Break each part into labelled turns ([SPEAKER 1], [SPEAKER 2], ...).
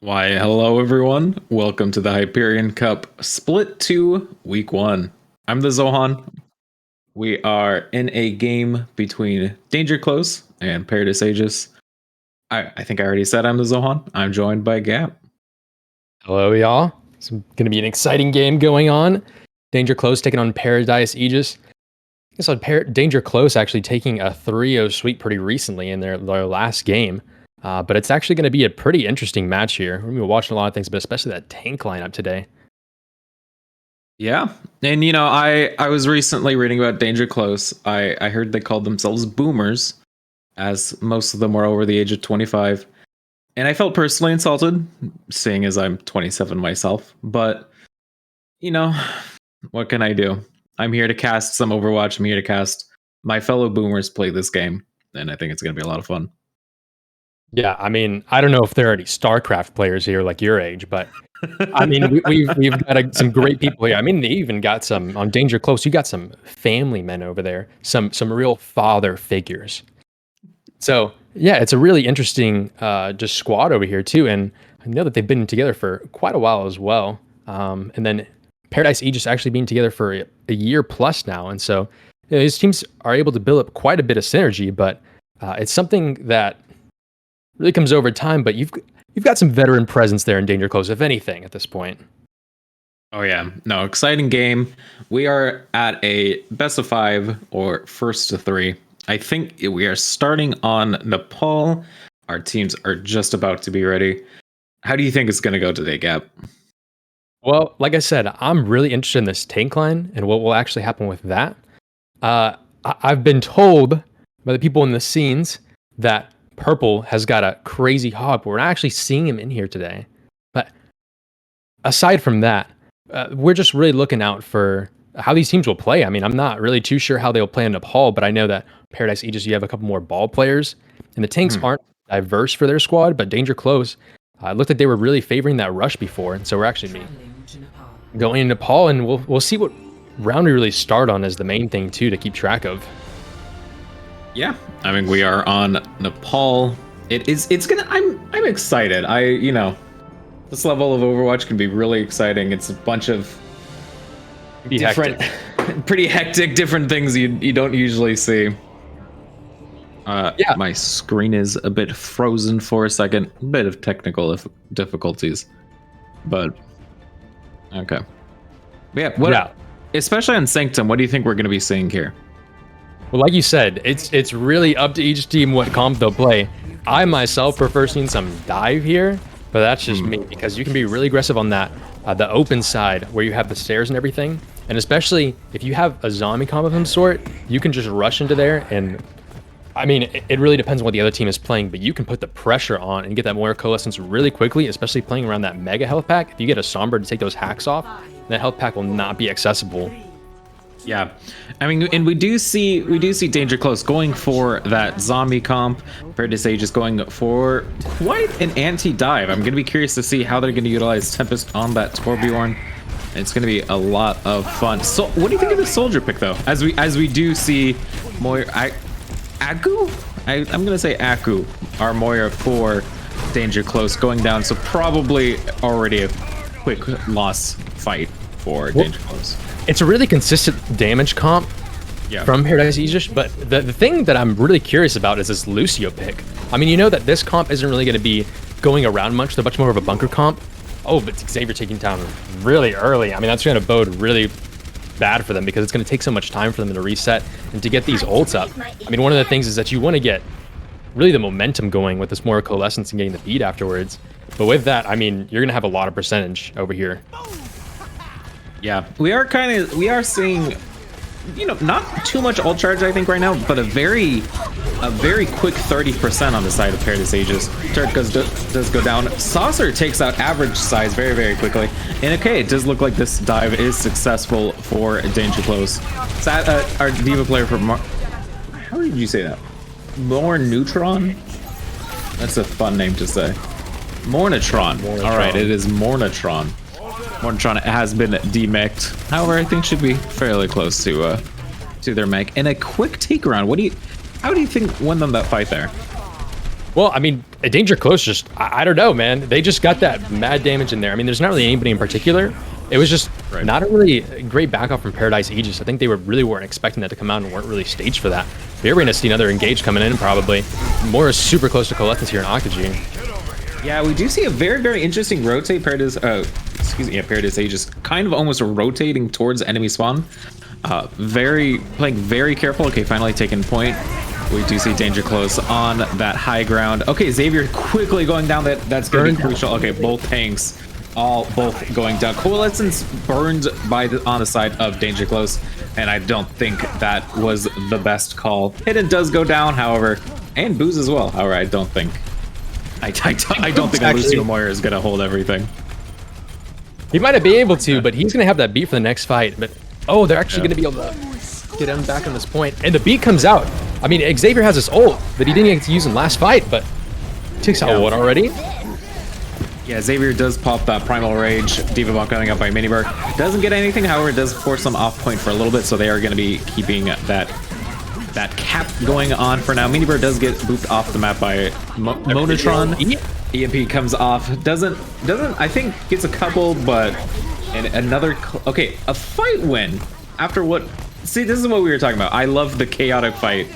[SPEAKER 1] Why, hello everyone. Welcome to the Hyperion Cup Split 2 Week 1. I'm the Zohan. We are in a game between Danger Close and Paradise Aegis. I think I already said I'm the Zohan. I'm joined by Gap.
[SPEAKER 2] Hello, y'all. It's going to be an exciting game going on. Danger Close taking on Paradise Aegis. I saw Danger Close actually taking a 3-0 sweep pretty recently in their last game. But it's actually going to be a pretty interesting match here. We're going to be watching a lot of things, but especially that tank lineup today.
[SPEAKER 1] Yeah. And I was recently reading about Danger Close. I heard they called themselves boomers, as most of them were over the age of 25. And I felt personally insulted, seeing as I'm 27 myself. But, what can I do? I'm here to cast some Overwatch. I'm here to cast my fellow boomers play this game. And I think it's going to be a lot of fun.
[SPEAKER 2] Yeah, I mean, I don't know if there are any StarCraft players here like your age, but I mean, we've got some great people here. I mean, they even got some on Danger Close. You got some family men over there, some real father figures. So yeah, it's a really interesting just squad over here too, and I know that they've been together for quite a while as well. And then Paradise Aegis actually being together for a year plus now, and so these teams are able to build up quite a bit of synergy. But it's something that really comes over time. But you've got some veteran presence there in Danger Close, if anything, at this point.
[SPEAKER 1] Oh yeah, no, exciting game. We are at a best of 5 or first to 3. I think we are starting on Nepal. Our teams are just about to be ready. How do you think it's going to go today, Gap?
[SPEAKER 2] Well, like I said, I'm really interested in this tank line and what will actually happen with that. I've been told by the people in the scenes that Purple has got a crazy hog, but we're not actually seeing him in here today. But aside from that, we're just really looking out for how these teams will play. I mean, I'm not really too sure how they'll play in Nepal, but I know that Paradise Aegis, you have a couple more ball players, and the tanks aren't diverse for their squad, but Danger Close, it looked like they were really favoring that rush before, and so we're actually going into Nepal, and we'll see what round we really start on as the main thing too to keep track of.
[SPEAKER 1] Yeah, I mean, we are on Nepal. I'm excited. This level of Overwatch can be really exciting. It's a bunch of pretty hectic, different things you don't usually see.
[SPEAKER 2] Yeah.
[SPEAKER 1] My screen is a bit frozen for a second. A bit of technical difficulties, but okay. Yeah. Especially on Sanctum, what do you think we're going to be seeing here?
[SPEAKER 2] Well, like you said, it's really up to each team what comp they'll play. I myself prefer seeing some dive here, but that's just me, because you can be really aggressive on that the open side where you have the stairs and everything, and especially if you have a zombie comp of some sort, you can just rush into there. And I mean, it really depends on what the other team is playing, but you can put the pressure on and get that Moira Coalescence really quickly, especially playing around that mega health pack. If you get a Sombra to take those hacks off, that health pack will not be accessible.
[SPEAKER 1] Yeah, I mean, and we do see Danger Close going for that zombie comp. Paradise Aegis going for quite an anti-dive. I'm gonna be curious to see how they're gonna utilize Tempest on that Torbjorn. It's gonna be a lot of fun. So, what do you think of the soldier pick, though? As we do see Moira, Aku? I'm gonna say Aku, our Moira for Danger Close going down. So probably already a quick loss fight for Danger Close.
[SPEAKER 2] It's a really consistent damage comp from Paradise Aegis, but the thing that I'm really curious about is this Lucio pick. I mean, you know that this comp isn't really going to be going around much. They're much more of a bunker comp. Oh, but Xavier taking down really early. I mean, that's going to bode really bad for them, because it's going to take so much time for them to reset and to get these ults up. I mean, one of the things is that you want to get really the momentum going with this Moira Coalescence and getting the beat afterwards. But with that, I mean, you're going to have a lot of percentage over here.
[SPEAKER 1] Yeah, we are seeing, not too much ult charge, I think, right now, but a very quick 30% on the side of Paradise Aegis. Turret does go down. Saucer takes out average size very, very quickly. And okay, it does look like this dive is successful for Danger Close. Our Diva player for how did you say that? More Neutron? That's a fun name to say. Mornatron. All right, it is Mornatron. Mornatron has been demech'd. However, I think should be fairly close to their mech. And a quick take around. How do you think won them that fight there?
[SPEAKER 2] Well, I mean, a Danger Close just, I don't know, man. They just got that mad damage in there. I mean, there's not really anybody in particular. It was just not a really great backup from Paradise Aegis. I think they weren't expecting that to come out and weren't really staged for that. We're going to see another engage coming in, probably. More is super close to Collectance here in Akaji.
[SPEAKER 1] Yeah, we do see a very, very interesting rotate. Paradise Aegis kind of almost rotating towards enemy spawn. Playing very careful. Okay, finally taking point. We do see Danger Close on that high ground. Okay, Xavier quickly going down. That's going to be crucial. Okay, both tanks both going down. Coalescence burned on the side of Danger Close, and I don't think that was the best call. Hidden does go down, however, and Booze as well. However, I don't think Lucio Moyer is going to hold everything.
[SPEAKER 2] He might not be able to, but he's going to have that beat for the next fight. But oh, they're actually going to be able to get him back on this point, and the beat comes out. I mean, Xavier has this ult that he didn't get to use in last fight, but takes out one already.
[SPEAKER 1] Yeah, Xavier does pop that Primal Rage. Diva Bomb coming up by Miniber. Doesn't get anything, however, it does force them off point for a little bit, so they are going to be keeping that cap going on for now. Miniber does get booped off the map by Monotron. EMP comes off. Doesn't I think gets a couple, but another. Okay, a fight win after what? See, this is what we were talking about. I love the chaotic fight.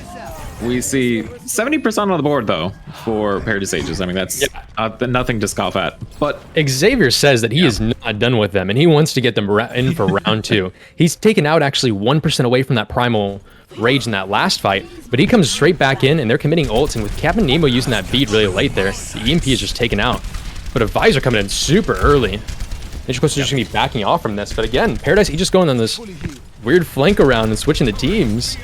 [SPEAKER 1] We see 70% on the board, though, for Paradise Aegis. I mean, that's nothing to scoff at. But
[SPEAKER 2] Xavier says that he is not done with them, and he wants to get them in for round 2. He's taken out actually 1% away from that Primal Rage in that last fight, but he comes straight back in, and they're committing ults, and with Captain Nemo using that beat really late there, the EMP is just taken out. But a Visor coming in super early. Danger Close is just going to be backing off from this, but again, Paradise Aegis going on this weird flank around and switching the teams.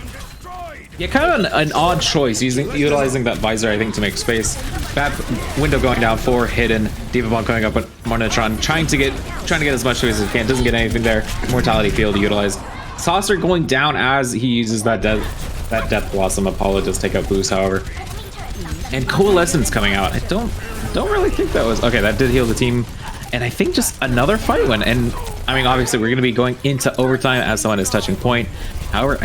[SPEAKER 1] Yeah, kind of an odd choice, utilizing that Visor, I think, to make space. Bad window going down for Hidden. Diva Bomb coming up with Monotron, trying to get as much space as he can. Doesn't get anything there. Mortality field utilized. Saucer going down as he uses that Death Blossom. Apollo does take out Boost, however. And Coalescence coming out. I don't really think that was... Okay, that did heal the team. And I think just another fight win. And, I mean, obviously, we're going to be going into overtime as someone is touching point. However,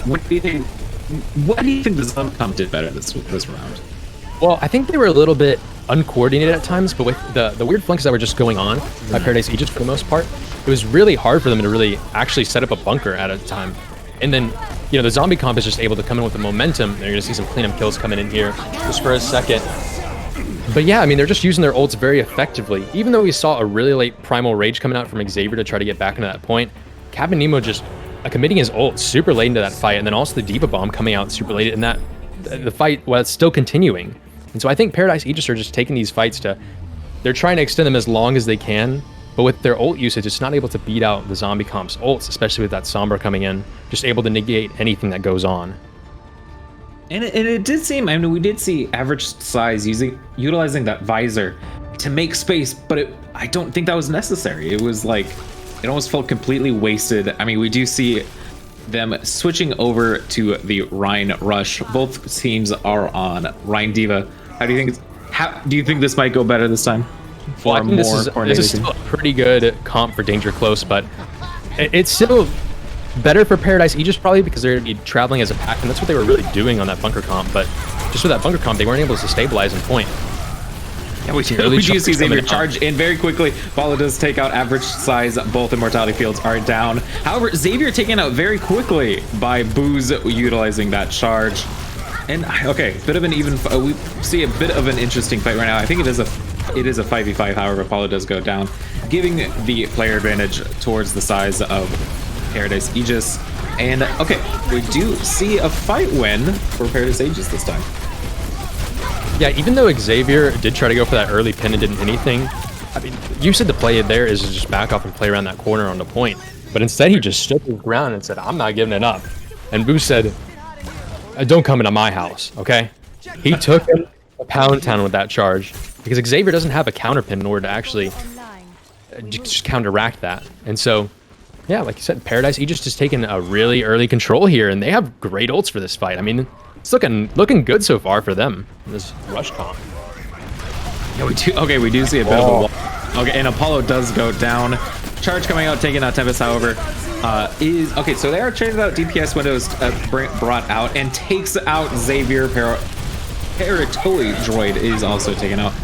[SPEAKER 1] what do you think the Zomcom did better this round?
[SPEAKER 2] Well, I think they were a little bit uncoordinated at times, but with the weird flanks that were just going on by Paradise Aegis for the most part, it was really hard for them to really actually set up a bunker at a time. And then, you know, the zombie comp is just able to come in with the momentum. They're going to see some cleanup kills coming in here just for a second. But yeah, I mean, they're just using their ults very effectively. Even though we saw a really late Primal Rage coming out from Xavier to try to get back into that point, Captain Nemo just committing his ult super late into that fight, and then also the Diva Bomb coming out super late in that the fight while it's still continuing. And so I think Paradise Aegis are just taking these fights they're trying to extend them as long as they can, but with their ult usage, it's not able to beat out the zombie comp's ults, especially with that Sombra coming in, just able to negate anything that goes on.
[SPEAKER 1] And it did seem, I mean, we did see Average Size utilizing that Visor to make space, but I don't think that was necessary. It was like, it almost felt completely wasted. I mean, we do see them switching over to the Rhine Rush. Both teams are on Rhine Diva. How do you think this might go better this time?
[SPEAKER 2] Well, I think this is still a pretty good comp for Danger Close, but it's still better for Paradise Aegis probably because they're going to be traveling as a pack, and that's what they were really doing on that bunker comp. But just with that bunker comp, they weren't able to stabilize in point.
[SPEAKER 1] Yeah, we do see Xavier charge in very quickly. Bala does take out Average Size. Both immortality fields are down. However, Xavier taken out very quickly by Booze utilizing that charge. And okay, bit of an even. We see a bit of an interesting fight right now. I think it is a 5v5. However, Apollo does go down, giving the player advantage towards the size of Paradise Aegis. And okay, we do see a fight win for Paradise Aegis this time.
[SPEAKER 2] Yeah, even though Xavier did try to go for that early pin and didn't hit anything, I mean, you said the play there is to just back off and play around that corner on the point. But instead, he just stood his ground and said, I'm not giving it up. And Boo said, don't come into my house, okay? He took him to Pound Town with that charge because Xavier doesn't have a counter pin in order to actually just counteract that. And so, yeah, like you said, Paradise Aegis just taking a really early control here, and they have great ults for this fight. I mean, it's looking good so far for them in this rush comp.
[SPEAKER 1] Yeah, we do see a bit of a wall. Okay, and Apollo does go down. Charge coming out, taking out Tempest, however, is okay. So they are traded out. DPS windows brought out and takes out Xavier. Paratoi droid is also taken out.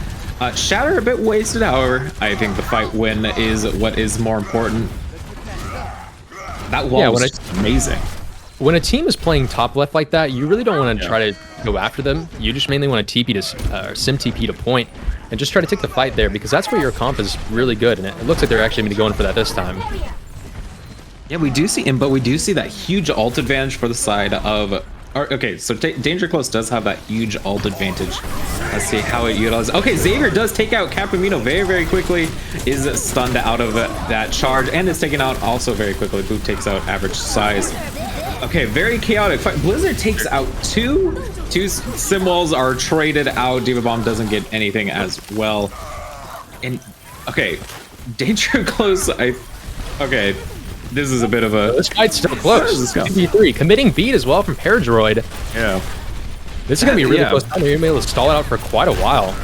[SPEAKER 1] Shatter a bit wasted, however. I think the fight win is what is more important. That wall was amazing.
[SPEAKER 2] When a team is playing top left like that, you really don't want to try to go after them. You just mainly want to TP to sim TP to point and just try to take the fight there, because that's where your comp is really good, and it looks like they're actually going to be going for that this time.
[SPEAKER 1] Yeah, we do see him, but we do see that huge ult advantage for the side of... Okay, so Danger Close does have that huge ult advantage. Let's see how it utilizes. Okay, Xavier does take out Capamino very, very quickly. Is stunned out of that charge and is taken out also very quickly. Boop takes out average size. Okay, very chaotic fight. Blizzard takes out two symbols are traded out. Diva Bomb doesn't get anything as well. And okay, Danger Close. Okay. This is a bit of a...
[SPEAKER 2] This fight's still close. 2v3. Committing beat as well from Paradroid.
[SPEAKER 1] Yeah.
[SPEAKER 2] This is going to be a really close time. They're going to be able to stall it out for quite a while.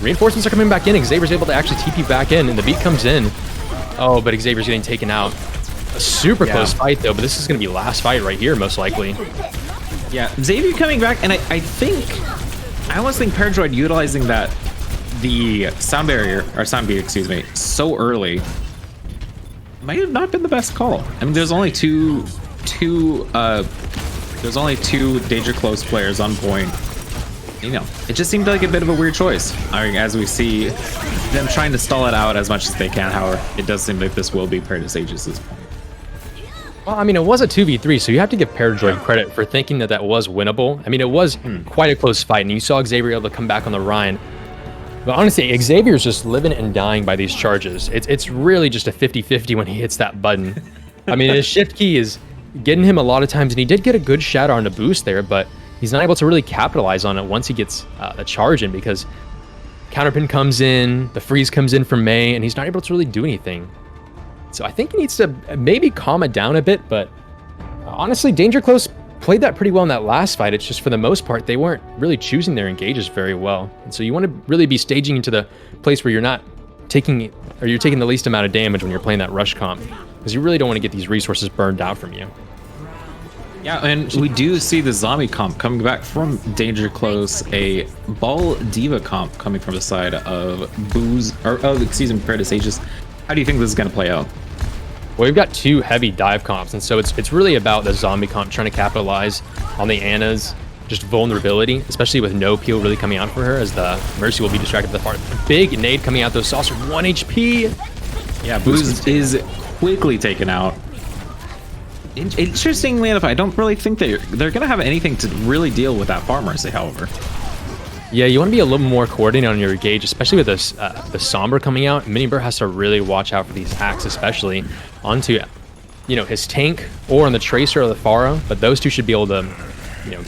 [SPEAKER 2] Reinforcements are coming back in. Xavier's able to actually TP back in, and the beat comes in. Oh, but Xavier's getting taken out. A super close fight, though, but this is going to be last fight right here, most likely.
[SPEAKER 1] Yeah, Xavier coming back, and I almost think Paradroid utilizing the sound barrier, or sound beat, excuse me, so early might have not been the best call. I mean, there's only two Danger Close players on point. You know, it just seemed like a bit of a weird choice. I mean, as we see them trying to stall it out as much as they can, however, it does seem like this will be Paradise Aegis' point.
[SPEAKER 2] Well, I mean, it was a 2v3, so you have to give Paradroid credit for thinking that was winnable. I mean, it was quite a close fight, and you saw Xavier able to come back on the Rhine. But honestly, Xavier's just living and dying by these charges. It's really just a 50-50 when he hits that button. I mean, his shift key is getting him a lot of times, and he did get a good shatter on the boost there, but he's not able to really capitalize on it once he gets the charge in, because counterpin comes in, the freeze comes in from May, and he's not able to really do anything. So I think he needs to maybe calm it down a bit, but honestly, Danger Close played that pretty well in that last fight. It's just for the most part, they weren't really choosing their engages very well. And so you want to really be staging into the place where you're not taking, or you're taking the least amount of damage when you're playing that rush comp, because you really don't want to get these resources burned out from you.
[SPEAKER 1] Yeah, and we do see the zombie comp coming back from Danger Close, a Ball Diva comp coming from the side of Paradise Aegis. How do you think this is going to play out?
[SPEAKER 2] Well, we've got two heavy dive comps, and so it's really about the zombie comp trying to capitalize on the Anna's just vulnerability, especially with no peel really coming out for her, as the Mercy will be distracted to the far. Big nade coming out, though. Saucer 1 HP.
[SPEAKER 1] Yeah, Booz is quickly taken out. Interestingly enough, I don't really think they're going to have anything to really deal with that Far Mercy, however.
[SPEAKER 2] Yeah, you want to be a little more coordinated on your gauge, especially with this the Sombra coming out. Minibur has to really watch out for these hacks, especially onto, his tank or on the Tracer or the Pharah. But those two should be able to,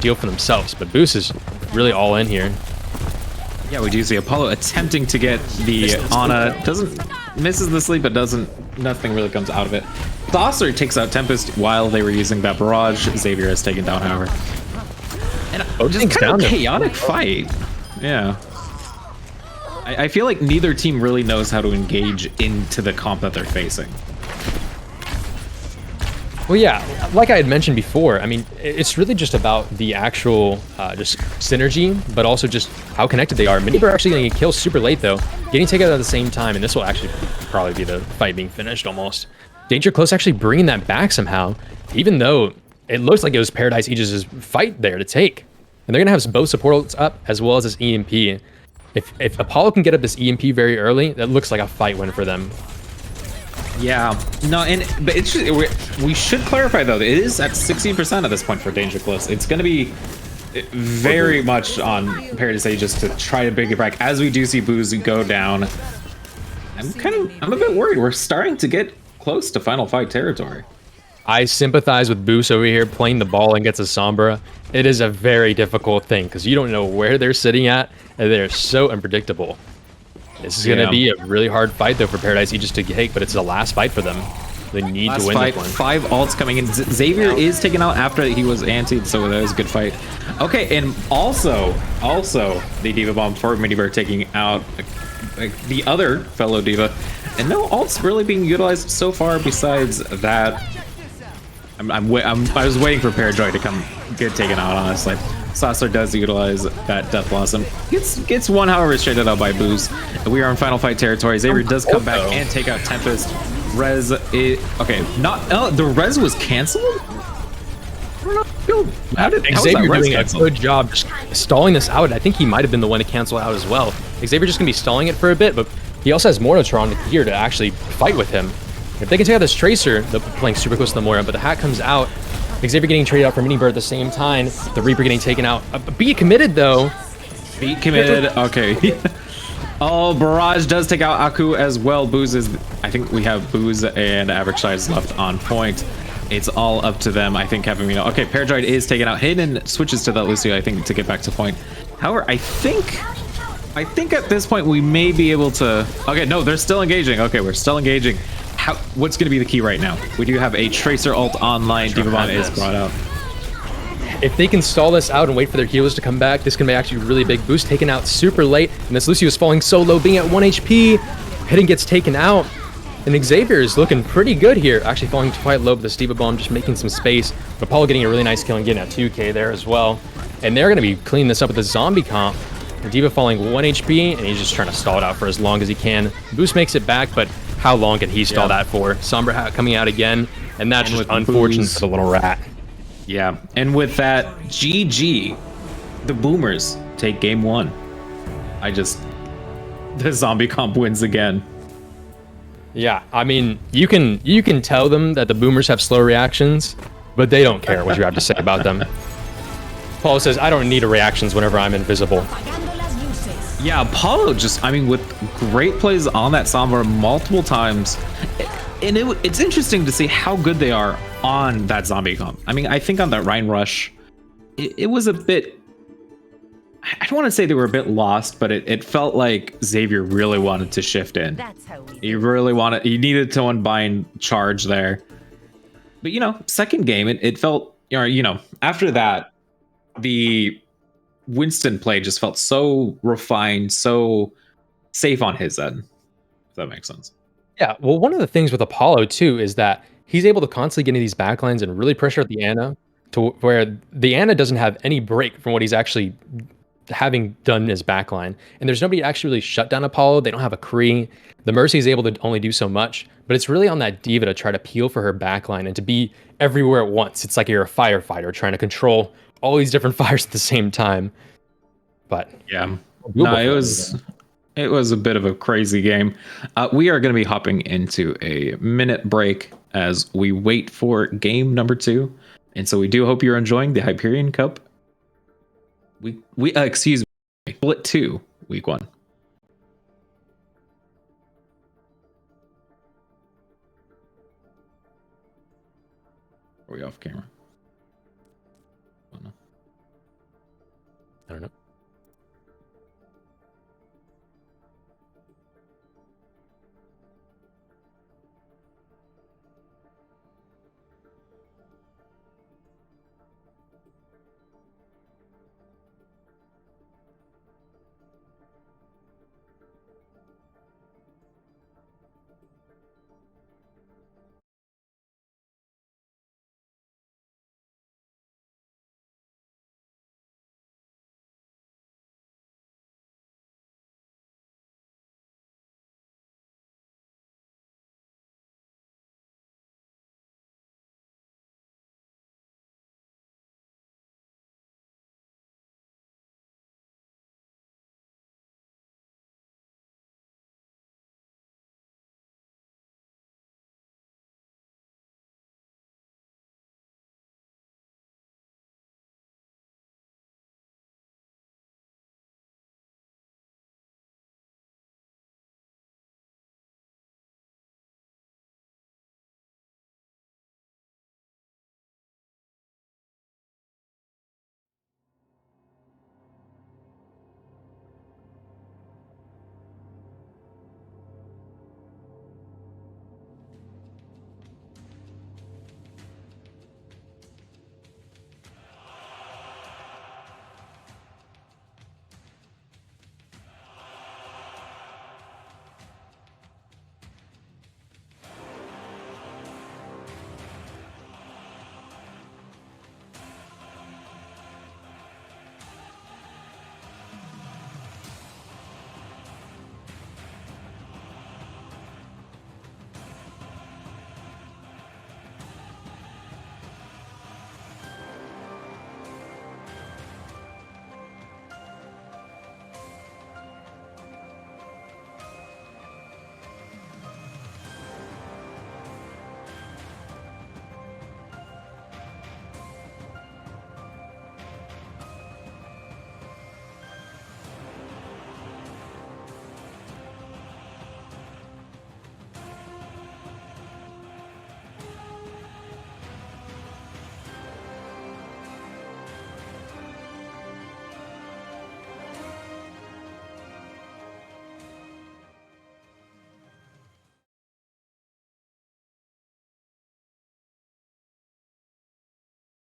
[SPEAKER 2] deal for themselves. But Boost is really all in here.
[SPEAKER 1] Yeah, we do see Apollo attempting to get the Ana. Misses the sleep, but nothing really comes out of it. Saucer takes out Tempest while they were using that barrage. Xavier has taken down, however. And just kind of a chaotic fight. Yeah. I feel like neither team really knows how to engage into the comp that they're facing.
[SPEAKER 2] Well, yeah, like I had mentioned before, I mean, it's really just about the actual just synergy, but also just how connected they are. Minibur are actually going to get killed super late, though, getting taken out at the same time, and this will actually probably be the fight being finished almost. Danger Close actually bringing that back somehow, even though it looks like it was Paradise Aegis' fight there to take. And they're going to have both supports up as well as this EMP. If Apollo can get up this EMP very early, that looks like a fight win for them.
[SPEAKER 1] Yeah, no, but it's just, we should clarify though, it is at 16% at this point for Danger Close. It's going to be very much on Paradise Aegis to try to bring it back, as we do see Booz go down. I'm a bit worried. We're starting to get close to final fight territory.
[SPEAKER 2] I sympathize with Boost over here playing the ball and gets a Sombra. It is a very difficult thing because you don't know where they're sitting at, and they're so unpredictable. This is going to be a really hard fight, though, for Paradise Aegis to take, but it's the last fight for them. They need to win this one. 5 ults coming in. Xavier is taken out after he was antied, so that was a good fight. Okay, and also the Diva Bomb for Minibur taking out the other fellow Diva. And no ults really being utilized so far besides that. I was waiting for Parajoy to come get taken out, honestly.
[SPEAKER 1] Saucer does utilize that Death Blossom. Gets one, however, traded out by Booze. We are in final fight territory. Xavier does come back and take out Tempest. Res, okay, not the Res was canceled. How
[SPEAKER 2] Xavier doing a good job just stalling this out? I think he might have been the one to cancel out as well. Xavier just gonna be stalling it for a bit, but he also has Mornotron here to actually fight with him. If they can take out this Tracer, they're playing super close to the Moira, but the hat comes out. Xavier getting traded out for Mini Bird at the same time. The Reaper getting taken out. Beat committed though.
[SPEAKER 1] Beat committed. Okay. Oh, Barrage does take out Aku as well. Booze is. I think we have Booze and Average Size left on point. It's all up to them. I think Kevin. Okay, Paradroid is taken out. Hayden switches to that Lucio, I think, to get back to point. However, I think at this point we may be able to. Okay, no, they're still engaging. Okay, we're still engaging. What's going to be the key right now? We do have a Tracer ult online. D.Va Bomb is brought out.
[SPEAKER 2] If they can stall this out and wait for their healers to come back, this can be actually a really big boost. Taken out super late, and this Lucio is falling so low, being at 1 HP. Hidden gets taken out, and Xavier is looking pretty good here. Actually falling quite low, but the D.Va Bomb just making some space. But Apollo getting a really nice kill and getting a 2K there as well. And they're going to be cleaning this up with the zombie comp. The D.Va falling 1 HP, and he's just trying to stall it out for as long as he can. Boost makes it back, but how long can he stall that for? Sombra Hat coming out again, and that's just unfortunate for the little rat.
[SPEAKER 1] Yeah, and with that, GG, the Boomers take game 1. The zombie comp wins again.
[SPEAKER 2] Yeah, I mean, you can tell them that the Boomers have slow reactions, but they don't care what you have to say about them. Paulo says, I don't need reactions whenever I'm invisible.
[SPEAKER 1] Yeah, Apollo just, I mean, with great plays on that Sombra multiple times. And it's interesting to see how good they are on that zombie comp. I mean, I think on that Rhine Rush, it was a bit, I don't want to say they were a bit lost, but it felt like Xavier really wanted to shift in.
[SPEAKER 3] That's how we
[SPEAKER 1] He needed to unbind charge there. But, second game, it felt, after that, the Winston play just felt so refined, so safe on his end, if that makes sense.
[SPEAKER 2] Yeah, well, one of the things with Apollo, too, is that he's able to constantly get into these backlines and really pressure the Ana to where the Ana doesn't have any break from what he's actually having done in his backline. And there's nobody to actually really shut down Apollo. They don't have a Kree. The Mercy is able to only do so much, but it's really on that D.Va to try to peel for her backline and to be everywhere at once. It's like you're a firefighter trying to control all these different fires at the same time. But
[SPEAKER 1] yeah, no, it was a bit of a crazy game. We are going to be hopping into a minute break as we wait for game number 2. And so we do hope you're enjoying the Hyperion Cup. Excuse me, Split 2, week 1. Are we off camera? Oh, no.
[SPEAKER 2] I don't know.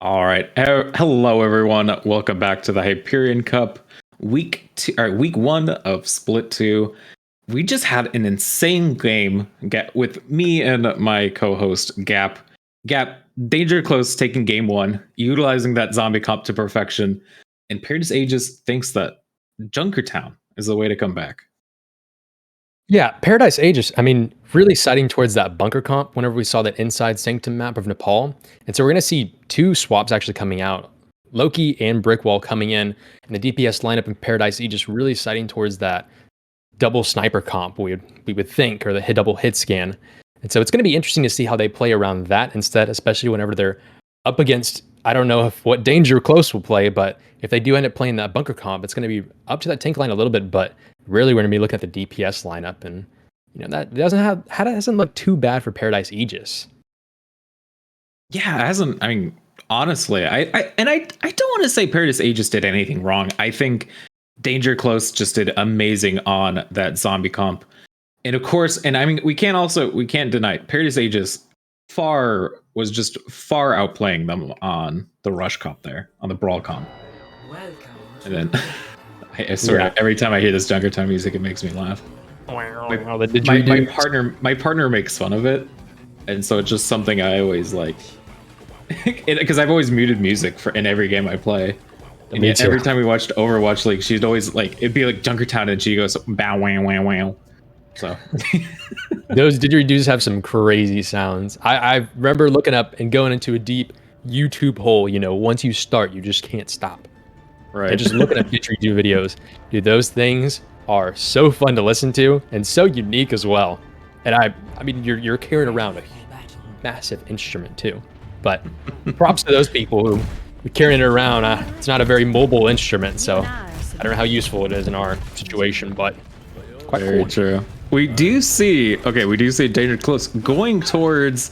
[SPEAKER 1] All right. Hello, everyone. Welcome back to the Hyperion Cup, week 1 of Split 2. We just had an insane game with me and my co-host Gap. Gap, danger close, taking game 1, utilizing that zombie comp to perfection. And Paradise Aegis thinks that Junkertown is the way to come back.
[SPEAKER 2] Yeah, Paradise Aegis, I mean, really citing towards that bunker comp whenever we saw that inside sanctum map of Nepal. And so we're going to see 2 swaps actually coming out. Loki and Brickwall coming in, and the DPS lineup in Paradise Aegis really citing towards that double sniper comp we would think, or the double hit scan. And so it's going to be interesting to see how they play around that instead, especially whenever they're up against, I don't know what Danger Close will play, but if they do end up playing that bunker comp, it's going to be up to that tank line a little bit, but really we're going to be looking at the DPS lineup, and that doesn't look too bad for Paradise Aegis.
[SPEAKER 1] Yeah, it hasn't. I mean, honestly, I don't want to say Paradise Aegis did anything wrong. I think Danger Close just did amazing on that zombie comp, and of course, and I mean, we can't deny it, Paradise Aegis was just far outplaying them on the rush comp there, on the brawl comp. And then I swear, every time I hear this Junkertown music, it makes me laugh. My partner makes fun of it, and so it's just something I always like. Because I've always muted music in every game I play. And yet every time we watched Overwatch League, she'd always it'd be like Junkertown, and she goes bow wow wow wow. So
[SPEAKER 2] those didgeridoos have some crazy sounds. I remember looking up and going into a deep YouTube hole. Once you start, you just can't stop.
[SPEAKER 1] Right.
[SPEAKER 2] And just looking at didgeridoo videos, dude, those things are so fun to listen to and so unique as well. And I mean, you're carrying around a massive instrument too. But props to those people who are carrying it around. It's not a very mobile instrument, so I don't know how useful it is in our situation, but quite
[SPEAKER 1] very
[SPEAKER 2] cool.
[SPEAKER 1] True. We do see Danger Close going towards,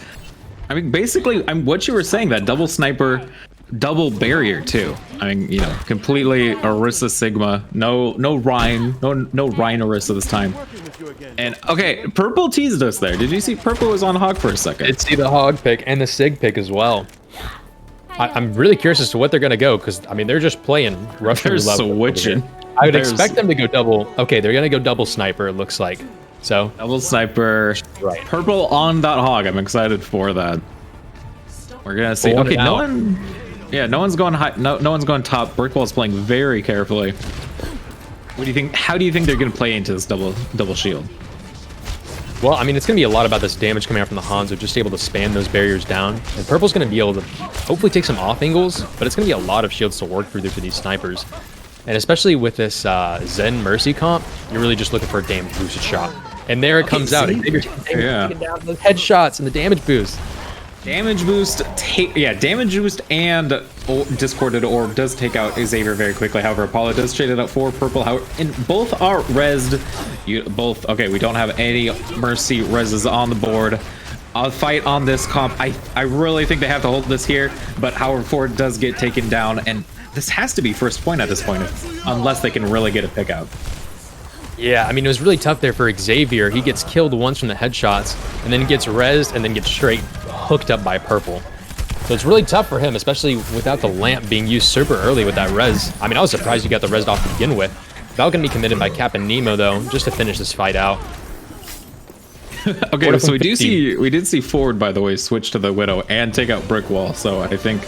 [SPEAKER 1] I mean, basically, what you were saying, that double sniper, double barrier too. I mean, completely Orisa Sigma, no Rhine, no Rhine Orisa this time. And okay, Purple teased us there. Did you see Purple was on Hog for a second?
[SPEAKER 2] Did see the Hog pick and the Sig pick as well. I'm really curious as to what they're gonna go, because I mean they're just playing Russian level.
[SPEAKER 1] Switching.
[SPEAKER 2] I would expect them to go double. Okay, they're gonna go double sniper. It looks like. So
[SPEAKER 1] double sniper.
[SPEAKER 2] Right.
[SPEAKER 1] Purple on that Hog. I'm excited for that. We're gonna see. Okay, no one's going high. No one's going top. Brickwall's playing very carefully. What do you think? How do you think they're gonna play into this double shield?
[SPEAKER 2] Well, I mean, it's going to be a lot about this damage coming out from the Hanzo, just able to span those barriers down. And Purple's going to be able to hopefully take some off angles, but it's going to be a lot of shields to work through for these snipers. And especially with this Zen Mercy comp, you're really just looking for a damage boosted shot. And there it comes out.
[SPEAKER 1] Yeah.
[SPEAKER 2] Down those headshots and the damage boost.
[SPEAKER 1] Damage boost, damage boost and Discorded Orb does take out Xavier very quickly. However, Apollo does trade it up for Purple. And both are rezzed. Okay, we don't have any Mercy rezzes on the board. A fight on this comp. I really think they have to hold this here, but however, Ford does get taken down, and this has to be first point at this point, unless they can really get a pick out.
[SPEAKER 2] Yeah, I mean, it was really tough there for Xavier. He gets killed once from the headshots, and then gets rezzed, and then gets straight hooked up by Purple. So it's really tough for him, especially without the lamp being used super early with that res. I mean, I was surprised you got the res off to begin with. That can be committed by Cap and Nemo, though, just to finish this fight out.
[SPEAKER 1] Okay, so we did see Ford, by the way, switch to the Widow and take out Brickwall. So I think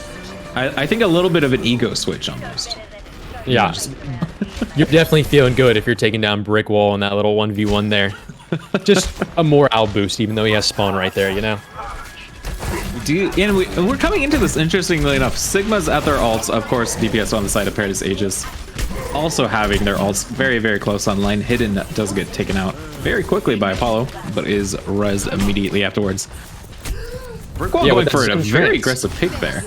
[SPEAKER 1] a little bit of an ego switch almost.
[SPEAKER 2] Yeah, you're definitely feeling good if you're taking down Brickwall in that little 1v1 there. Just a morale boost, even though he has spawn right there,
[SPEAKER 1] And we're coming into this, interestingly enough, Sigma's at their ults, of course, DPS on the side of Paradise Aegis, also having their ults very, very close online. Hidden does get taken out very quickly by Apollo, but is rezzed immediately afterwards. Brickwall going for a very aggressive pick there.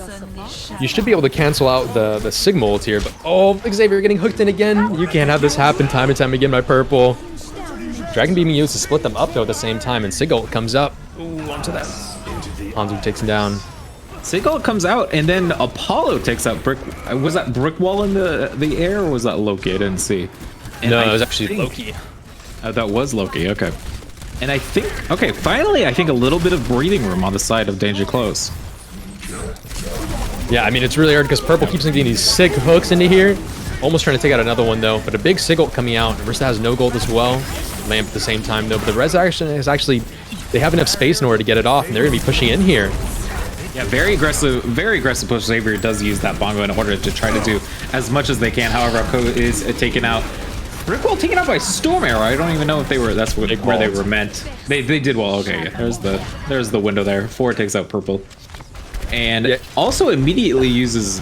[SPEAKER 2] You should be able to cancel out the Sigma ult here, but oh, Xavier getting hooked in again. You can't have this happen time and time again by Purple. Dragon being used to split them up though at the same time, and Sig ult comes up. Ooh, onto that. Hanzo takes him down.
[SPEAKER 1] Sig ult comes out, and then Apollo takes out Brick. Was that Brickwall in the air, or was that Loki? I didn't see. And
[SPEAKER 2] no, it was actually Loki.
[SPEAKER 1] That was Loki. Okay. And I think, okay, finally, I think a little bit of breathing room on the side of Danger Close.
[SPEAKER 2] Yeah, I mean, it's really hard because Purple keeps getting these sick hooks into here. Almost trying to take out another one, though. But a big Sigil coming out. Rista has no gold as well. Lamp at the same time, though. But the Resurrection is actually... They have enough space in order to get it off, and they're going to be pushing in here.
[SPEAKER 1] Yeah, very aggressive push. Xavier does use that bongo in order to try to do as much as they can. However, Alcoa is taken out. Rickwell taken out by Storm Arrow. I don't even know if they were. That's where they were meant. They did well. Okay, yeah, there's the window there. 4 takes out Purple, and also immediately uses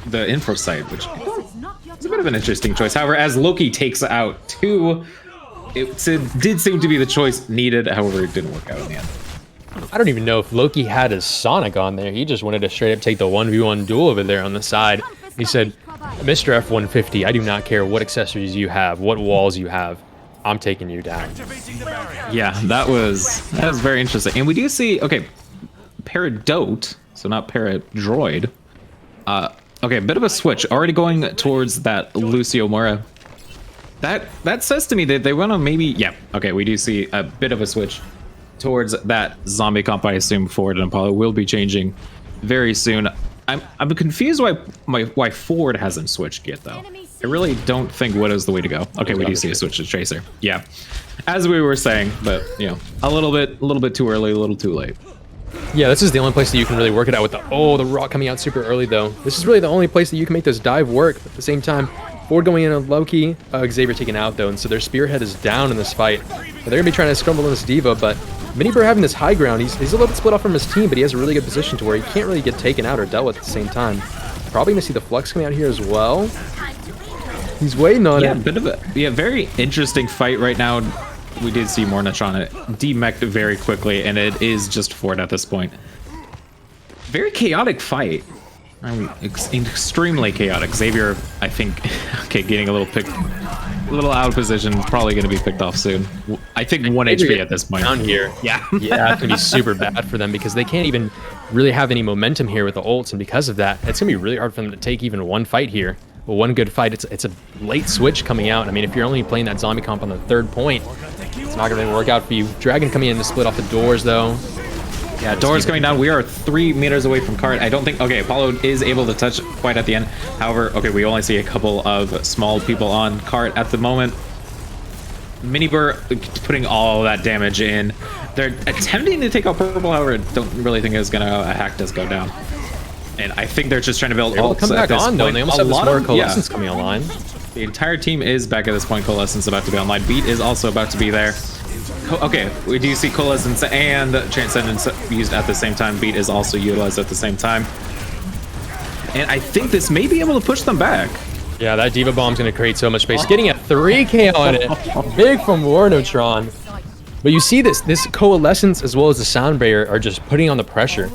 [SPEAKER 1] the info site, which is a bit of an interesting choice. However, as Loki takes out 2, it did seem to be the choice needed. However, it didn't work out in the end.
[SPEAKER 2] I don't even know if Loki had his Sonic on there. He just wanted to straight up take the 1v1 duel over there on the side. He said, Mr. F-150, I do not care what accessories you have, what walls you have. I'm taking you down.
[SPEAKER 1] Yeah, that was very interesting. And we do see, okay, Paradote, so not Paradroid. Okay, a bit of a switch. Already going towards that Lucio Mora. That says to me that they want to maybe, yeah, okay, we do see a bit of a switch towards that zombie comp. I assume Ford and Apollo will be changing very soon. I'm confused why Ford hasn't switched yet, though. I really don't think Widow's the way to go. Okay, we do see a switch to Tracer. Yeah, as we were saying, but you know, a little bit too early, a little too late.
[SPEAKER 2] Yeah, this is the only place that you can really work it out with the rock coming out super early, though. This is really the only place that you can make this dive work. But at the same time, Ford going in on Loki, Xavier taken out, though, and so their spearhead is down in this fight. They're going to be trying to scramble in this Diva, but Minibur having this high ground, he's a little bit split off from his team, but he has a really good position to where he can't really get taken out or dealt with at the same time. Probably going to see the Flux coming out here as well. He's waiting on it.
[SPEAKER 1] Bit of a very interesting fight right now. We did see Mornich on it. Demeched very quickly, and it is just Ford at this point. Very chaotic fight. I mean, extremely chaotic. Xavier, I think, okay, getting a little out of position, probably going to be picked off soon. I think 1 HP at this point.
[SPEAKER 2] Down here.
[SPEAKER 1] Yeah.
[SPEAKER 2] Yeah, it's going to be super bad for them because they can't even really have any momentum here with the ults, and because of that, it's going to be really hard for them to take even one fight here. Well, one good fight. It's a late switch coming out. I mean, if you're only playing that zombie comp on the 3rd point, it's not going to work out for you. Dragon coming in to split off the doors, though.
[SPEAKER 1] Yeah, doors coming down. We are 3 meters away from cart. I don't think... Okay, Apollo is able to touch quite at the end. However, okay, we only see a couple of small people on cart at the moment. Minibur putting all that damage in. They're attempting to take out Purple, however, don't really think it's going to... A hack does go down. And I think they're just trying to build ults
[SPEAKER 2] come back on, though. They almost have this more Coalescence coming online.
[SPEAKER 1] The entire team is back at this point. Coalescence about to be online. Beat is also about to be there. Okay, we do see Coalescence and Transcendence used at the same time. Beat is also utilized at the same time. And I think this may be able to push them back.
[SPEAKER 2] Yeah, that Diva Bomb's going to create so much space. Getting a 3K on it. Big from Warnotron. But you see this Coalescence as well as the Sound Barrier are just putting on the pressure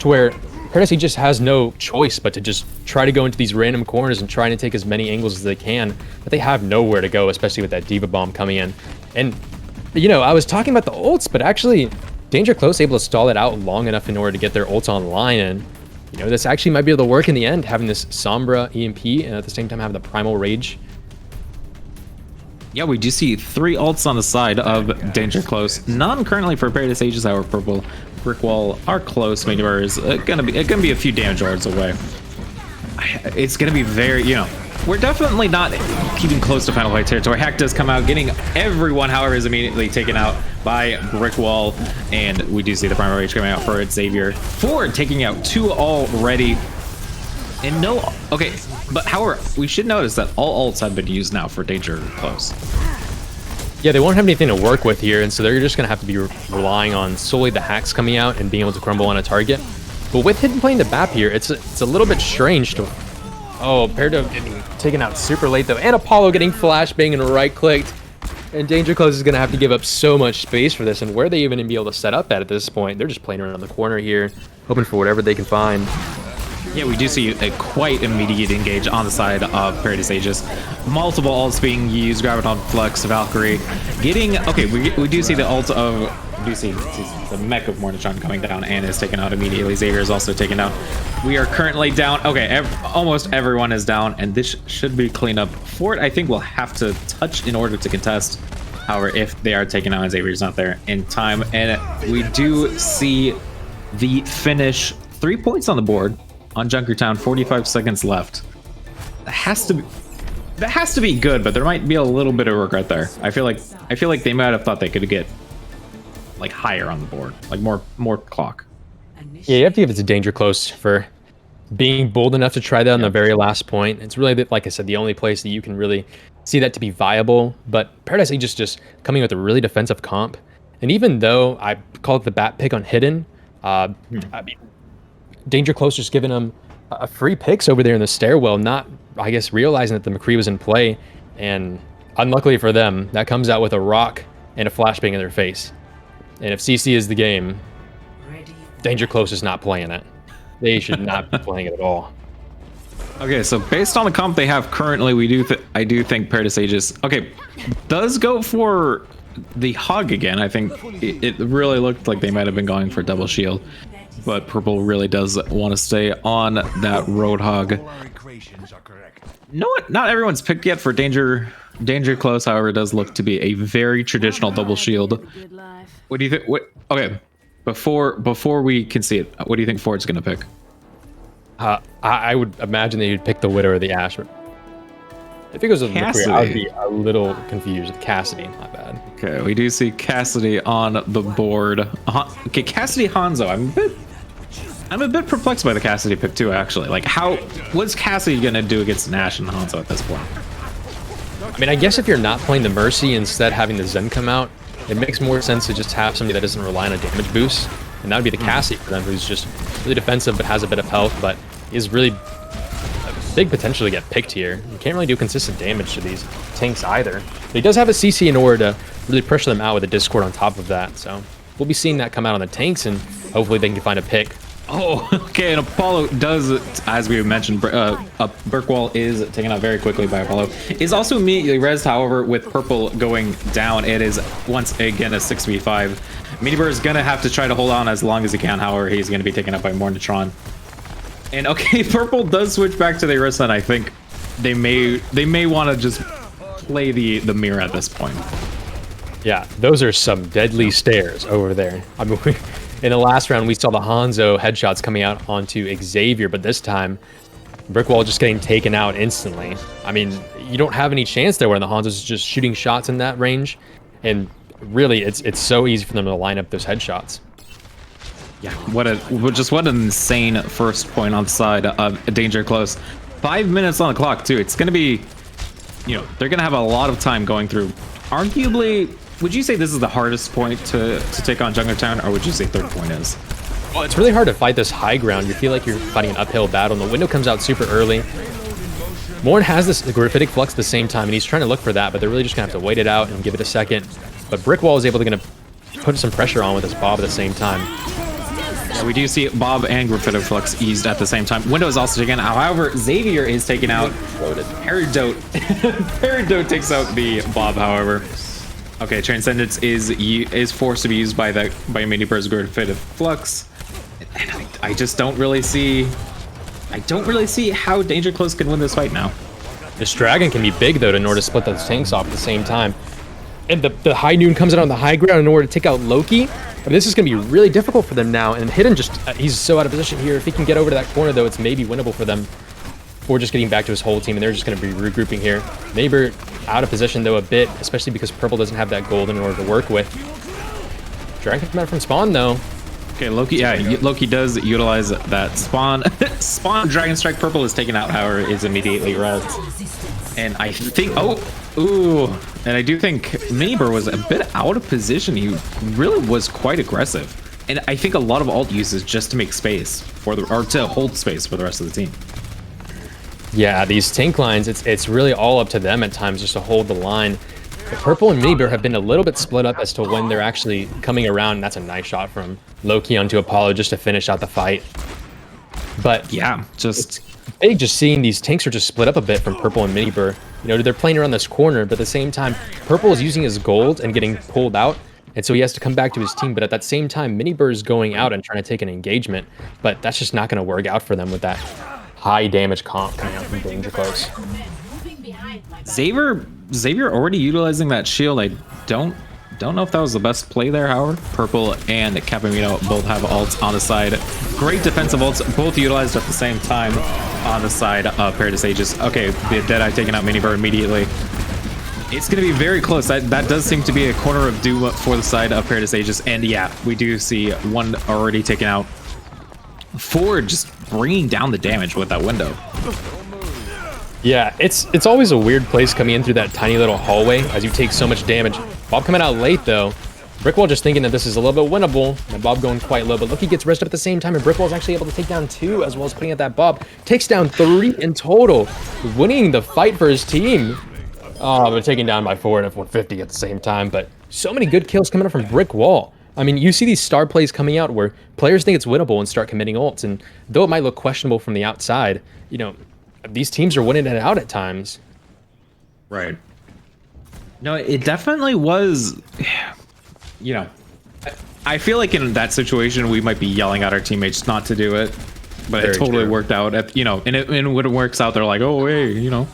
[SPEAKER 2] to where Paradise just has no choice but to just try to go into these random corners and trying to take as many angles as they can. But they have nowhere to go, especially with that Diva Bomb coming in. And you know, I was talking about the ults, but actually, Danger Close able to stall it out long enough in order to get their ults online, and you know, this actually might be able to work in the end, having this Sombra EMP and at the same time having the Primal Rage.
[SPEAKER 1] Yeah, we do see 3 ults on the side of Danger Close. None currently for Paradise Aegis, our Purple Brick Wall are close. Minibur is gonna be a few damage wards away. It's gonna be very, you know, we're definitely not keeping close to final fight territory. Hack does come out, getting everyone, however, is immediately taken out by Brick Wall, and we do see the Primal Rage coming out for it. Xavier Ford taking out 2 already, and no, okay, but however, we should notice that all ults have been used now for Danger Close.
[SPEAKER 2] Yeah, they won't have anything to work with here, and so they're just gonna have to be relying on solely the hacks coming out and being able to crumble on a target. But with Hidden playing the BAP here, it's a little bit strange to... Oh, Peridot getting taken out super late, though. And Apollo getting flashbang and right-clicked. And Danger Close is going to have to give up so much space for this. And where are they even going to be able to set up at this point? They're just playing around the corner here, hoping for whatever they can find.
[SPEAKER 1] Yeah, we do see a quite immediate engage on the side of Paradise Aegis. Multiple ults being used. Graviton, Flux, Valkyrie. Getting... Okay, we do see the ult of... We do see the mech of Mornitron coming down and is taken out immediately. Xavier is also taken down. We are currently down. Okay, almost everyone is down, and this should be cleaned up. Fort, I think, will have to touch in order to contest. However, if they are taken out and Xavier's not there in time. And we do see the finish. 3 points on the board on Junkertown. 45 seconds left. That has to be good, but there might be a little bit of regret there. I feel like they might have thought they could get like higher on the board, like more clock.
[SPEAKER 2] Yeah, you have to give it to Danger Close for being bold enough to try that on the very last point. It's really, like I said, the only place that you can really see that to be viable. But Paradise Aegis just coming with a really defensive comp. And even though I call it the bat pick on Hidden, I mean, Danger Close just giving him a free picks over there in the stairwell, not, I guess, realizing that the McCree was in play. And unluckily for them, that comes out with a rock and a flashbang in their face. And if CC is the game, Danger Close is not playing it. They should not be playing it at all.
[SPEAKER 1] Okay, so based on the comp they have currently, I do think Paradise Aegis, okay, does go for the hog again. I think it really looked like they might have been going for double shield, but Purple really does want to stay on that Roadhog. No, not everyone's picked yet for Danger Close. However, it does look to be a very traditional double shield. What do you think? Okay, before we can see it, what do you think Ford's gonna pick?
[SPEAKER 2] I would imagine that you'd pick the Widow or the Ashe. If it goes with McCree, I would be a little confused with Cassidy. Not bad.
[SPEAKER 1] Okay, we do see Cassidy on the board. Okay, Cassidy Hanzo. I'm a bit perplexed by the Cassidy pick too, actually. Like, what's Cassidy gonna do against Nash and Hanzo at this point?
[SPEAKER 2] I mean, I guess if you're not playing the Mercy, instead having the Zen come out, it makes more sense to just have somebody that doesn't rely on a damage boost. And that would be the Cassidy for them, who's just really defensive but has a bit of health, but is really a big potential to get picked here. You can't really do consistent damage to these tanks either. But he does have a CC in order to really pressure them out with a Discord on top of that. So we'll be seeing that come out on the tanks, and hopefully they can find a pick.
[SPEAKER 1] Oh, okay, and Apollo does, as we mentioned, Burkwall is taken out very quickly by Apollo. Is also immediately rezzed, however, with Purple going down. It is, once again, a 6v5. Miniber is going to have to try to hold on as long as he can, however, he's going to be taken up by Mornitron. And, okay, Purple does switch back to the Arista, and I think they may want to just play the mirror at this point.
[SPEAKER 2] Yeah, those are some deadly stairs over there. I mean, in the last round, we saw the Hanzo headshots coming out onto Xavier, but this time, Brickwall just getting taken out instantly. I mean, you don't have any chance there when the Hanzo's just shooting shots in that range, and really, it's so easy for them to line up those headshots.
[SPEAKER 1] Yeah, what an insane first point on the side of Danger Close. 5 minutes on the clock too. It's gonna be, they're gonna have a lot of time going through. Arguably, would you say this is the hardest point to take on Junkertown, or would you say third point is?
[SPEAKER 2] Well, it's really hard to fight this high ground. You feel like you're fighting an uphill battle, and the window comes out super early. Morn has this graphitic flux at the same time, and he's trying to look for that, but they're really just gonna have to wait it out and give it a second. But Brickwall is able to put some pressure on with his Bob at the same time.
[SPEAKER 1] Yeah, we do see Bob and Graphitic Flux eased at the same time. Window is also taken out. However, Xavier is taken out. Peridot. Peridot takes out the Bob, however. Okay, Transcendence is forced to be used by Miniber's Graphitic Flux. And I just don't really see how Danger Close can win this fight now.
[SPEAKER 2] This Dragon can be big, though, in order to split those tanks off at the same time. And the High Noon comes out on the high ground in order to take out Loki. I mean, this is going to be really difficult for them now. And Hidden he's so out of position here. If he can get over to that corner, though, it's maybe winnable for them. Or just getting back to his whole team, and they're just going to be regrouping here. Neighbor out of position, though, a bit, especially because Purple doesn't have that gold in order to work with. Dragon come out from spawn, though.
[SPEAKER 1] Okay, Loki, yeah, Loki does utilize that spawn. Spawn Dragon Strike. Purple is taken out, however, is immediately rezzed. And I think, and I do think Miniber was a bit out of position. He really was quite aggressive. And I think a lot of ult uses just to make space or to hold space for the rest of the team.
[SPEAKER 2] Yeah, these tank lines, it's really all up to them at times just to hold the line. But Purple and Miniber have been a little bit split up as to when they're actually coming around. And that's a nice shot from Loki onto Apollo just to finish out the fight. But
[SPEAKER 1] yeah,
[SPEAKER 2] it's big just seeing these tanks are just split up a bit from Purple and Miniber. They're playing around this corner, but at the same time, Purple is using his gold and getting pulled out. And so he has to come back to his team. But at that same time, Miniber is going out and trying to take an engagement. But that's just not going to work out for them with that high damage comp coming out from Danger Close.
[SPEAKER 1] Xavier already utilizing that shield. I don't know if that was the best play there, however. Purple and Capamino both have ults on the side. great defensive ults, both utilized at the same time on the side of Paradise Aegis. Okay, the Deadeye taking out Miniver immediately. It's going to be very close. That does seem to be a corner of doom for the side of Paradise Aegis. And yeah, we do see one already taken out. Ford just bringing down the damage with that window.
[SPEAKER 2] Yeah, it's always a weird place coming in through that tiny little hallway as you take so much damage. Bob coming out late though. Brickwall just thinking that this is a little bit winnable, and Bob going quite low, but Loki gets rested at the same time, and Brickwall's actually able to take down 2, as well as putting out that Bob. Takes down 3 in total, winning the fight for his team. Oh, but taken down by 4 and F150 at the same time, but so many good kills coming up from Brickwall. I mean, you see these star plays coming out where players think it's winnable and start committing ults, and though it might look questionable from the outside, you know, these teams are winning it out at times.
[SPEAKER 1] Right. No, it definitely was... You know, I feel like in that situation we might be yelling at our teammates not to do it, but it totally worked out. You know, and when it works out, they're like, "Oh, hey, you know,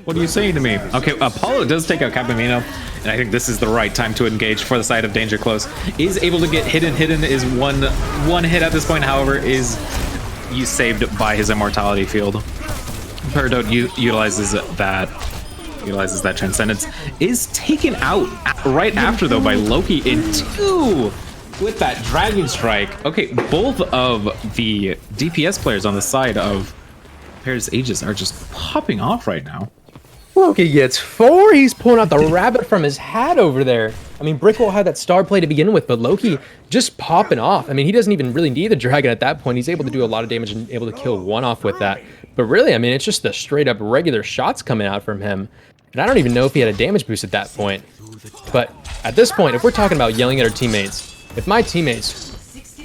[SPEAKER 1] what are you saying to me?" Okay, Apollo does take out Capamino, and I think this is the right time to engage for the side of Danger Close. Is able to get hidden. Hidden is one hit at this point. However, is saved by his immortality field. Peridot utilizes that transcendence, is taken out right after though by Loki in 2 with that dragon strike. Okay, both of the DPS players on the side of Paradise Aegis are just popping off right now.
[SPEAKER 2] Loki gets 4. He's pulling out the rabbit from his hat over there. I mean, Brickwall had that star play to begin with, but Loki just popping off. I mean, he doesn't even really need the dragon at that point. He's able to do a lot of damage and able to kill 1 off with that. But really, I mean, it's just the straight up regular shots coming out from him. And I don't even know if he had a damage boost at that point. But at this point, if we're talking about yelling at our teammates, if my teammates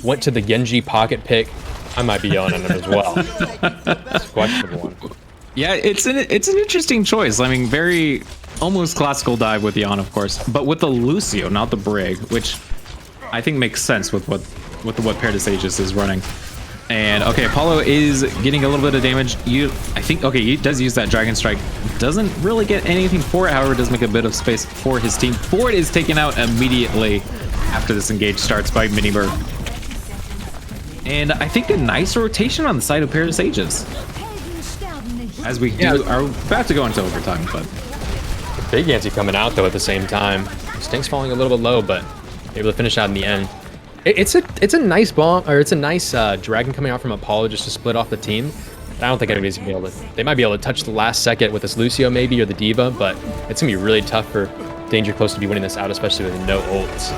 [SPEAKER 2] went to the Genji pocket pick, I might be yelling at them as well. That's a questionable one.
[SPEAKER 1] Yeah, it's an interesting choice. I mean, very almost classical dive with Yon, of course, but with the Lucio, not the Brig, which I think makes sense with what Paradise Aegis is running. And okay, Apollo is getting a little bit of damage. I think, okay, he does use that Dragon Strike. Doesn't really get anything for it, however, does make a bit of space for his team. Ford is taken out immediately after this engage starts by Minibird. And I think a nice rotation on the side of Paradise Aegis. As we are about to go into overtime, but...
[SPEAKER 2] Big Yancy coming out, though, at the same time. Stink's falling a little bit low, but able to finish out in the end. It's a nice bomb, or it's a nice dragon coming out from Apollo just to split off the team. I don't think anybody's gonna be able to. They might be able to touch the last second with this Lucio maybe or the Diva, but it's gonna be really tough for Danger Close to be winning this out, especially with no ults.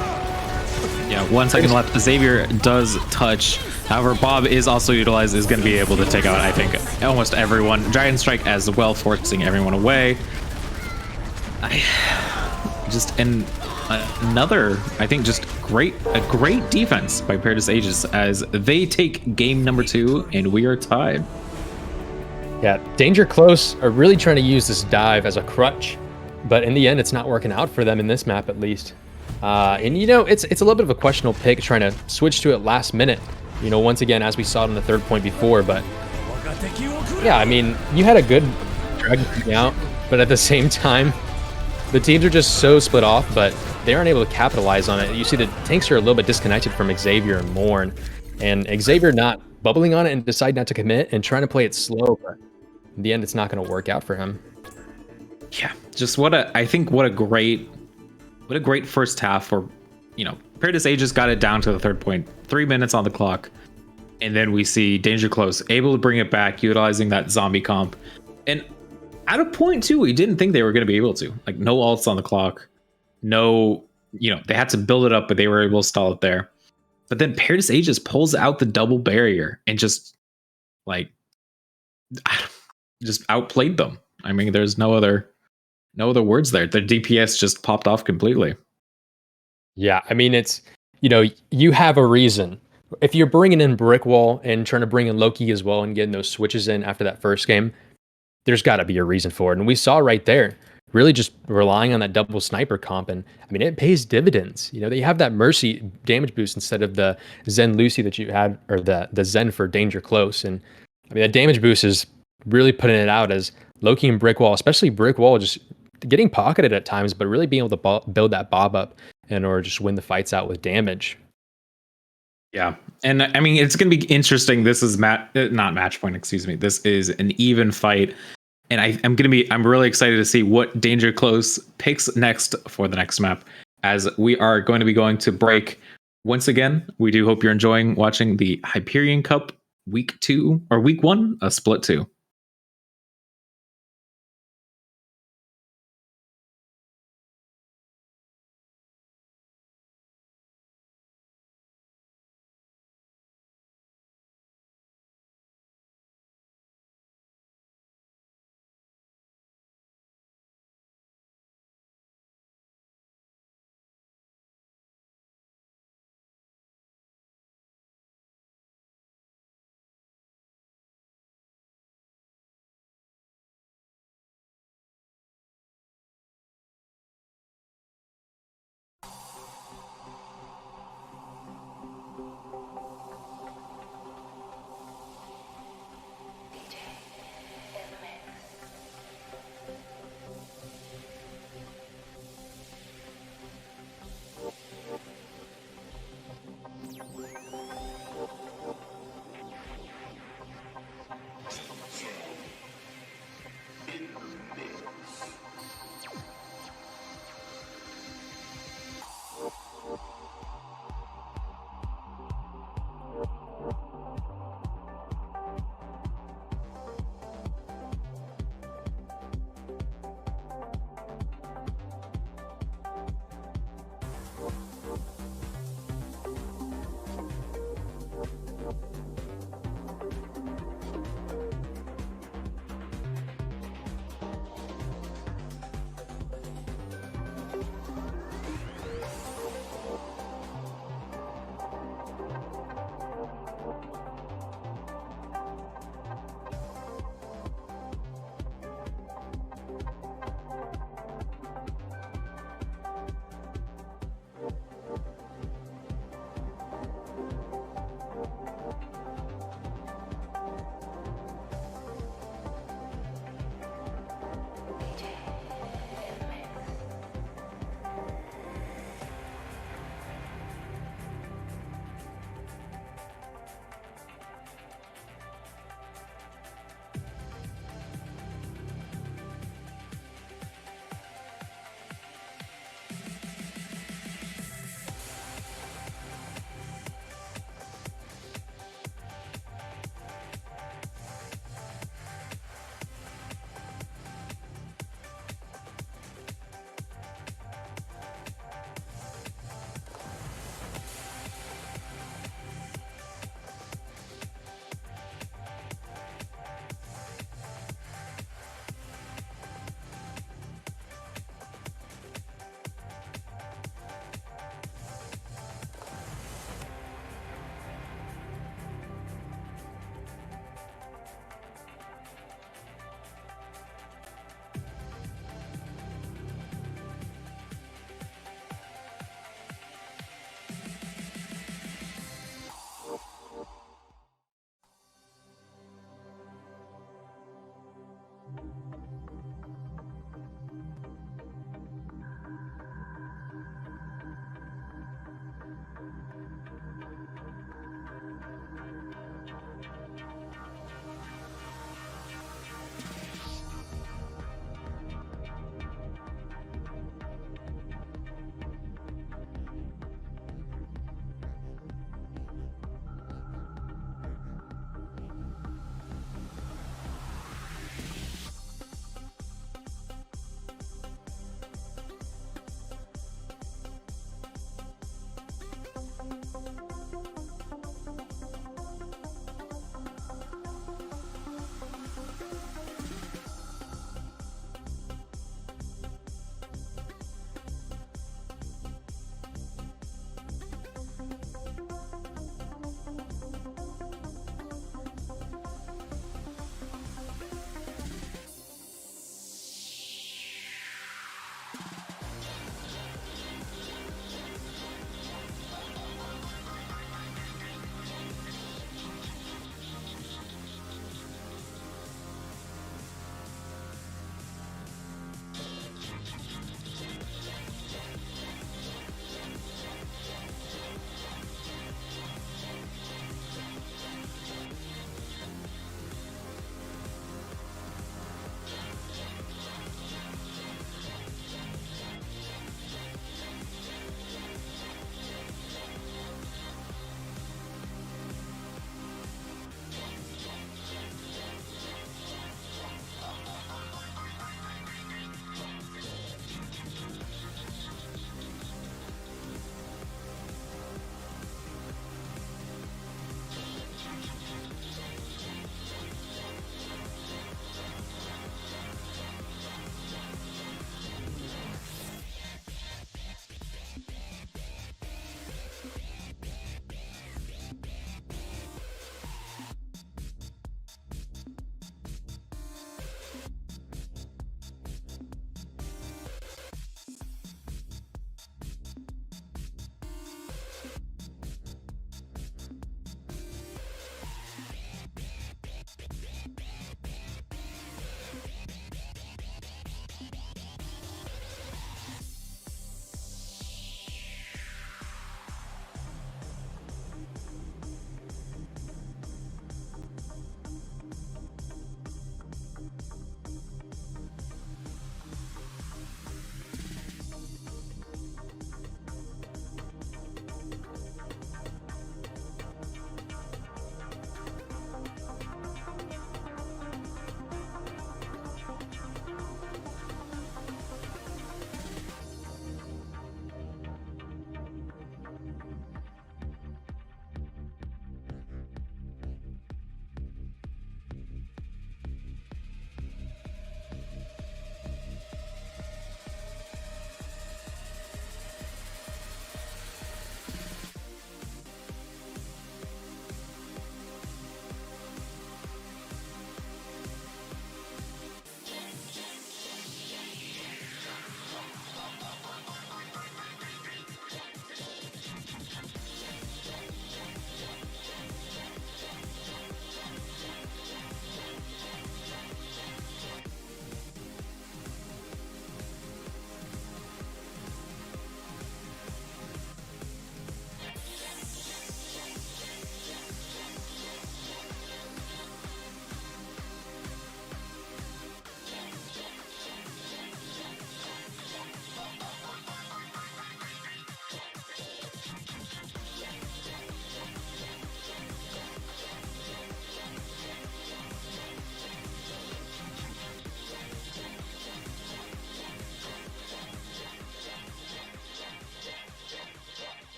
[SPEAKER 1] Yeah, 1 second left. Xavier does touch. However, Bob is also utilized, is going to be able to take out, I think, almost everyone. Dragon Strike as well, forcing everyone away. Another, I think, just a great defense by Paradise Aegis as they take game number 2 and we are tied.
[SPEAKER 2] Yeah, Danger Close are really trying to use this dive as a crutch, but in the end, it's not working out for them in this map at least. And you know, it's a little bit of a questionable pick trying to switch to it last minute. You know, once again, as we saw it on the 3rd point before, but yeah, I mean, you had a good dragon coming out, but at the same time, the teams are just so split off, but they aren't able to capitalize on it. You see the tanks are a little bit disconnected from Xavier and Morn, and Xavier not bubbling on it and decide not to commit and trying to play it slow, but in the end, it's not going to work out for him.
[SPEAKER 1] Yeah, just what a great first half for, you know, Paradise Aegis got it down to the 3rd point, 3 minutes on the clock, and then we see Danger Close able to bring it back, utilizing that zombie comp, and at a point too, we didn't think they were going to be able to, like, no ults on the clock, no, you know, they had to build it up, but they were able to stall it there. But then Paradise Aegis pulls out the double barrier and just outplayed them. I mean, there's no other words there. The DPS just popped off completely.
[SPEAKER 2] Yeah, I mean, it's, you know, you have a reason. If you're bringing in Brickwall and trying to bring in Loki as well and getting those switches in after that first game, there's got to be a reason for it. And we saw right there, really just relying on that double sniper comp. And I mean, it pays dividends. You know, they have that Mercy damage boost instead of the Zen Lucy that you had, or the Zen for Danger Close. And I mean, that damage boost is really putting it out as Loki and Brickwall, especially Brickwall, just getting pocketed at times, but really being able to build that Bob up in order to just win the fights out with damage.
[SPEAKER 1] Yeah, and I mean it's going to be interesting. This is not match point. Excuse me. This is an even fight, and I'm really excited to see what Danger Close picks next for the next map. As we are going to be going to break once again. We do hope you're enjoying watching the Hyperion Cup week 2 or week 1, a split 2.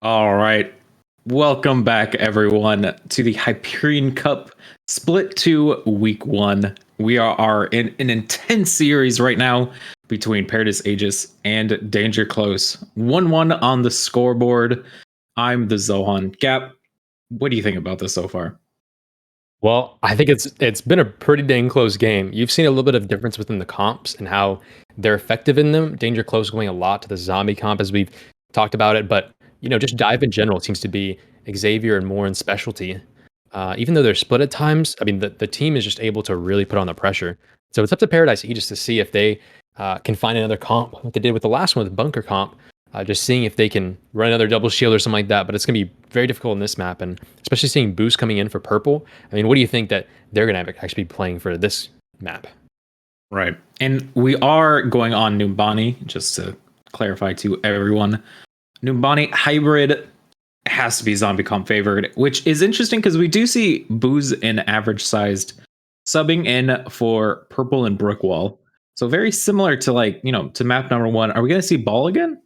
[SPEAKER 1] All right. Welcome back, everyone, to the Hyperion Cup split 2 week 1. We are in an intense series right now between Paradise Aegis and Danger Close. 1-1 on the scoreboard. I'm the Zohan. Gap, what do you think about this so far?
[SPEAKER 2] Well, I think it's been a pretty dang close game. You've seen a little bit of difference within the comps and how they're effective in them. Danger Close going a lot to the zombie comp as we've talked about it, but just dive in general seems to be Xavier and more in specialty. Even though they're split at times, I mean the team is just able to really put on the pressure. So it's up to Paradise Aegis to see if they can find another comp like they did with the last one with Bunker comp. Just seeing if they can run another double shield or something like that. But it's going to be very difficult in this map. And especially seeing Boost coming in for purple. I mean, what do you think that they're going to actually be playing for this map?
[SPEAKER 1] Right. And we are going on Numbani, just to clarify to everyone. Numbani Hybrid has to be zombie comp favored, which is interesting because we do see Booze in average sized subbing in for purple and brick wall. So very similar to to map number 1. Are we going to see Ball again?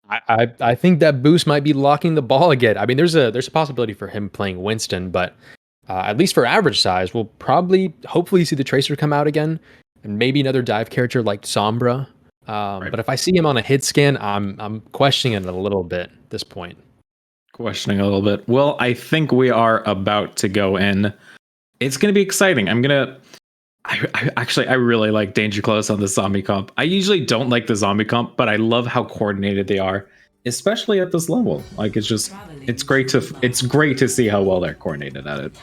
[SPEAKER 2] I think that Boost might be locking the ball again. I mean, there's a possibility for him playing Winston, but at least for average size, we'll probably hopefully see the Tracer come out again, and maybe another dive character like Sombra.
[SPEAKER 1] Right.
[SPEAKER 2] But if I see him on a hit scan, I'm questioning it a little bit at this point.
[SPEAKER 1] Questioning a little bit. Well, I think we are about to go in. It's going to be exciting. I really like Danger Close on the zombie comp. I usually don't like the zombie comp, but I love how coordinated they are, especially at this level. Like it's great to see how well they're coordinated at it.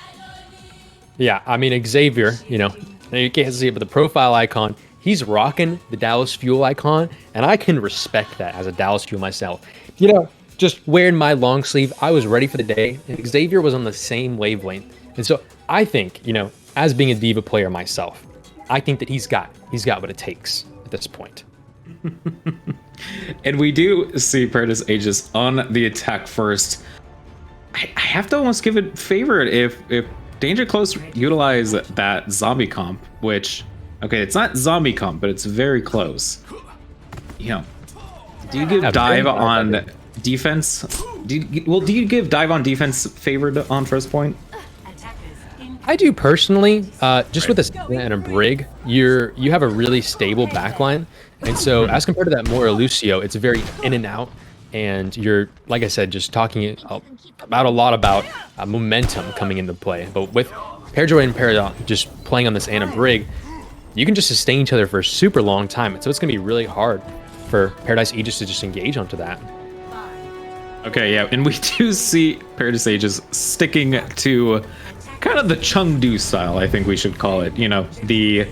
[SPEAKER 2] Yeah, I mean Xavier, you can't see it, but the profile icon, he's rocking the Dallas Fuel icon, and I can respect that as a Dallas Fuel myself. Just wearing my long sleeve, I was ready for the day, and Xavier was on the same wavelength. And so I think, as being a D.Va player myself, I think that he's got what it takes at this point.
[SPEAKER 1] And we do see Paradise Aegis on the attack first. I have to almost give it favor if Danger Close utilize that zombie comp, which, okay, it's not zombie comp, but it's very close. Do you give dive on defense? Do you give dive on defense favored on first point?
[SPEAKER 2] I do personally, just with a and a brig, you have a really stable backline, and so as compared to that more Lucio, it's very in and out, and you're, like I said, just talking about a lot about momentum coming into play. But with Parajoy and Paradox just playing on this Ana brig, you can just sustain each other for a super long time, and so it's gonna be really hard for Paradise Aegis to just engage onto that.
[SPEAKER 1] Okay, yeah, and we do see Paradise Aegis sticking to kind of the Chengdu style, I think we should call it. The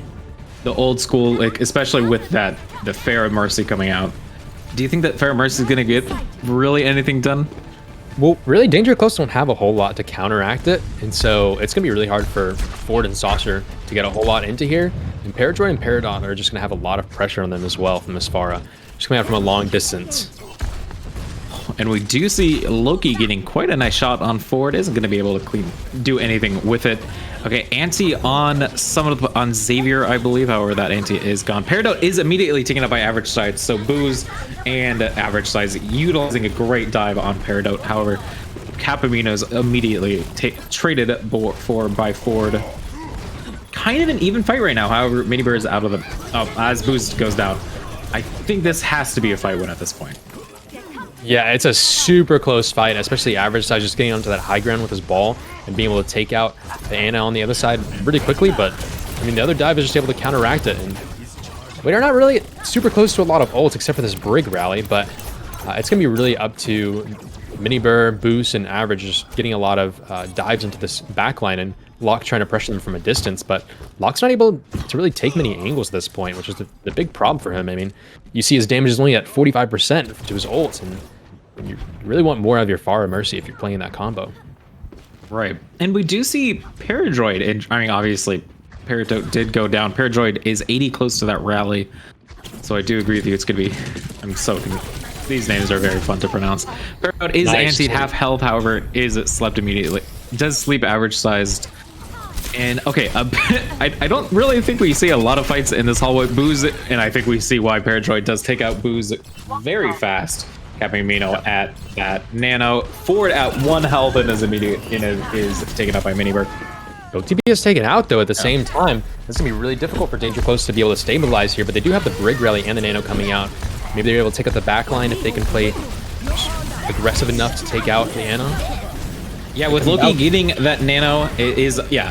[SPEAKER 1] old school, like especially with the Fair Mercy coming out. Do you think that Fair Mercy is gonna get really anything done?
[SPEAKER 2] Well, really, Danger Close don't have a whole lot to counteract it, and so it's gonna be really hard for Ford and Saucer to get a whole lot into here. And Paradroid and Paradon are just gonna have a lot of pressure on them as well from Misfara, just coming out from a long distance.
[SPEAKER 1] And we do see Loki getting quite a nice shot on Ford. Isn't going to be able to do anything with it. Okay, anti on on Xavier, I believe. However, that anti is gone. Peridot is immediately taken up by average size. So Booze and average size utilizing a great dive on Peridot. However, Capamino's immediately traded by Ford. Kind of an even fight right now. However, Minibear is out of as Booze goes down. I think this has to be a fight win at this point.
[SPEAKER 2] Yeah, it's a super close fight, especially average size just getting onto that high ground with his ball and being able to take out the Ana on the other side really quickly. But I mean, the other dive is just able to counteract it, and we're not really super close to a lot of ults except for this brig rally. But it's gonna be really up to Minibear, Boost, and Average just getting a lot of dives into this backline, and Locke trying to pressure them from a distance, but Locke's not able to really take many angles at this point, which is the big problem for him. I mean, you see his damage is only at 45% to his ult, and you really want more out of your Pharah Mercy if you're playing that combo.
[SPEAKER 1] Right, and we do see Paradroid, and I mean, obviously, Peridot did go down. Paradroid is 80 close to that rally, so I do agree with you. It's gonna be, these names are very fun to pronounce. Peridot is anti half health, however, is slept immediately. Does sleep average sized. And okay, I don't really think we see a lot of fights in this hallway. Booze, and I think we see why Paradroid does take out Booze very fast. Capping Mino at that nano. Ford at 1 health and is taken up by Minibird.
[SPEAKER 2] OTB is taken out though at the same time. This is gonna be really difficult for Danger Close to be able to stabilize here, but they do have the Brig Rally and the Nano coming out. Maybe they're able to take out the back line if they can play aggressive enough to take out the Nano.
[SPEAKER 1] Yeah, with Loki getting that Nano, it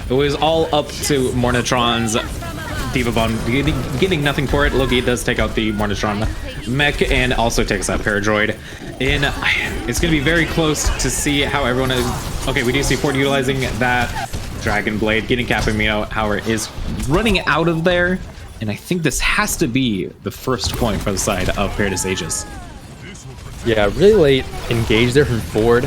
[SPEAKER 1] was all up to Mornitron's Diva Bomb getting nothing for it. Loki does take out the Mornitron mech and also takes out Paradroid. It's going to be very close to see how everyone is. Okay, we do see Ford utilizing that Dragon Blade, getting Capimino. Howard is running out of there, and I think this has to be the first point for the side of Paradise Aegis.
[SPEAKER 2] Yeah, really late engage there from Ford.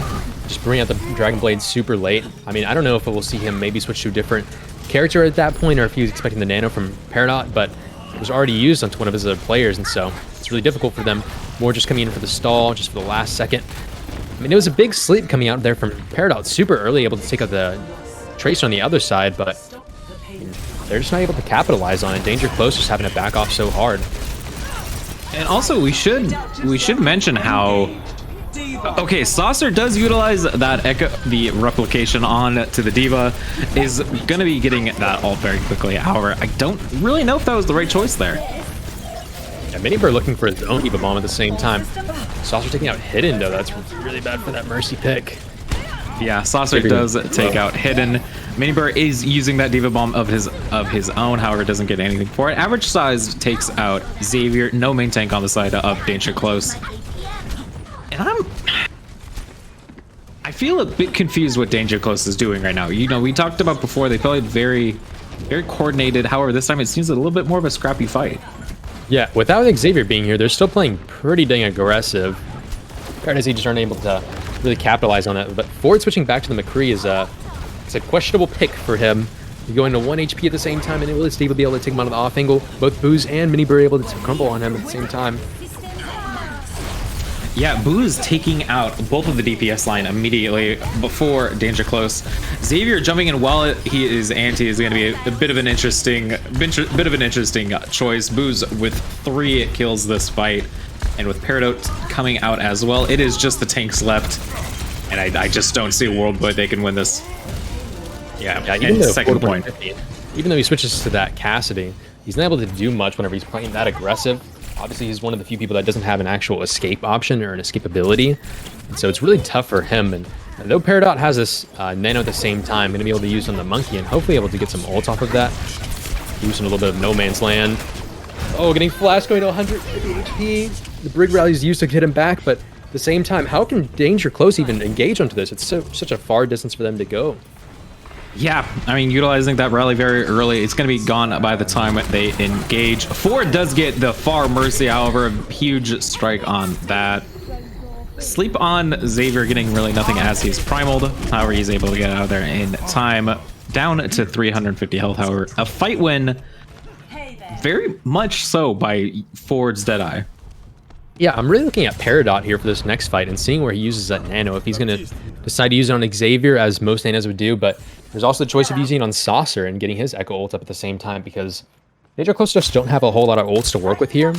[SPEAKER 2] Just bring out the Dragon Blade super late. I mean, I don't know if we'll see him maybe switch to a different character at that point, or if he was expecting the Nano from Peridot, but it was already used onto one of his other players, and so it's really difficult for them. More just coming in for the stall, just for the last second. I mean, it was a big sleep coming out there from Peridot, super early, able to take out the Tracer on the other side, but I mean, they're just not able to capitalize on it. Danger Close just having to back off so hard.
[SPEAKER 1] And also, we should mention how. Okay, Saucer does utilize that Echo, the replication on to the Diva, is going to be getting that ult very quickly. However, I don't really know if that was the right choice there.
[SPEAKER 2] Yeah, Minibird looking for his own Diva Bomb at the same time. Saucer taking out Hidden, though. That's really bad for that Mercy pick.
[SPEAKER 1] Yeah, Saucer does take out Hidden. Minibird is using that Diva Bomb of his own, however, doesn't get anything for it. Average Size takes out Xavier. No main tank on the side of Danger Close. And I feel a bit confused what Danger Close is doing right now. You know, we talked about before, they played very, very coordinated. However, this time it seems a little bit more of a scrappy fight.
[SPEAKER 2] Yeah, without Xavier being here, they're still playing pretty dang aggressive. Paradise just aren't able to really capitalize on that. But Ford switching back to the McCree is it's a questionable pick for him. He's going to 1 HP at the same time, and will Steve will be able to take him out of the off angle. Both Booze and Minibird are able to crumble on him at the same time.
[SPEAKER 1] Yeah, Boo's taking out both of the DPS line immediately before Danger Close. Xavier jumping in while he is anti is going to be a bit of an interesting choice. Boo's with 3 kills this fight, and with Peridot coming out as well, it is just the tanks left, and I just don't see a world where they can win this. Yeah,
[SPEAKER 2] even though
[SPEAKER 1] second point.
[SPEAKER 2] Even though he switches to that Cassidy, he's not able to do much whenever he's playing that aggressive. Obviously, he's one of the few people that doesn't have an actual escape option or an escape ability. And so it's really tough for him. And though Peridot has this Nano at the same time, going to be able to use on the Monkey and hopefully able to get some ult off of that. Using a little bit of No Man's Land. Oh, getting Flash going to 150 HP. The Brig Rally is used to get him back, but at the same time, how can Danger Close even engage onto this? It's such a far distance for them to go.
[SPEAKER 1] Yeah, I mean, utilizing that rally very early, it's going to be gone by the time they engage. Ford does get the Far Mercy, however, a huge strike on that. Sleep on Xavier getting really nothing as he's primaled. However, he's able to get out of there in time. Down to 350 health, however. A fight win, very much so by Ford's Deadeye.
[SPEAKER 2] Yeah, I'm really looking at Peridot here for this next fight and seeing where he uses that Nano. If he's going to decide to use it on Xavier, as most Nanos would do, but there's also the choice of using it on Saucer and getting his Echo ult up at the same time, because Danger Close just don't have a whole lot of ults to work with here.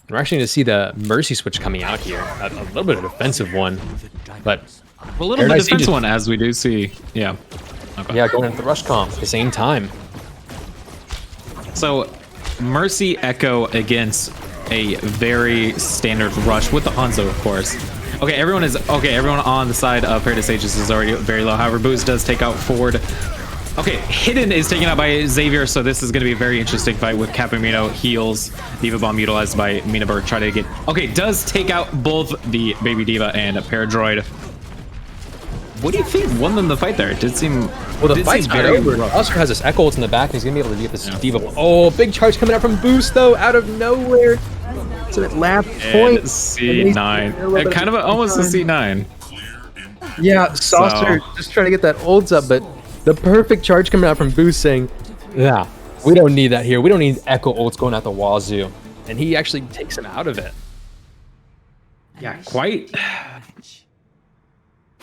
[SPEAKER 2] We're actually going to see the Mercy switch coming out here. A little bit of a defensive one, but
[SPEAKER 1] a little bit defensive one, as we do see. Yeah.
[SPEAKER 2] Okay. Yeah, going into the Rush Comp at the same time.
[SPEAKER 1] So, Mercy Echo against a very standard rush with the Hanzo, of course. Okay, everyone on the side of Paradise Aegis is already very low. However, Booze does take out Ford. Okay, Hidden is taken out by Xavier, so this is going to be a very interesting fight with Capimino heals. Diva Bomb utilized by Minibird. Try to get... Okay, does take out both the Baby Diva and Paradroid. What do you think won them the fight there? It did seem...
[SPEAKER 2] Well, the fight's very over. Oscar has this Echo ult in the back, and he's going to be able to get this Diva Bomb. Oh, big charge coming out from Boost, though, out of nowhere. So at last point.
[SPEAKER 1] C9. Kind of almost a C9.
[SPEAKER 2] Yeah, Saucer just trying to get that ults up, but the perfect charge coming out from Boost saying, yeah, we don't need that here. We don't need Echo ults going out the wazoo. And he actually takes him out of it.
[SPEAKER 1] Yeah, quite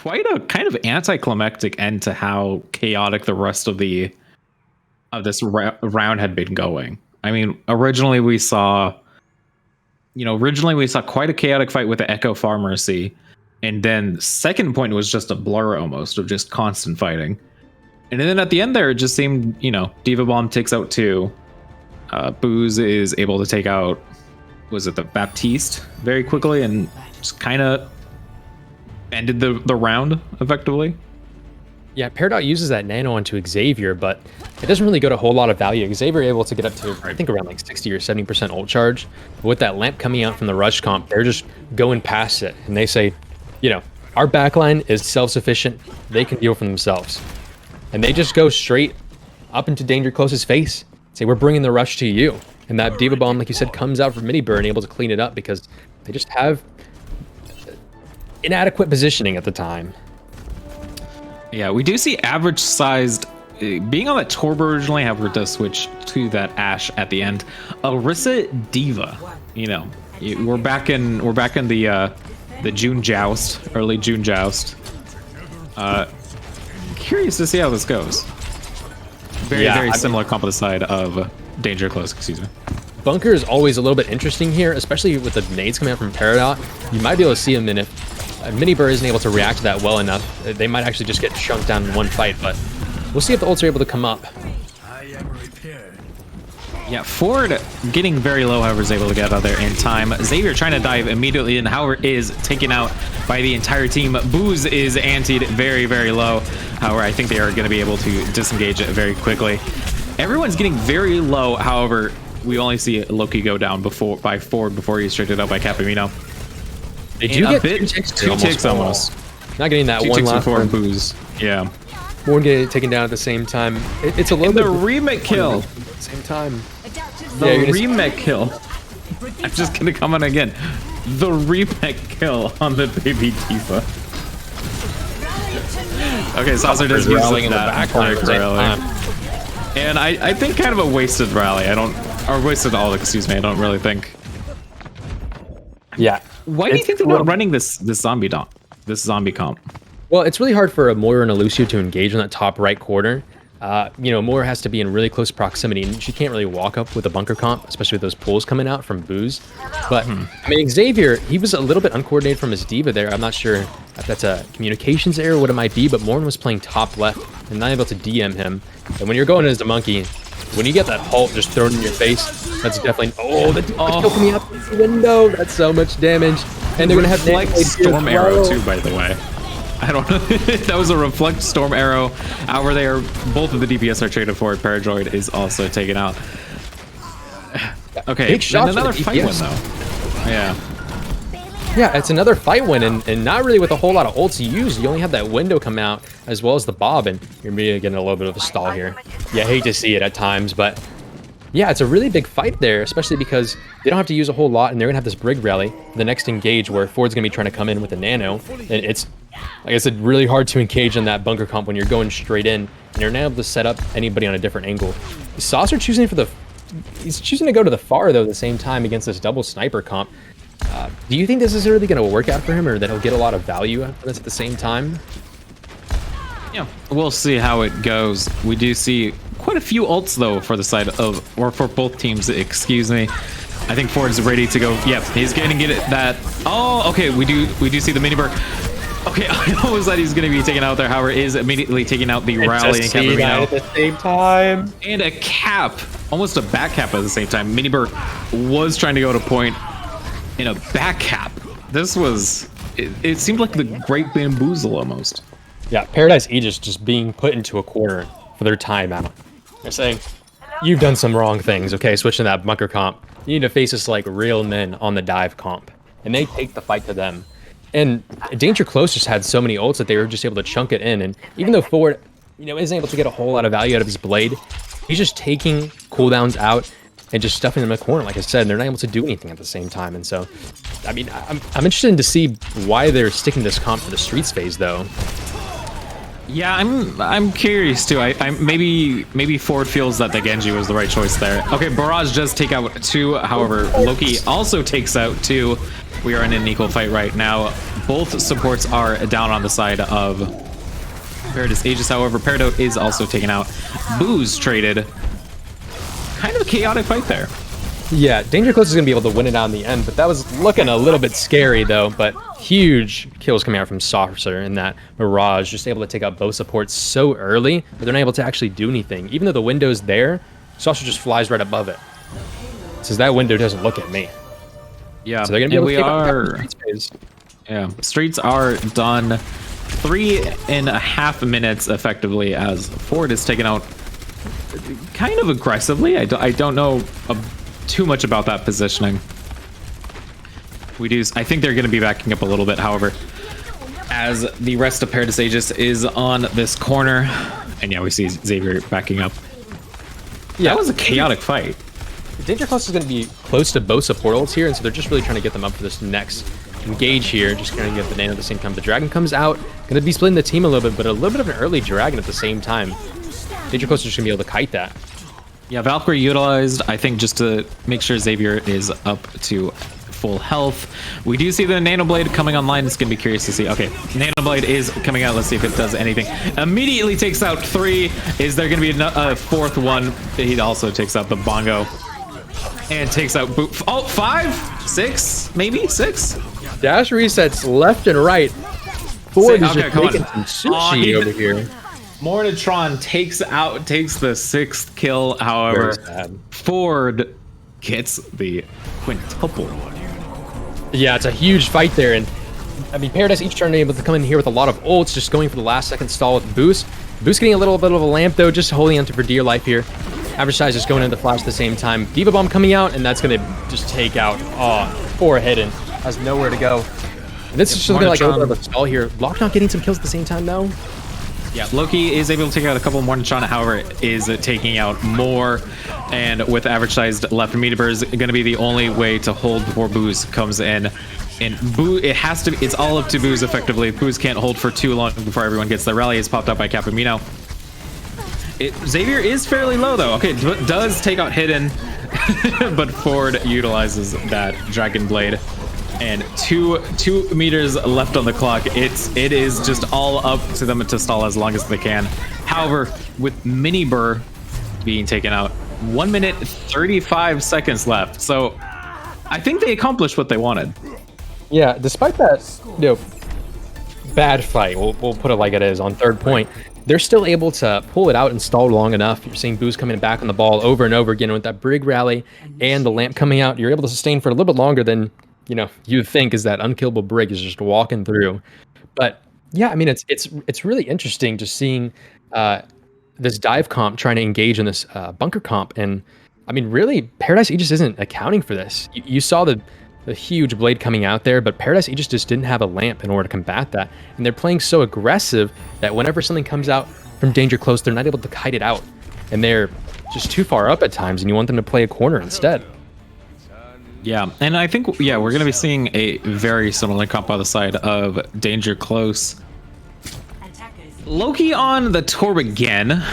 [SPEAKER 1] a kind of anticlimactic end to how chaotic the rest of this round had been going. I mean, originally we saw originally we saw quite a chaotic fight with the Echo Pharmacy, and then second point was just a blur almost of just constant fighting. And then at the end there, it just seemed, Diva Bomb takes out 2. Booze is able to take out, was it the Baptiste very quickly, and just kind of ended the round effectively.
[SPEAKER 2] Yeah, Peridot uses that nano onto Xavier, but it doesn't really go to a whole lot of value. Xavier able to get up to, I think, around like 60 or 70% ult charge. But with that lamp coming out from the rush comp, they're just going past it. And they say, our backline is self-sufficient. They can deal for themselves. And they just go straight up into Danger Close's face. Say, we're bringing the rush to you. And that Diva Bomb, like you said, comes out from Miniburn and able to clean it up because they just have inadequate positioning at the time.
[SPEAKER 1] Yeah, we do see average sized, being on that Torb originally, however, it does switch to that Ashe at the end. Orisa Diva, we're back in the June joust, early June joust. Curious to see how this goes. Very similar comp on the side of Danger Close, excuse me.
[SPEAKER 2] Bunker is always a little bit interesting here, especially with the nades coming out from Peridot. You might be able to see him, and if Miniburr isn't able to react to that well enough, they might actually just get chunked down in one fight, but we'll see if the ults are able to come up.
[SPEAKER 1] Yeah, Ford getting very low, however, is able to get out there in time. Xavier trying to dive immediately in, however, is taken out by the entire team. Booze is antied very, very low. However, I think they are going to be able to disengage it very quickly. Everyone's getting very low, however, we only see Loki go down by Ford before he's traded out by Capamino.
[SPEAKER 2] They do get
[SPEAKER 1] two ticks almost.
[SPEAKER 2] Not getting that
[SPEAKER 1] 2
[SPEAKER 2] one
[SPEAKER 1] ticks
[SPEAKER 2] last
[SPEAKER 1] before Booze. Yeah.
[SPEAKER 2] One getting taken down at the same time. It's a little bit.
[SPEAKER 1] The remake kill.
[SPEAKER 2] At the same time.
[SPEAKER 1] The remake kill. I'm just gonna come on again. The remake kill on the baby Tifa. Okay, Saucer does use
[SPEAKER 2] rallying in the
[SPEAKER 1] that
[SPEAKER 2] back
[SPEAKER 1] rally. And I think kind of a wasted rally. Wasted ult, excuse me. I don't really think.
[SPEAKER 2] Yeah.
[SPEAKER 1] Why do you think they're not running this zombie comp?
[SPEAKER 2] Well, it's really hard for a Moira and a Lucio to engage on that top right corner. Moira has to be in really close proximity, and she can't really walk up with a bunker comp, especially with those pulls coming out from Booze. But, I mean, Xavier, he was a little bit uncoordinated from his Diva there. I'm not sure if that's a communications error, what it might be, but Morn was playing top left and not able to DM him. And when you're going as the monkey, when you get that halt just thrown in your face, that's definitely... Oh, the kill coming out the window. That's so much damage. And they're going to have...
[SPEAKER 1] Like Storm Arrow, too, by the way. I don't know. That was a Reflect Storm Arrow. Where they are, both of the DPS are traded for it. Paradroid is also taken out. Okay, and another fight win, though. Yeah.
[SPEAKER 2] Yeah, it's another fight win, and not really with a whole lot of ults to use. You only have that window come out, as well as the Bob, and you're really getting a little bit of a stall here. Yeah, I hate to see it at times, but yeah, it's a really big fight there, especially because they don't have to use a whole lot, and they're going to have this Brig rally, the next engage, where Ford's going to be trying to come in with a nano, and it's, like I said, really hard to engage on that bunker comp when you're going straight in, and you're not able to set up anybody on a different angle. Saucer choosing he's choosing to go to the far, though, at the same time against this double sniper comp. Do you think this is really going to work out for him, or that he'll get a lot of value out of this at the same time?
[SPEAKER 1] Yeah, we'll see how it goes. We do see quite a few ults, though, for the side of, or for both teams, excuse me. I think Ford's ready to go. Yep, he's going to get it. Oh, okay, we do see the Miniburg. Okay, I almost thought he was going to be taken out there. However, is immediately taking out the rally and Capamino
[SPEAKER 2] at the same time.
[SPEAKER 1] And a cap, almost a back cap at the same time. Miniburg was trying to go to point in a back cap. This was, it seemed like the Great Bamboozle almost.
[SPEAKER 2] Yeah, Paradise Aegis just being put into a corner for their timeout. They're saying, you've done some wrong things, okay, switching that bunker comp. You need to face us like real men on the dive comp. And they take the fight to them. And Danger Close just had so many ults that they were just able to chunk it in. And even though Ford, isn't able to get a whole lot of value out of his blade, he's just taking cooldowns out and just stuffing them in the corner. Like I said, they're not able to do anything at the same time. And so, I mean, I'm interested to see why they're sticking this comp for the Streets phase, though.
[SPEAKER 1] Yeah, I'm curious too. I maybe Ford feels that the Genji was the right choice there. Okay, Barrage does take out 2. However, Loki also takes out 2. We are in an equal fight right now. Both supports are down on the side of Paradise Aegis. However, Peridot is also taken out. Booze traded. Kind of a chaotic fight there.
[SPEAKER 2] Yeah, Danger Close is going to be able to win it out in the end, but that was looking a little bit scary, though. But huge kills coming out from Saucer in that Mirage, just able to take out both supports so early that they're not able to actually do anything. Even though the window's there, Saucer just flies right above it. Says that window doesn't look at me.
[SPEAKER 1] Yeah,
[SPEAKER 2] so they're going to be able to take out
[SPEAKER 1] yeah, streets are done. 3.5 minutes effectively as Ford is taken out kind of aggressively. I don't know too much about that positioning. I think they're going to be backing up a little bit, however, as the rest of Paradise Aegis is on this corner. And yeah, we see Xavier backing up. Yeah, that was a chaotic fight.
[SPEAKER 2] Danger Close is going to be close to both support ults here, and so they're just really trying to get them up for this next engage here. Just going to get the nano at the same time. The Dragon comes out, going to be splitting the team a little bit, but a little bit of an early Dragon at the same time. Danger Close is just going to be able to kite that.
[SPEAKER 1] Yeah, Valkyrie utilized, I think, just to make sure Xavier is up to full health. We do see the Nano Blade coming online. It's going to be curious to see. Okay, Nano Blade is coming out. Let's see if it does anything. Immediately takes out 3. Is there going to be a fourth one? He also takes out the Bongo. And takes out boot. Oh, 5? 6? Maybe? 6?
[SPEAKER 2] Dash resets left and right. Ford is just making some sushi over here.
[SPEAKER 1] Mornitron takes the 6th kill. However, Ford gets the quintuple.
[SPEAKER 2] Yeah, it's a huge fight there, and I mean, Paradise each turn able to come in here with a lot of ults, just going for the last second stall with Boost. Boost getting a little bit of a lamp though, just holding on to for dear life here. Average Size just going into the flash at the same time. Diva Bomb coming out, and that's gonna just take out poor Hidden. Has nowhere to go. And this is just gonna be like a little bit of a stall here. Lockdown getting some kills at the same time though.
[SPEAKER 1] Yeah, Loki is able to take out a couple more. Mornitron, however, is taking out more. And with average sized left, Meteor is going to be the only way to hold before Booze comes in. And it's all up to Booze effectively. Booze can't hold for too long before everyone gets their rally. It's popped up by Capamino. Xavier is fairly low though. Okay, does take out Hidden, but Ford utilizes that Dragon Blade. And 2 meters left on the clock. It is just all up to them to stall as long as they can. However, with Mini Burr being taken out, 1 minute 35 seconds left. So I think they accomplished what they wanted.
[SPEAKER 2] Yeah, despite that, bad fight, we'll put it like it is on third point, they're still able to pull it out and stall long enough. You're seeing Booze coming back on the ball over and over again with that Brig rally and the lamp coming out. You're able to sustain for a little bit longer than you think is that unkillable Brig is just walking through. But yeah, I mean, it's really interesting just seeing this dive comp trying to engage in this bunker comp. And I mean, really, Paradise Aegis isn't accounting for this. You saw the huge blade coming out there, but Paradise Aegis just didn't have a lamp in order to combat that. And they're playing so aggressive that whenever something comes out from Danger Close, they're not able to kite it out. And they're just too far up at times, and you want them to play a corner instead.
[SPEAKER 1] Yeah, and I think, we're going to be seeing a very similar comp on the side of Danger Close. Loki on the Torb again,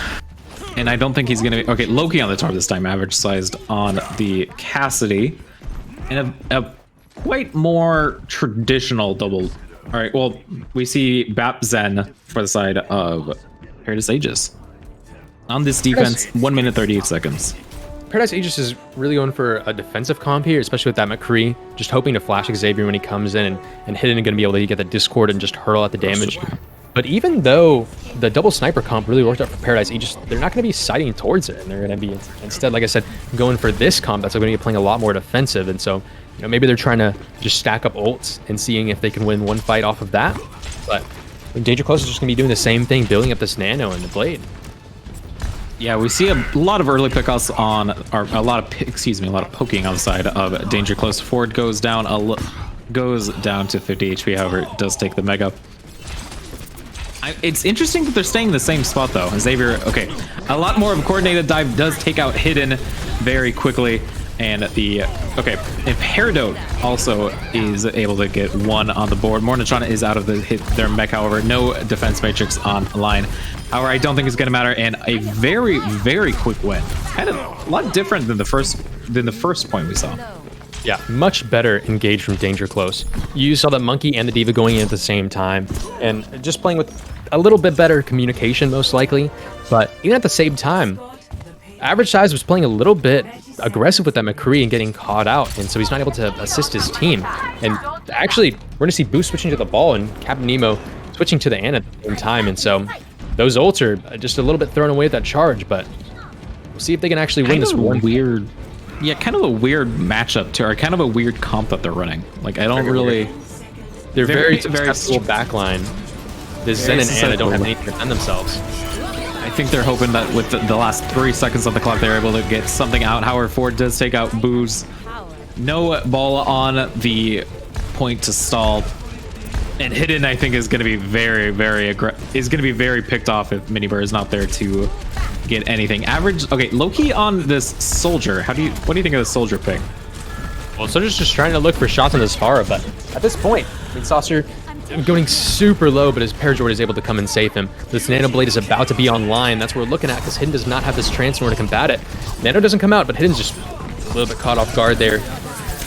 [SPEAKER 1] and I don't think he's going to be... Okay, Loki on the Torb this time, average sized on the Cassidy. And a quite more traditional double. All right, well, we see Bap Zen for the side of Paradise Aegis. On this defense, 1 minute 38 seconds.
[SPEAKER 2] Paradise Aegis is really going for a defensive comp here, especially with that McCree, just hoping to flash Xavier when he comes in, and Hidden going to be able to get the Discord and just hurl out the damage. But even though the double sniper comp really worked out for Paradise Aegis, they're not going to be sighting towards it, and they're going to be instead, like I said, going for this comp that's going to be playing a lot more defensive. And so, maybe they're trying to just stack up ults and seeing if they can win one fight off of that. But Danger Close is just going to be doing the same thing, building up this nano and the blade.
[SPEAKER 1] Yeah, we see a lot of early pickoffs on, or a lot of poking on the side of Danger Close. Ford goes down to 50 HP. However, it does take the mega. It's interesting that they're staying in the same spot though. Xavier, okay, a lot more of a coordinated dive does take out Hidden very quickly, and if Peridot also is able to get one on the board. Mornitron is out of their mech, however, no defense matrix online. However, I don't think it's going to matter, and a very, very quick win. Kind of a lot different than the first point we saw.
[SPEAKER 2] Yeah, much better engaged from Danger Close. You saw the Monkey and the Diva going in at the same time, and just playing with a little bit better communication, most likely. But even at the same time, Average Size was playing a little bit aggressive with that McCree and getting caught out, and so he's not able to assist his team. And actually, we're going to see Boost switching to the ball and Captain Nemo switching to the Ana at the same time, and so those ults are just a little bit thrown away with that charge, but we'll see if they can actually win this one.
[SPEAKER 1] Weird, yeah, kind of a weird matchup too, or kind of a weird comp that they're running. Like, I don't really...
[SPEAKER 2] They're very susceptible backline. The Zen and Ana don't have anything to defend themselves.
[SPEAKER 1] I think they're hoping that with the last 3 seconds on the clock, they're able to get something out. However, Ford does take out Booze. No ball on the point to stall. And Hidden, I think, is going to be very picked off if Miniber is not there to get anything. Average, okay, Loki on this Soldier. What do you think of the Soldier pick?
[SPEAKER 2] Well, Soldier's just trying to look for shots on this Pharah, but at this point, I mean, Saucer going super low, but his Parajoid is able to come and save him. This Nano Blade is about to be online. That's what we're looking at, because Hidden does not have this transfer to combat it. Nano doesn't come out, but Hidden's just a little bit caught off guard there.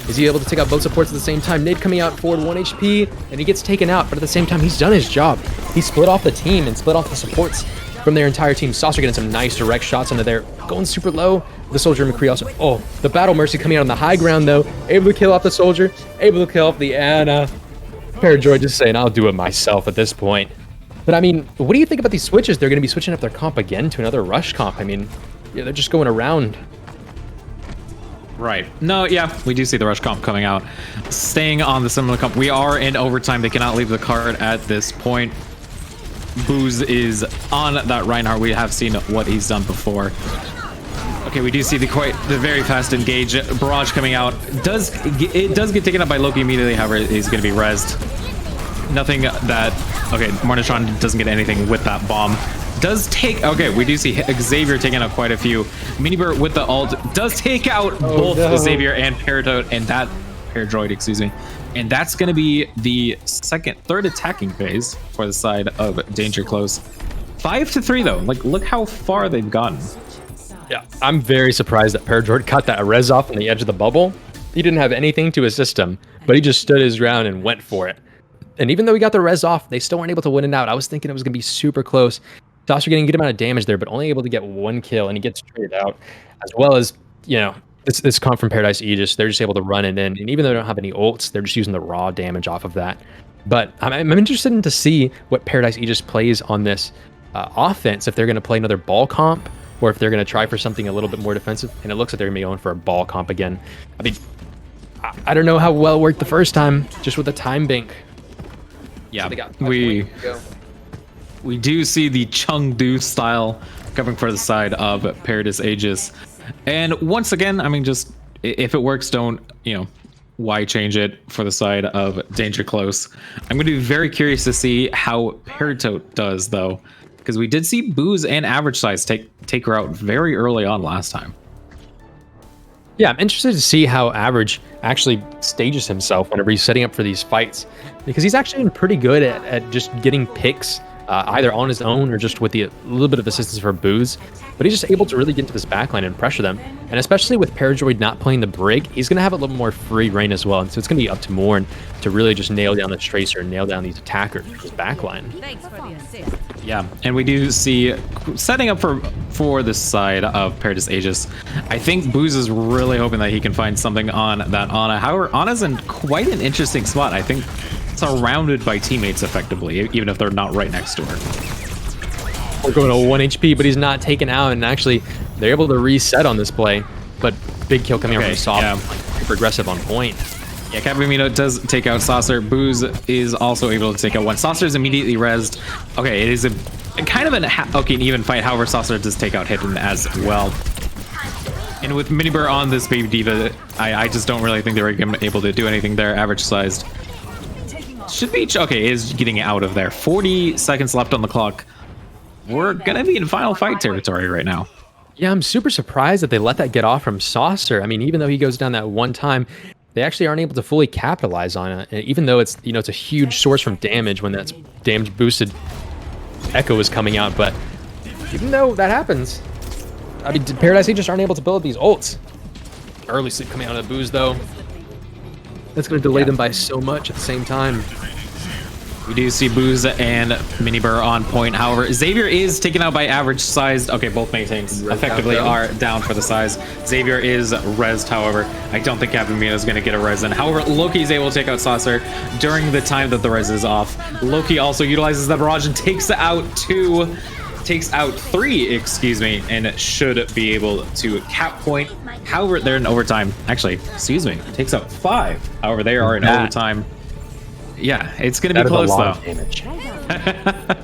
[SPEAKER 2] Is he able to take out both supports at the same time? Nade coming out forward 1 HP, and he gets taken out, but at the same time, he's done his job. He split off the team and split off the supports from their entire team. Saucer getting some nice direct shots into there, going super low. The Soldier and McCree also, oh, the Battle Mercy coming out on the high ground though, able to kill off the Soldier, able to kill off the Ana. Parajoid just saying, I'll do it myself at this point. But I mean, what do you think about these switches? They're going to be switching up their comp again to another rush comp. I mean, yeah, they're just going around.
[SPEAKER 1] Right. No, yeah, we do see the rush comp coming out. Staying on the similar comp. We are in overtime. They cannot leave the card at this point. Booze is on that Reinhardt. We have seen what he's done before. Okay, we do see the very fast engage. Barrage coming out. It does get taken up by Loki immediately. However, he's going to be rezzed. Nothing that... Okay, Marnatron doesn't get anything with that bomb. Does take... Okay, we do see Xavier taking out quite a few. Minibert with the ult does take out both Xavier and Parajoid, excuse me. And that's going to be the third attacking phase for the side of Danger Close. 5-3 though. Like, look how far they've gotten.
[SPEAKER 2] Yeah, I'm very surprised that Parajoid cut that res off on the edge of the bubble. He didn't have anything to assist him, but he just stood his ground and went for it. And even though he got the res off, they still weren't able to win it out. I was thinking it was going to be super close. Saucer getting a good amount of damage there, but only able to get 1 kill, and he gets traded out. As well as, you know, this comp from Paradise Aegis, they're just able to run it in. And even though they don't have any ults, they're just using the raw damage off of that. But I'm interested in to see what Paradise Aegis plays on this offense, if they're going to play another ball comp, or if they're going to try for something a little bit more defensive. And it looks like they're going to be going for a ball comp again. I mean, I don't know how well it worked the first time, just with the time bank.
[SPEAKER 1] Yeah, so we do see the Chengdu style coming for the side of Paradise Aegis. And once again, I mean, just if it works, don't, why change it for the side of Danger Close. I'm going to be very curious to see how Paratote does, though, because we did see Booze and Average Size take her out very early on last time.
[SPEAKER 2] Yeah, I'm interested to see how Average actually stages himself whenever he's setting up for these fights, because he's actually been pretty good at just getting picks, either on his own or just with the little bit of assistance for Booze. But he's just able to really get into this backline and pressure them. And especially with Parajoid not playing the Brig, he's going to have a little more free reign as well. And so it's going to be up to Morn to really just nail down this Tracer and nail down these attackers for his backline.
[SPEAKER 3] Thanks for the assist.
[SPEAKER 1] Yeah, and we do see setting up for this side of Paradise Aegis. I think Booze is really hoping that he can find something on that Ana. However, Ana's in quite an interesting spot. I think surrounded by teammates effectively, even if they're not right next to her.
[SPEAKER 2] We're going to 1 HP, but he's not taken out, and actually they're able to reset on this play. But big kill coming out from Soft, super aggressive on point.
[SPEAKER 1] Yeah, Capimino does take out Saucer. Booze is also able to take out one. Saucer is immediately rezzed. Okay, it is a kind of an an even fight. However, Saucer does take out Hidden as well. And with Minibur on this Baby Diva, I just don't really think they were able to do anything there. Average sized. Should be, okay, is getting out of there. 40 seconds left on the clock. We're going to be in final fight territory right now.
[SPEAKER 2] Yeah, I'm super surprised that they let that get off from Saucer. I mean, even though he goes down that one time, they actually aren't able to fully capitalize on it. And even though it's, it's a huge source from damage when that's damage boosted Echo is coming out. But even though that happens, I mean, Paradise just aren't able to build these ults. Early sleep coming out of the Booze, though. That's going to delay them by so much at the same time.
[SPEAKER 1] We do see Booz and Miniburr on point. However, Xavier is taken out by average sized. Okay, both maintains effectively are down for the size. Xavier is rezzed, however. I don't think Captain Mina is going to get a res in. However, Loki is able to take out Saucer during the time that the res is off. Loki also utilizes the barrage and takes out three, excuse me, and should be able to cap point. However, they're in overtime. Actually, excuse me, takes out 5. However, they are in overtime. Yeah, it's going to be close, though.
[SPEAKER 2] Damage.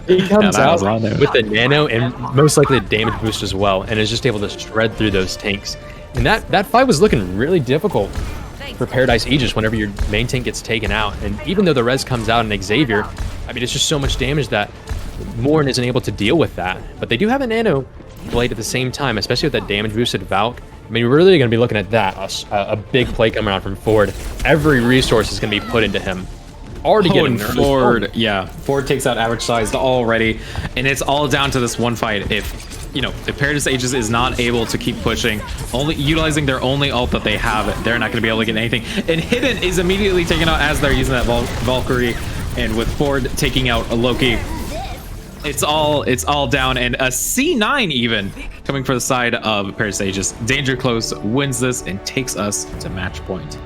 [SPEAKER 2] He comes out with the nano and most likely a damage boost as well, and is just able to shred through those tanks. And that fight was looking really difficult for Paradise Aegis whenever your main tank gets taken out. And even though the res comes out in Xavier, I mean, it's just so much damage that Morn isn't able to deal with that. But they do have a nano blade at the same time, especially with that damage boosted Valk. I mean, we're really going to be looking at that. A big play coming out from Ford. Every resource is going to be put into him. Already getting
[SPEAKER 1] Ford, yeah. Ford takes out average sized already, and it's all down to this one fight. If Paradise Aegis is not able to keep pushing, only utilizing their only ult that they have, they're not going to be able to get anything. And Hidden is immediately taken out as they're using that Valkyrie, and with Ford taking out a Loki, it's all down. And a C9 even coming for the side of Paradise Aegis. Danger Close wins this and takes us to match point.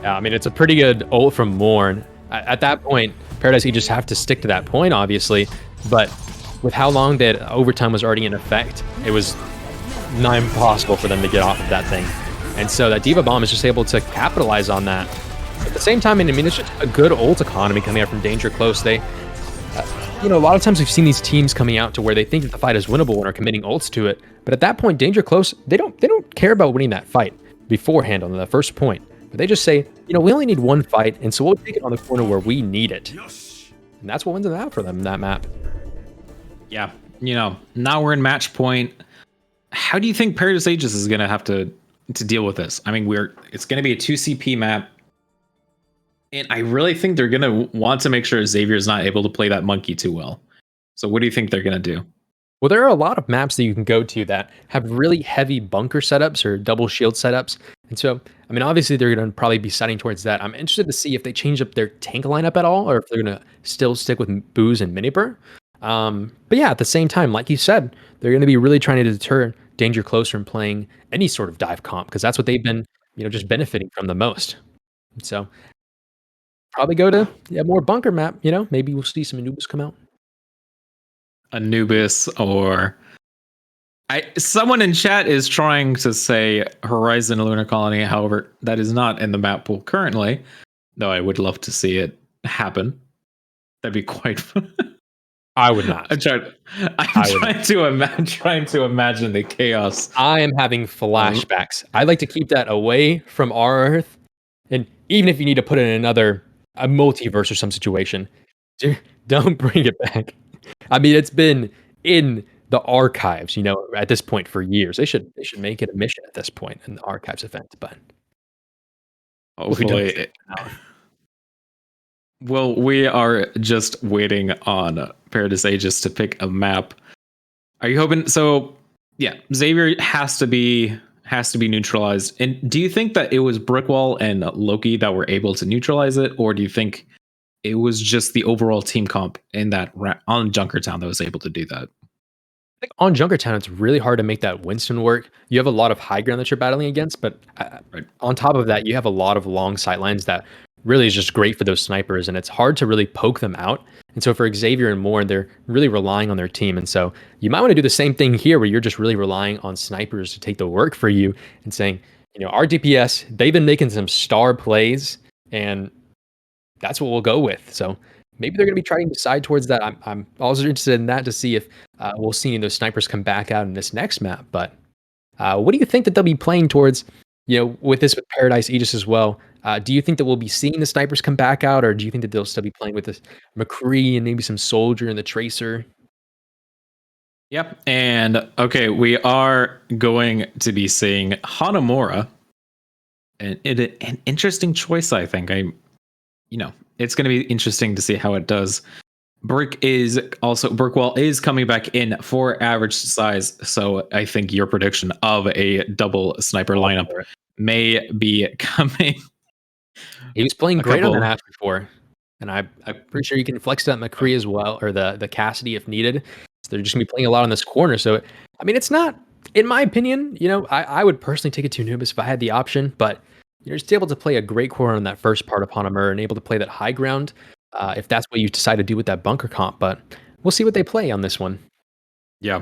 [SPEAKER 2] Yeah, I mean, it's a pretty good ult from Morn. At that point, Paradise Aegis have to stick to that point, obviously, but with how long that overtime was already in effect, it was not impossible for them to get off of that thing. And so that Diva Bomb is just able to capitalize on that. At the same time, I mean, it's just a good ult economy coming out from Danger Close. They, a lot of times we've seen these teams coming out to where they think that the fight is winnable and are committing ults to it. But at that point, Danger Close, they don't care about winning that fight beforehand on the first point. They just say, we only need one fight, and so we'll take it on the corner where we need it. And that's what wins it out for them in that map.
[SPEAKER 1] Yeah, now we're in match point. How do you think Paradise Aegis is going to have to deal with this? I mean, it's going to be a 2 CP map, and I really think they're going to want to make sure Xavier's not able to play that monkey too well. So what do you think they're going to do?
[SPEAKER 2] Well, there are a lot of maps that you can go to that have really heavy bunker setups or double shield setups. And so, I mean, obviously they're going to probably be setting towards that. I'm interested to see if they change up their tank lineup at all, or if they're going to still stick with Booz and Miniburr. But yeah, at the same time, like you said, they're going to be really trying to deter Danger Close from playing any sort of dive comp, because that's what they've been, just benefiting from the most. And so probably go to more bunker map, maybe we'll see some Anubis come out.
[SPEAKER 1] Anubis, or someone in chat is trying to say Horizon Lunar Colony. However, that is not in the map pool currently, though I would love to see it happen. That'd be quite fun.
[SPEAKER 2] I would not.
[SPEAKER 1] I'm trying to imagine the chaos.
[SPEAKER 2] I am having flashbacks. I like to keep that away from our Earth, and even if you need to put it in a multiverse or some situation, don't bring it back. I mean, it's been in the archives, at this point for years. They should make it a mission at this point in the archives event. But
[SPEAKER 1] hopefully, well, we are just waiting on Paradise Aegis to pick a map. Are you hoping? So, yeah, Xavier has to be neutralized. And do you think that it was Brickwall and Loki that were able to neutralize it, or do you think it was just the overall team comp in that on Junkertown that was able to do that?
[SPEAKER 2] I think on Junkertown, it's really hard to make that Winston work. You have a lot of high ground that you're battling against, but on top of that, you have a lot of long sight lines that really is just great for those snipers, and it's hard to really poke them out. And so for Xavier and Morn, they're really relying on their team. And so you might want to do the same thing here, where you're just really relying on snipers to take the work for you and saying, our DPS, they've been making some star plays, and that's what we'll go with. So maybe they're going to be trying to decide towards that. I'm also interested in that to see if we'll see those snipers come back out in this next map. But what do you think that they'll be playing towards, with Paradise Aegis as well? Do you think that we'll be seeing the snipers come back out, or do you think that they'll still be playing with this McCree and maybe some Soldier and the Tracer?
[SPEAKER 1] Yep. And okay, we are going to be seeing Hanamura. And an interesting choice, I think. It's going to be interesting to see how it does. Brickwall is coming back in for average size. So I think your prediction of a double sniper lineup may be coming.
[SPEAKER 2] He was playing great on the match before. and I'm pretty sure you can flex that McCree as well, or the Cassidy if needed. So they're just gonna be playing a lot on this corner. So I mean, it's not, in my opinion, I would personally take it to Anubis if I had the option, but you're just able to play a great corner on that first part of Hanamura and able to play that high ground if that's what you decide to do with that bunker comp. But we'll see what they play on this one.
[SPEAKER 1] Yeah.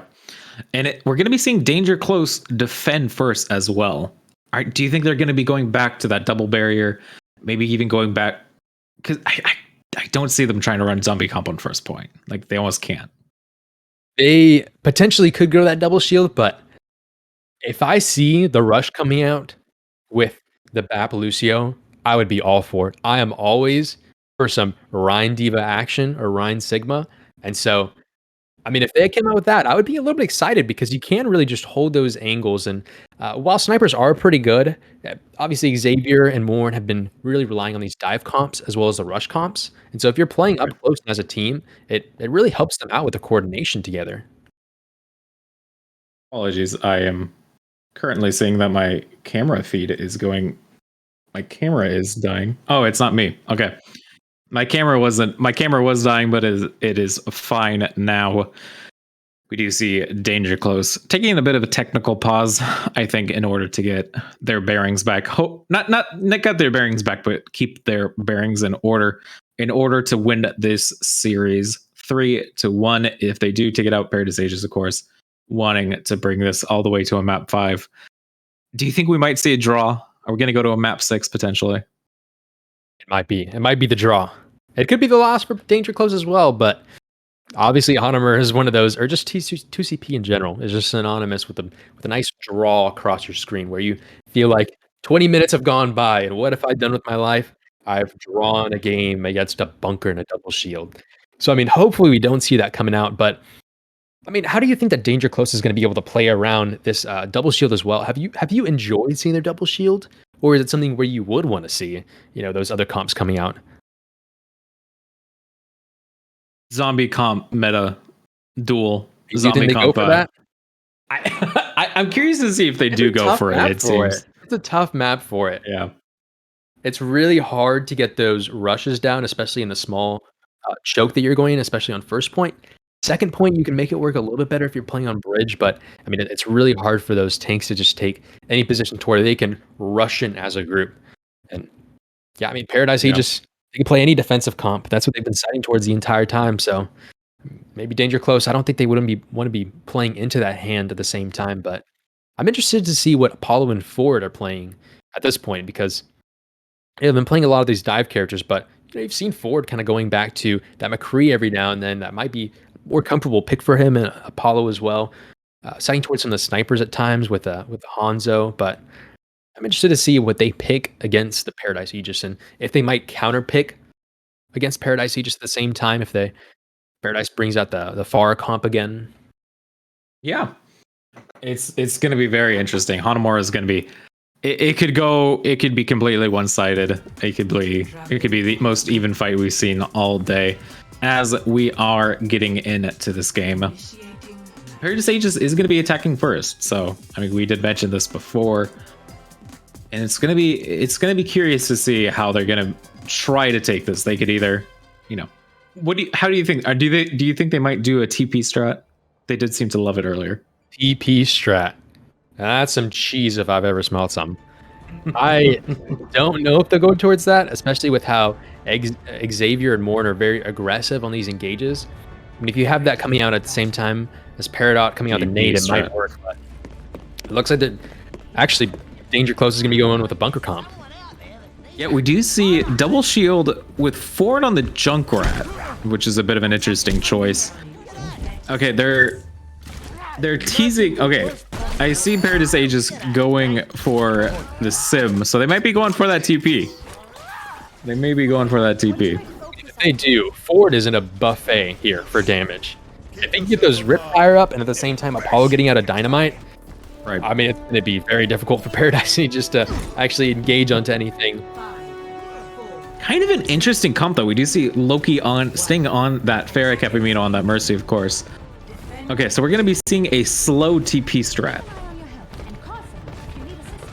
[SPEAKER 1] And we're going to be seeing Danger Close defend first as well. All right, do you think they're going to be going back to that double barrier? Maybe even going back? Because I don't see them trying to run zombie comp on first point. Like, they almost can't.
[SPEAKER 2] They potentially could go that double shield, but if I see the rush coming out with the Bap Lucio, I would be all for it. I am always for some Rhine Diva action or Rhine Sigma. And so, I mean, if they came out with that, I would be a little bit excited because you can really just hold those angles. And while snipers are pretty good, obviously Xavier and Morn have been really relying on these dive comps as well as the rush comps. And so if you're playing up close as a team, it really helps them out with the coordination together.
[SPEAKER 1] Apologies, I am currently seeing that my camera feed is going. My camera is dying. Oh, it's not me. Okay. My camera was dying, but it is fine now. We do see Danger Close taking a bit of a technical pause, I think, in order to get their bearings back. Not get their bearings back, but keep their bearings in order to win this series 3-1. If they do take it out, Paradise Aegis, of course, wanting to bring this all the way to a map 5. Do you think we might see a draw? Are we going to go to a map 6 potentially?
[SPEAKER 2] It might be the draw. It could be the loss for Danger Close as well, but obviously Hanamura is one of those, or just 2CP in general, is just synonymous with a nice draw across your screen where you feel like 20 minutes have gone by, and what have I done with my life? I've drawn a game against a bunker and a double shield. So, I mean, hopefully we don't see that coming out, but I mean, how do you think that Danger Close is going to be able to play around this double shield as well? Have you enjoyed seeing their double shield, or is it something where you would want to see, those other comps coming out?
[SPEAKER 1] Zombie comp meta duel.
[SPEAKER 2] Do you think they go for that?
[SPEAKER 1] I'm curious to see if they do go for it. It seems
[SPEAKER 2] it's a tough map for it.
[SPEAKER 1] Yeah,
[SPEAKER 2] it's really hard to get those rushes down, especially in the small choke that you're going in, especially on first point. Second point, you can make it work a little bit better if you're playing on bridge, but I mean, it's really hard for those tanks to just take any position to where they can rush in as a group. And yeah, I mean, Paradise Aegis, they can play any defensive comp. That's what they've been citing towards the entire time. So maybe Danger Close. I don't think they want to be playing into that hand at the same time, but I'm interested to see what Apollo and Ford are playing at this point because they've been playing a lot of these dive characters, but you've seen Ford kind of going back to that McCree every now and then. That might be more comfortable pick for him, and Apollo as well. Citing towards some of the snipers at times with Hanzo, but I'm interested to see what they pick against the Paradise Aegis and if they might counter pick against Paradise Aegis at the same time if Paradise brings out the FAR comp again.
[SPEAKER 1] Yeah, it's going to be very interesting. Hanamura is going to be. It could be completely one-sided. It could be the most even fight we've seen all day. As we are getting into this game, Paradise Aegis is going to be attacking first. So, I mean, we did mention this before, and it's going to be curious to see how they're going to try to take this. They could either, how do you think? Do you think they might do a TP strat? They did seem to love it earlier.
[SPEAKER 2] TP strat. That's some cheese if I've ever smelled some. I don't know if they'll go towards that, especially with how Xavier and Morn are very aggressive on these engages. I mean, if you have that coming out at the same time as Peridot coming out the nade, it might work. But it looks like actually Danger Close is going to be going with a bunker comp.
[SPEAKER 1] Yeah, we do see double shield with Ford on the Junkrat, which is a bit of an interesting choice. Okay, they're teasing. Okay, I see Paradise Aegis going for the sim, so they might be going for that TP.
[SPEAKER 2] If they do, Ford is in a buffet here for damage. If they can get those Ripfire up and at the same time Apollo getting out of Dynamite,
[SPEAKER 1] right?
[SPEAKER 2] I mean, it's going to be very difficult for Paradise Aegis to actually engage onto anything.
[SPEAKER 1] Kind of an interesting comp, though. We do see Loki staying on that Ferric Epimino on that Mercy, of course. Okay, so we're going to be seeing a slow TP strat.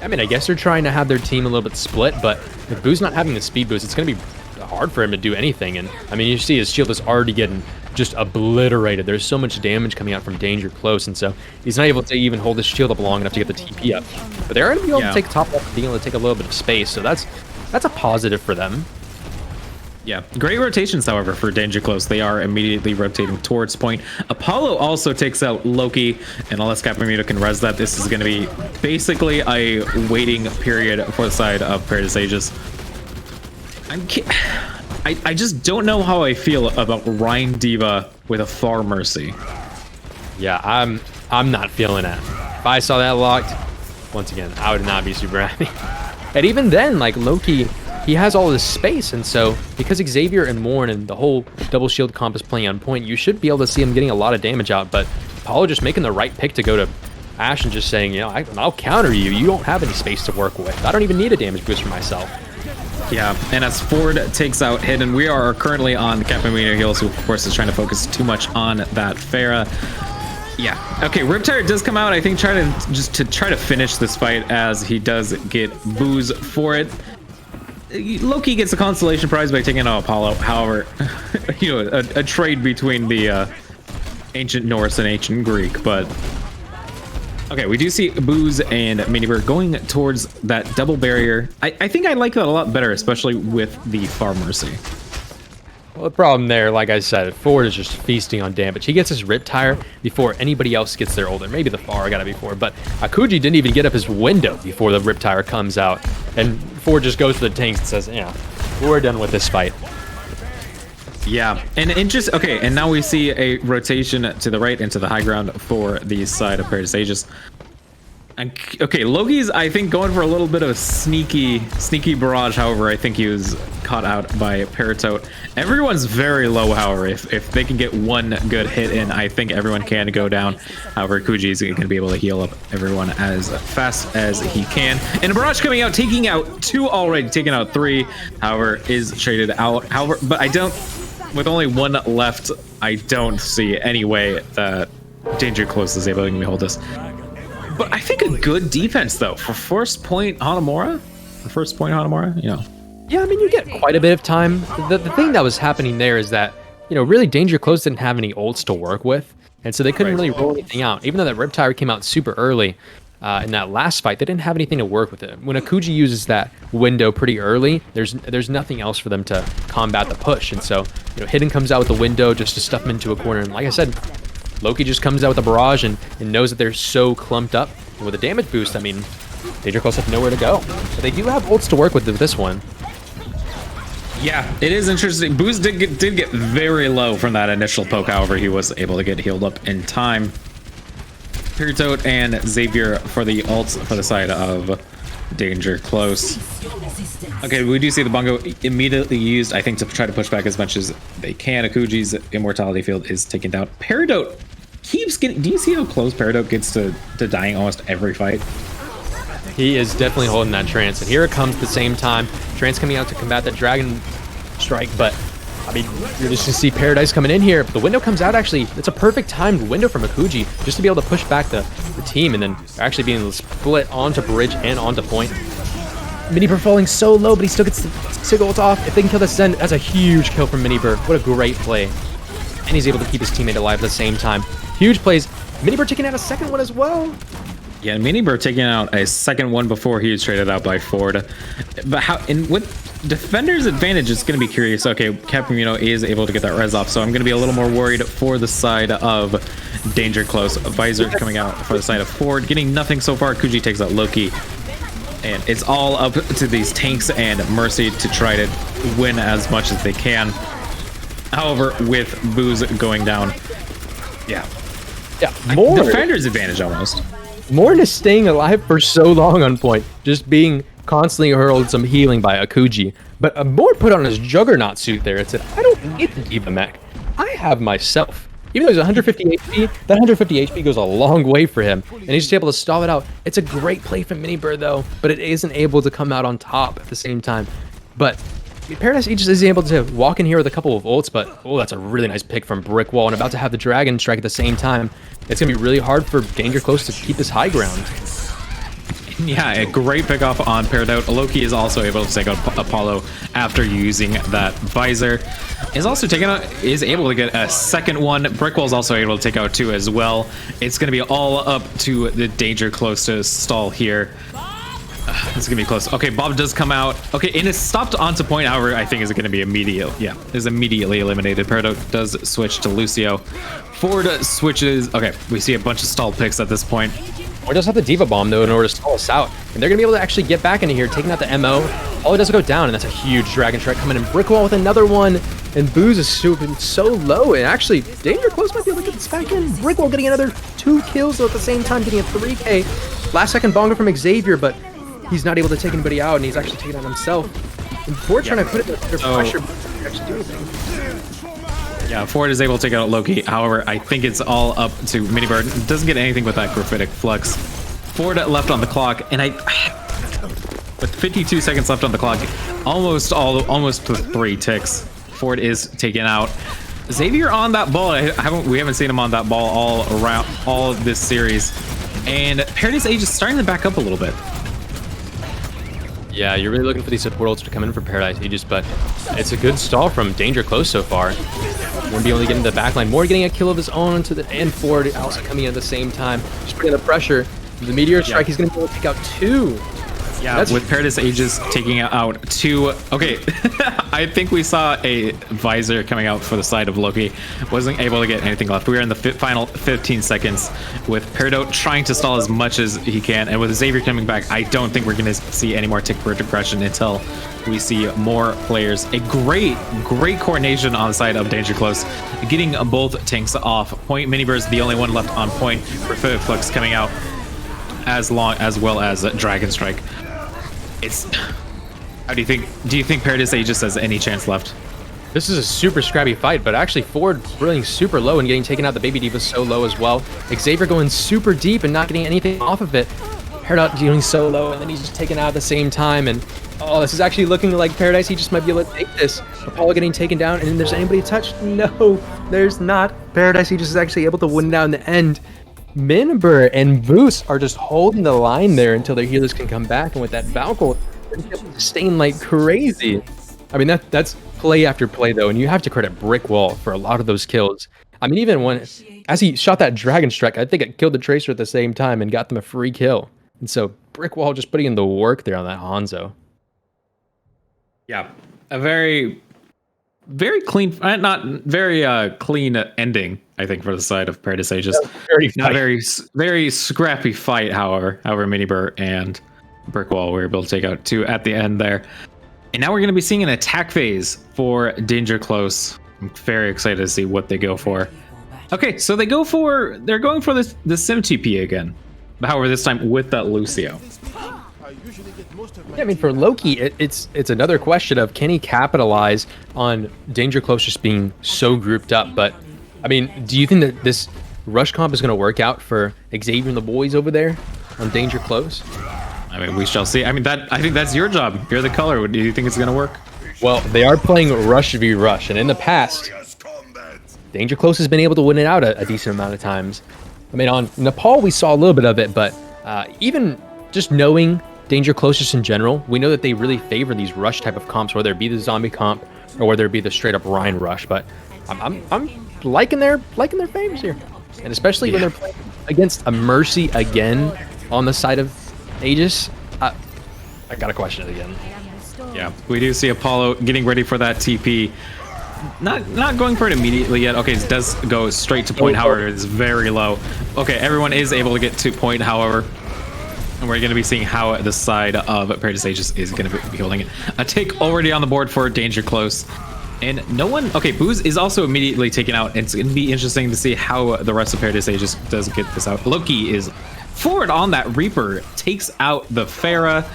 [SPEAKER 1] I
[SPEAKER 2] mean, I guess they're trying to have their team a little bit split, but with Boo's not having the speed boost, it's going to be hard for him to do anything. And I mean, you see his shield is already getting just obliterated. There's so much damage coming out from danger close, and so he's not able to even hold his shield up long enough to get the TP up. But they're going to be able to take top left, being able to take a little bit of space, so that's a positive for them.
[SPEAKER 1] Yeah, great rotations, however, for Danger Close. They are immediately rotating towards point. Apollo also takes out Loki, and unless Capamino can res that, this is going to be basically a waiting period for the side of Paradise Aegis. I just don't know how I feel about Ryan Diva with a Far Mercy.
[SPEAKER 2] Yeah, I'm not feeling it. If I saw that locked, once again, I would not be super happy. And even then, like, Loki, he has all this space, and so because Xavier and Morn and the whole double shield comp is playing on point, you should be able to see him getting a lot of damage out. But Apollo just making the right pick to go to Ashe and just saying, you know, I'll counter you. You don't have any space to work with. I don't even need a damage boost for myself.
[SPEAKER 1] Yeah, and as Ford takes out Hidden, we are currently on Capamino heals, who of course is trying to focus too much on that Pharah. Yeah. Okay, Riptire does come out, I think, try to finish this fight, as he does get booze for it. Loki gets a consolation prize by taking out Apollo. However, you know, a trade between the ancient Norse and ancient Greek, but okay, we do see Booze and Minibird going towards that double barrier. I think I like that a lot better, especially with the Far Mercy.
[SPEAKER 2] Well, the problem there, like I said, Ford is just feasting on damage. He gets his Riptire before anybody else gets their ult. Maybe the Far got it before, but Akuji didn't even get up his window before the Riptire comes out. And Ford just goes to the tanks and says, yeah, we're done with this fight.
[SPEAKER 1] Yeah, and just, okay, and now we see a rotation to the right into the high ground for the side of Paradise Aegis. Okay, Loki's, I think, going for a little bit of a sneaky barrage. However, I think he was caught out by Paratote. Everyone's very low, however. If they can get one good hit in, I think everyone can go down. However, Kuji is going to be able to heal up everyone as fast as he can. And a barrage coming out, taking out 2 already, taking out 3. However, is traded out. However, but I don't, with only 1 left, I don't see any way that Danger Close is able to hold this. But I think a good defense, though, for first point Hanamura. You know.
[SPEAKER 2] Yeah, I mean, you get quite a bit of time. The thing that was happening there is that, you know, really Danger Close didn't have any ults to work with, and so they couldn't really roll anything out. Even though that Riptire came out super early in that last fight, they didn't have anything to work with it. When Akuji uses that window pretty early, there's nothing else for them to combat the push, and so, you know, Hidden comes out with the window just to stuff them into a corner, and like I said, Loki just comes out with a barrage and knows that they're so clumped up. And with a damage boost, I mean, Danger Close have nowhere to go. But they do have ults to work with this one.
[SPEAKER 1] Yeah, it is interesting. Booze did get very low from that initial poke. However, he was able to get healed up in time. Piritote and Xavier for the ults for the side of Danger Close. Okay, we do see the Bongo immediately used, I think, to try to push back as much as they can. Akuji's Immortality Field is taken down. Peridot keeps getting... Do you see how close Peridot gets to dying almost every fight?
[SPEAKER 2] He is definitely holding that Trance, and here it comes at the same time. Trance coming out to combat that Dragon Strike, but, I mean, you're just going to see Paradise coming in here. But the window comes out, actually. It's a perfect timed window from Akuji just to be able to push back the team, and then actually being able to split onto bridge and onto point. Minibird falling so low, but he still gets the Sigil ult off. If they can kill the Zen, that's a huge kill from Minibird. What a great play. And he's able to keep his teammate alive at the same time. Huge plays. Minibird taking out a second one as well.
[SPEAKER 1] Yeah, Minibird taking out a second one before he was traded out by Ford. But how, and with Defender's advantage, it's going to be curious. Okay, Capamino is able to get that res off, so I'm going to be a little more worried for the side of Danger Close. Visor coming out for the side of Ford, getting nothing so far. Kuji takes out Loki. And it's all up to these tanks and Mercy to try to win as much as they can. However, with Booze going down, yeah,
[SPEAKER 2] more
[SPEAKER 1] Defender's advantage almost.
[SPEAKER 2] Morn is staying alive for so long on point, just being constantly hurled some healing by Akuji. But Morn put on his Juggernaut suit there and said, I don't need the Diva mech. I have myself. Even though he's 150 HP, that 150 HP goes a long way for him, and he's just able to stall it out. It's a great play from Minibird, though, but it isn't able to come out on top at the same time. But Paradise Aegis is able to walk in here with a couple of ults, but oh, that's a really nice pick from Brickwall, and about to have the Dragon Strike at the same time. It's going to be really hard for Danger Close to keep this high ground.
[SPEAKER 1] Yeah, a great pickoff on Peridot. Loki is also able to take out Apollo after using that visor. Is also able to get a second one. Brickwall is also able to take out 2 as well. It's going to be all up to the Danger Close to stall here. It's gonna be close. Okay, Bob does come out. Okay, and it's stopped onto point. However, I think is going to be immediate. Yeah, is immediately eliminated. Peridot does switch to Lucio. Ford switches. Okay, we see a bunch of stall picks at this point.
[SPEAKER 2] Or just have the Diva Bomb, though, in order to stall us out. And they're going to be able to actually get back into here, taking out the MO. All it does go down, and that's a huge Dragon Strike coming in. Brickwall with another one, and Booze is so low. And actually, Danger Close might be able to get this back in. Brickwall getting another 2 kills, though, at the same time, getting a 3K. Last second bongo from Xavier, but he's not able to take anybody out, and he's actually taking out himself. And Ford trying to put it under pressure, but can't actually do anything.
[SPEAKER 1] Yeah, Ford is able to take out Loki. However, I think it's all up to Minibird. Doesn't get anything with that Graphitic Flux. Ford left on the clock, and with 52 seconds left on the clock, almost 3 ticks. Ford is taken out. Xavier on that ball. We haven't seen him on that ball all of this series. And Paradise Aegis is starting to back up a little bit.
[SPEAKER 2] Yeah, you're really looking for these support ults to come in for Paradise Aegis, but it's a good stall from Danger Close so far. Won't be only getting the backline, more getting a kill of his own and Ford also coming in at the same time. Just putting the pressure. The Meteor Strike, he's going to be able to take out 2.
[SPEAKER 1] Yeah, with Paradise Aegis taking out 2. Okay, I think we saw a visor coming out for the side of Loki. Wasn't able to get anything left. We are in the final 15 seconds with Peridot trying to stall as much as he can. And with Xavier coming back, I don't think we're going to see any more tick progression until we see more players. A great coordination on the side of Danger Close, getting both tanks off point. Minibird's the only one left on point. Prophetic Flux coming out as well as Dragon Strike. How do you think Paradise Aegis has any chance left?
[SPEAKER 2] This is a super scrappy fight, but actually Ford running super low and getting taken out. The Baby Diva so low as well. Xavier going super deep and not getting anything off of it. Peridot dealing so low, and then he's just taken out at the same time. And oh, this is actually looking like Paradise Aegis might be able to take this. Apollo getting taken down, and then there's anybody touched? No, there's not. Paradise Aegis is actually able to win down the end. Minber and Boost are just holding the line there until their healers can come back, and with that Valkyrie, they're staying like crazy. I mean, that's play after play, though, and you have to credit Brickwall for a lot of those kills. I mean, even as he shot that Dragon Strike, I think it killed the Tracer at the same time and got them a free kill. And so Brickwall just putting in the work there on that Hanzo.
[SPEAKER 1] Yeah, a very clean, not very clean ending, I think, for the side of Paradise Aegis. Not very scrappy fight, however. Minibird and Brickwall were able to take out 2 at the end there. And now we're going to be seeing an attack phase for Danger Close. I'm very excited to see what they go for. Okay, so they're going for the Sim TP again. However, this time with that Lucio.
[SPEAKER 2] Yeah, I mean, for Loki, it's another question of can he capitalize on Danger Close just being so grouped up. But, I mean, do you think that this rush comp is going to work out for Xavier and the boys over there on Danger Close?
[SPEAKER 1] I mean, we shall see. I mean, I think that's your job. You're the color. Do you think it's going to work?
[SPEAKER 2] Well, they are playing Rush v Rush, and in the past, Danger Close has been able to win it out a decent amount of times. I mean, on Nepal, we saw a little bit of it, but even just knowing Danger Close just in general, we know that they really favor these Rush type of comps, whether it be the zombie comp or whether it be the straight up Rhine Rush. But I'm liking their favors here, and especially when they're playing against a Mercy again on the side of Aegis. I gotta question it again.
[SPEAKER 1] Yeah, we do see Apollo getting ready for that TP. Not going for it immediately yet. Okay, it does go straight to point, however, it's very low. Okay, everyone is able to get to point, however. And we're going to be seeing how the side of Paradise Aegis is going to be holding it. A take already on the board for Danger Close. And no one... Okay, Booze is also immediately taken out. It's going to be interesting to see how the rest of Paradise Aegis does get this out. Loki is forward on that Reaper. Takes out the Pharah.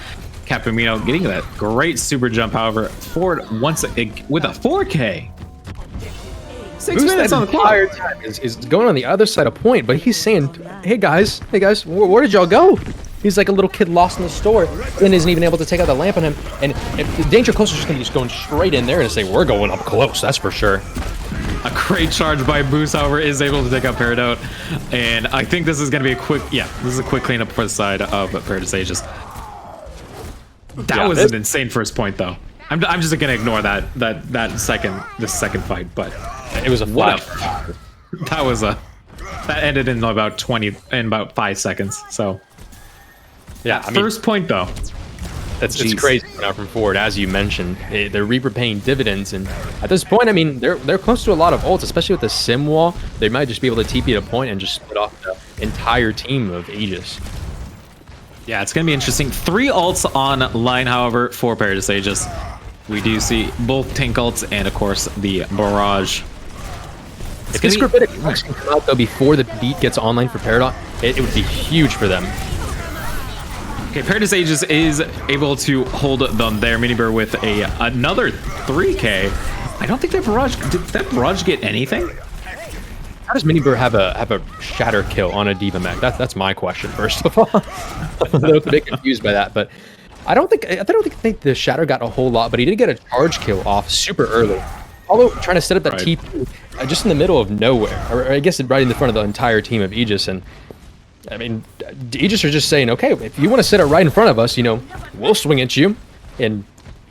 [SPEAKER 1] Capimino getting that great super jump, however. Forward once with a 4K. 6 minutes on the clock.
[SPEAKER 2] Is going on the other side of point, but he's saying, hey guys, where did y'all go? He's like a little kid lost in the store and isn't even able to take out the lamp on him. And if the Danger Close is just going to be going straight in there and say, we're going up close, that's for sure.
[SPEAKER 1] A great charge by Boost, however, is able to take out Peridot. And I think this is going to be a quick, this is a quick cleanup for the side of Paradise Aegis. That was an insane first point, though. I'm just going to ignore this second fight, but
[SPEAKER 2] it was a flash.
[SPEAKER 1] That ended in about 5 seconds. So
[SPEAKER 2] yeah,
[SPEAKER 1] first point though.
[SPEAKER 2] It's crazy now from forward, as you mentioned. They're Reaper paying dividends, and at this point, I mean, they're close to a lot of ults, especially with the sim wall. They might just be able to TP at a point and just split off the entire team of Aegis.
[SPEAKER 1] Yeah, it's gonna be interesting. 3 ults on line, however, for Paradise Aegis. We do see both tank ults and, of course, the barrage.
[SPEAKER 2] If this Gravitic Flux can come out, though, before the beat gets online for Peridot, it would be huge for them.
[SPEAKER 1] Okay, Paradise Aegis is able to hold them there. Minibear with another 3K. I don't think that barrage... Did that barrage get anything?
[SPEAKER 2] How does Minibear have a shatter kill on a D.Va mech? That's my question, first of all. I'm a little bit confused by that, but I don't think the shatter got a whole lot, but he did get a charge kill off super early. Although trying to set up that TP just in the middle of nowhere, or I guess right in the front of the entire team of Aegis, and I mean, Aegis are just saying, okay, if you want to set it right in front of us, you know, we'll swing at you. And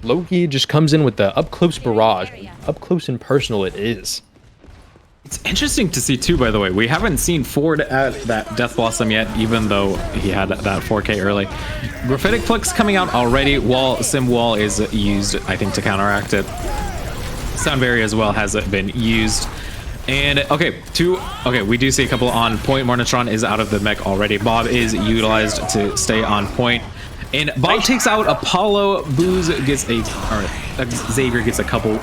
[SPEAKER 2] Loki just comes in with the up-close barrage. Up close and personal it is.
[SPEAKER 1] It's interesting to see, too, by the way. We haven't seen Ford at that Death Blossom yet, even though he had that 4K early. Gravitic Flux coming out already. Sim Wall is used, I think, to counteract it. Sound Barrier as well has been used. And okay, we do see a couple on point. Mornitron is out of the mech already. Bob is utilized to stay on point. And Bob takes out Apollo. Booze gets Xavier gets a couple.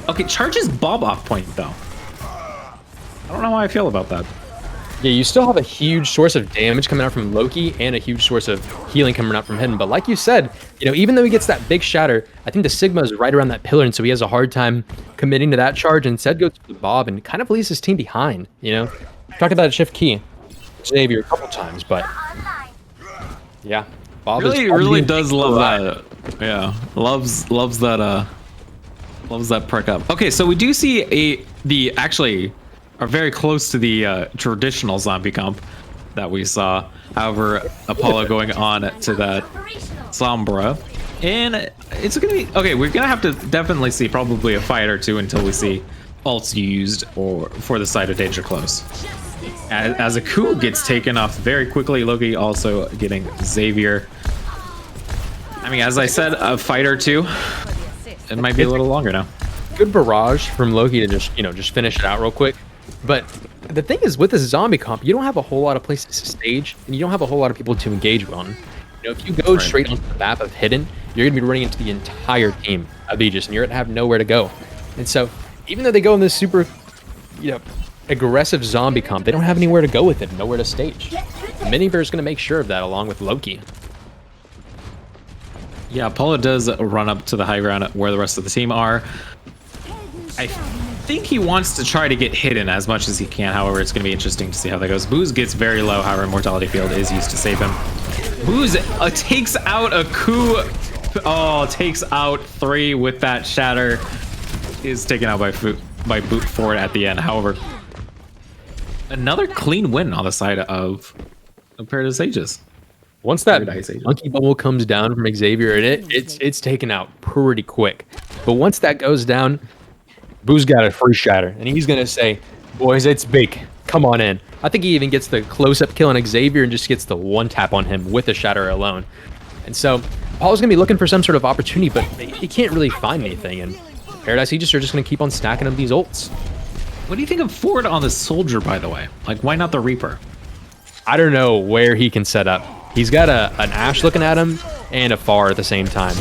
[SPEAKER 1] Okay, charges Bob off point though. I don't know how I feel about that.
[SPEAKER 2] Yeah, you still have a huge source of damage coming out from Loki and a huge source of healing coming out from him. But like you said, you know, even though he gets that big shatter, I think the Sigma is right around that pillar, and so he has a hard time committing to that charge. And instead goes to Bob and kind of leaves his team behind. You know, talked about Shift Key, Xavier a couple times, but yeah, Bob
[SPEAKER 1] really does love that. Yeah, loves that perk up. Okay, so we do see are very close to the traditional zombie comp that we saw. However, Apollo going on to that Sombra. And it's going to be... Okay, we're going to have to definitely see probably a fight or two until we see ults used or for the side of Danger Close. As a coup gets taken off very quickly, Loki also getting Xavier. I mean, as I said, a fight or two. It might be a little longer now.
[SPEAKER 2] Good barrage from Loki to just finish it out real quick. But the thing is, with this zombie comp, you don't have a whole lot of places to stage, and you don't have a whole lot of people to engage on. You know, if you go straight onto the map of Hidden, you're going to be running into the entire team of Aegis, and you're going to have nowhere to go. And so, even though they go in this super, aggressive zombie comp, they don't have anywhere to go with it, nowhere to stage. Minibear is going to make sure of that, along with Loki.
[SPEAKER 1] Yeah, Apollo does run up to the high ground where the rest of the team are. I think he wants to try to get hidden as much as he can. However, it's going to be interesting to see how that goes. Booze gets very low. However, Immortality Field is used to save him. Booze takes out a coup. Oh, takes out 3 with that shatter. Is taken out by Boot Ford at the end. However, another clean win on the side of Paradise Aegis.
[SPEAKER 2] Once that monkey bubble comes down from Xavier, it's taken out pretty quick. But once that goes down, Boo's got a free shatter, and he's going to say, boys, it's big. Come on in. I think he even gets the close-up kill on Xavier and just gets the one tap on him with the shatter alone. And so Paul's going to be looking for some sort of opportunity, but he can't really find anything. And Paradise Aegis are just going to keep on stacking up these ults.
[SPEAKER 1] What do you think of Ford on the Soldier, by the way? Like, why not the Reaper?
[SPEAKER 2] I don't know where he can set up. He's got an Ashe looking at him and a Far at the same time.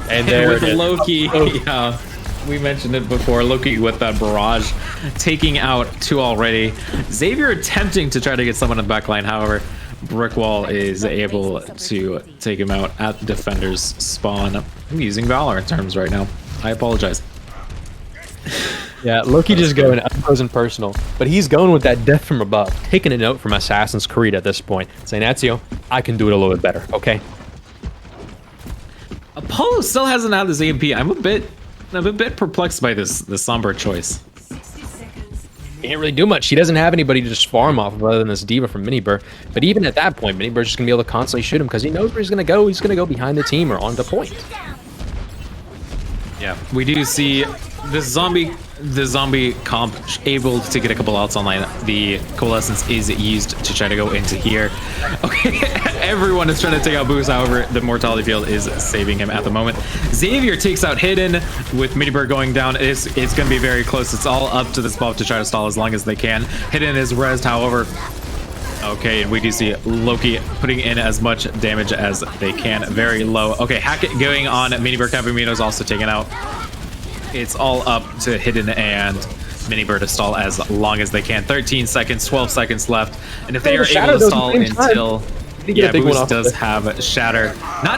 [SPEAKER 2] And there
[SPEAKER 1] with Loki, yeah. We mentioned it before. Loki with that barrage, taking out 2 already. Xavier attempting to try to get someone in the backline. However, Brickwall is able to take him out at the defender's spawn. I'm using Valorant terms right now. I apologize.
[SPEAKER 2] Yeah, Loki just going up close and personal, but he's going with that death from above, taking a note from Assassin's Creed at this point, saying, Ezio, I can do it a little bit better, okay?
[SPEAKER 1] Apollo still hasn't had this AMP. I'm a bit perplexed by this Sombra choice.
[SPEAKER 2] can't really do much. He doesn't have anybody to just farm off of other than this diva from Minibur. But even at that point, Minibur's just gonna be able to constantly shoot him because he knows where he's gonna go. He's gonna go behind the team or on the point.
[SPEAKER 1] Yeah, we do see the zombie comp able to get a couple outs online. The coalescence is used to try to go into here. Okay, everyone is trying to take out Boost. However, the mortality field is saving him at the moment. Xavier takes out Hidden with Minibird going down. It's going to be very close. It's all up to this buff to try to stall as long as they can. Hidden is rezzed, however. Okay, and we do see Loki putting in as much damage as they can. Very low. Okay, Hackett going on. Minibird Capimino is also taken out. It's all up to Hidden and Minibird to stall as long as they can. 13 seconds, 12 seconds left. And if they are able to stall until... Yeah, Boost does have Shatter.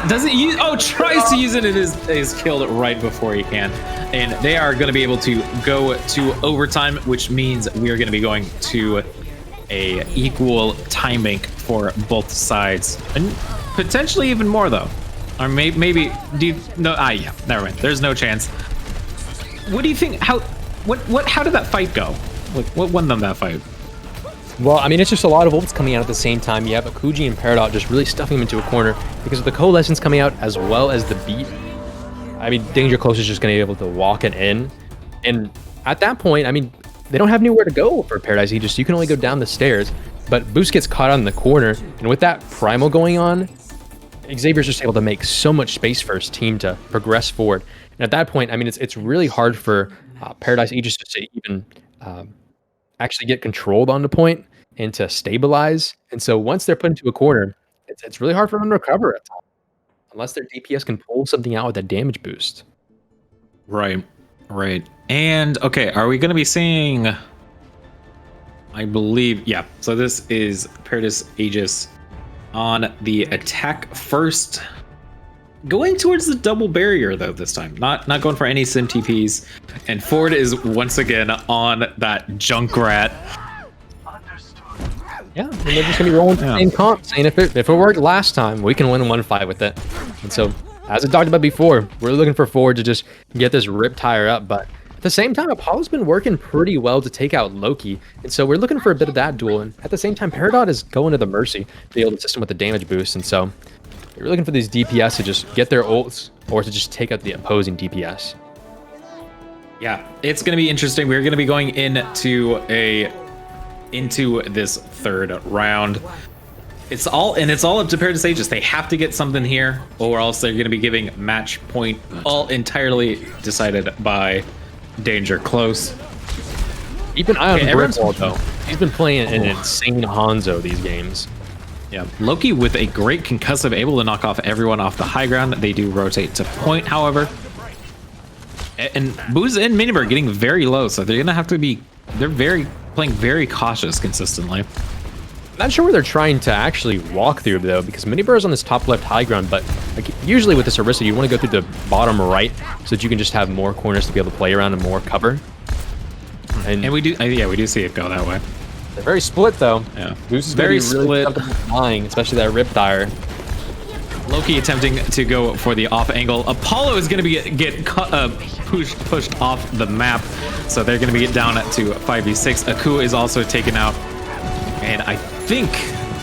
[SPEAKER 1] Doesn't use... Oh, tries to use it and is killed right before he can. And they are going to be able to go to overtime, which means we are going to be going to a equal time bank for both sides. And potentially even more, though. Or maybe... yeah, never mind. There's no chance. What do you think? How did that fight go? Like, what won them that fight?
[SPEAKER 2] Well, I mean, it's just a lot of ults coming out at the same time. You have Akuji and Peridot just really stuffing him into a corner because of the coalescence coming out as well as the beat. I mean, Danger Close is just going to be able to walk it in. And at that point, I mean, they don't have anywhere to go for Paradise Aegis. You can only go down the stairs. But Boost gets caught on the corner. And with that Primal going on, Xavier's just able to make so much space for his team to progress forward. And at that point, I mean, it's really hard for Paradise Aegis to even actually get controlled on the point and to stabilize. And so once they're put into a corner, it's really hard for them to recover at times, unless their DPS can pull something out with a damage boost.
[SPEAKER 1] Right. And, okay, are we going to be seeing... I believe... Yeah, so this is Paradise Aegis on the attack first. Going towards the double barrier, though, this time. Not going for any sim TPs. And Ford is once again on that Junkrat.
[SPEAKER 2] Yeah, and they're just going to be rolling the same comp, saying if it worked last time, we can win 1-5 with it. And so, as I talked about before, we're looking for Ford to just get this Riptire up. But at the same time, Apollo's been working pretty well to take out Loki. And so we're looking for a bit of that duel. And at the same time, Peridot is going to the Mercy to be able to assist him with the damage boost. And so... you're looking for these DPS to just get their ults or to just take out the opposing DPS.
[SPEAKER 1] Yeah, it's going to be interesting. We're going to be going into this third round. It's all up to Paradise Aegis. They have to get something here, or else they're going to be giving match point, all entirely decided by Danger Close.
[SPEAKER 2] Keep an eye on Brickwall, though. He's been playing an insane Hanzo these games.
[SPEAKER 1] Yeah, Loki with a great concussive, able to knock off everyone off the high ground. They do rotate to point, however. And Booz and Minibird getting very low, so they're gonna have to be... they're playing very cautious consistently.
[SPEAKER 2] Not sure where they're trying to actually walk through, though, because Minibird is on this top left high ground, but like, usually with this Orisa, you want to go through the bottom right so that you can just have more corners to be able to play around and more cover. And
[SPEAKER 1] we do see it go that way.
[SPEAKER 2] They're very split, though.
[SPEAKER 1] Yeah,
[SPEAKER 2] Boost is
[SPEAKER 1] very
[SPEAKER 2] really
[SPEAKER 1] split.
[SPEAKER 2] Dying, especially that Riptire.
[SPEAKER 1] Loki attempting to go for the off angle. Apollo is going to get pushed off the map, so they're going to be down to 5v6. Aku is also taken out, and I think,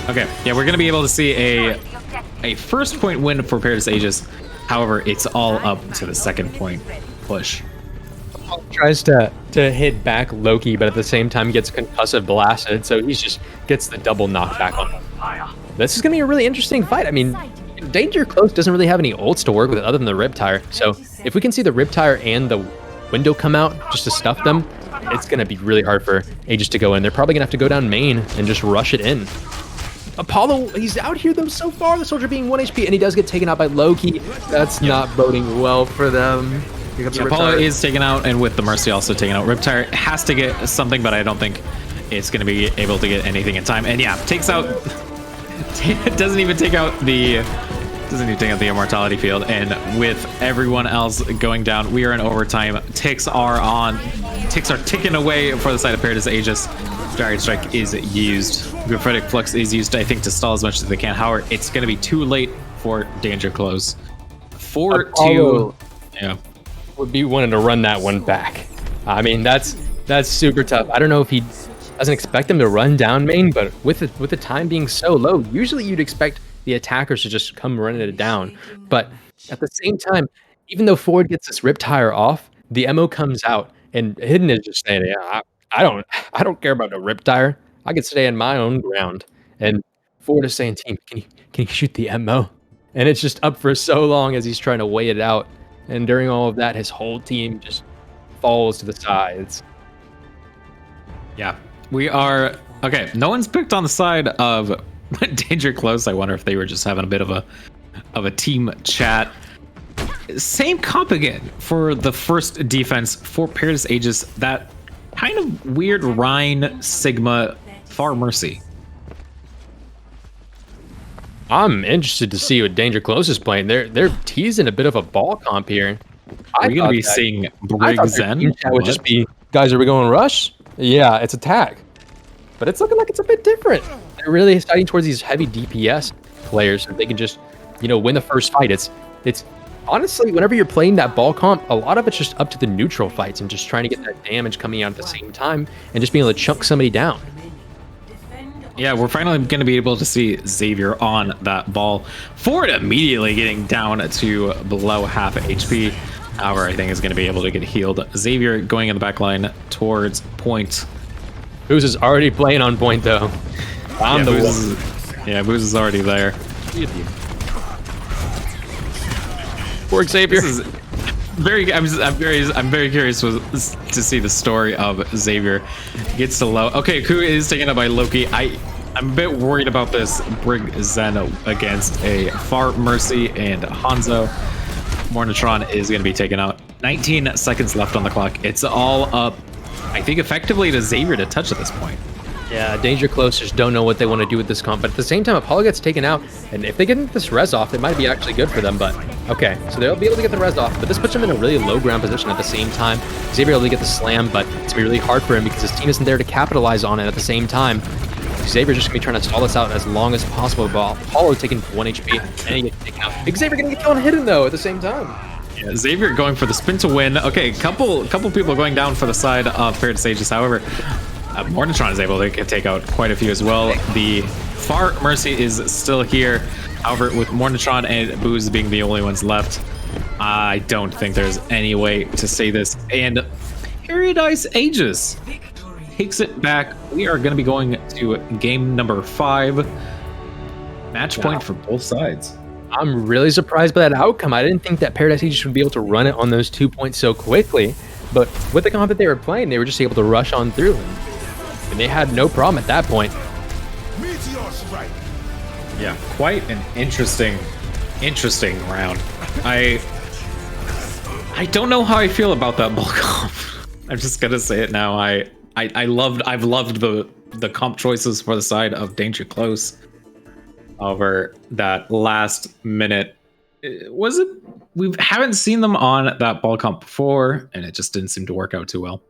[SPEAKER 1] okay, yeah, we're going to be able to see a first point win for Paradise Aegis. However, it's all up to the second point push.
[SPEAKER 2] Tries to hit back Loki, but at the same time gets concussive blasted, so he just gets the double knockback on him. This is going to be a really interesting fight. I mean, Danger Close doesn't really have any ults to work with other than the Riptire, so if we can see the Riptire and the window come out just to stuff them, it's going to be really hard for Aegis to go in. They're probably going to have to go down main and just rush it in. Apollo, he's out here though so far, the soldier being 1 HP, and he does get taken out by Loki. That's not boding well for them.
[SPEAKER 1] Yeah, Apollo is taken out, and with the Mercy also taken out. Riptire has to get something, but I don't think it's going to be able to get anything in time. And yeah, takes out... doesn't even take out the immortality field. And with everyone else going down, we are in overtime. Ticks are ticking away for the side of Paradise Aegis. Dragon Strike is used. Prophetic Flux is used, I think, to stall as much as they can. However, it's going to be too late for Danger Close. 4-2. Yeah.
[SPEAKER 2] Would be wanting to run that one back. I mean, that's That's super tough. I don't know if he doesn't expect them to run down main, but with the time being so low, usually you'd expect the attackers to just come running it down. But at the same time, even though Ford gets this Riptire off, the MO comes out, and Hidden is just saying, "Yeah, I don't, I don't care about the Riptire. I can stay in my own ground." And Ford is saying, "Team, can you shoot the MO?" And it's just up for so long as he's trying to weigh it out. And during all of that, his whole team just falls to the sides.
[SPEAKER 1] Yeah, we are okay. No one's picked on the side of Danger Close. I wonder if they were just having a bit of a team chat. Same comp again for the first defense for Paradise Aegis. That kind of weird Rhine Sigma Far Mercy.
[SPEAKER 2] I'm interested to see what Danger Close is playing. They're teasing a bit of a ball comp here.
[SPEAKER 1] Are we gonna be seeing Brig Zen?
[SPEAKER 2] That would just be, guys, are we going rush? Yeah, it's attack. But it's looking like it's a bit different. They're really heading towards these heavy DPS players so they can just, win the first fight. It's honestly, whenever you're playing that ball comp, a lot of it's just up to the neutral fights and just trying to get that damage coming out at the same time and just being able to chunk somebody down.
[SPEAKER 1] Yeah, we're finally going to be able to see Xavier on that ball. Ford immediately getting down to below half HP. However, I think is going to be able to get healed. Xavier going in the back line towards point.
[SPEAKER 2] Booz is already playing on point, though.
[SPEAKER 1] Booz is already there.
[SPEAKER 2] Poor Xavier.
[SPEAKER 1] This is I'm very curious to see the story of Xavier. Gets to low. Okay, Ku is taken up by Loki. I'm a bit worried about this Brig Zen against a Far Mercy and Hanzo. Mornitron is going to be taken out. 19 seconds left on the clock. It's all up, I think, effectively to Xavier to touch at this point.
[SPEAKER 2] Yeah, Danger Close just don't know what they want to do with this comp. But at the same time, Apollo gets taken out, and if they get this res off, it might be actually good for them. But okay, so they'll be able to get the res off, but this puts him in a really low ground position at the same time. Xavier able to get the slam, but it's gonna be really hard for him because his team isn't there to capitalize on it at the same time. Xavier's just gonna be trying to stall this out as long as possible. But Apollo taking 1 HP, and he gets taken out. Xavier gonna get killed and hidden though at the same time.
[SPEAKER 1] Yeah, Xavier going for the spin to win. Okay, couple people going down for the side of Paradise Aegis. However, Mornitron is able to take out quite a few as well. The Far Mercy is still here. However, with Mornitron and Booz being the only ones left, I don't think there's any way to say this. And Paradise Aegis takes it back. We are going to be going to game number 5. Match point for both sides.
[SPEAKER 2] I'm really surprised by that outcome. I didn't think that Paradise Aegis would be able to run it on those 2 points so quickly. But with the comp that they were playing, they were just able to rush on through. And they had no problem at that point.
[SPEAKER 1] Yeah, quite an interesting round. I don't know how I feel about that ball comp. I'm just gonna say it now. I've loved the comp choices for the side of Danger Close. However, that last minute we haven't seen them on that ball comp before, and it just didn't seem to work out too well.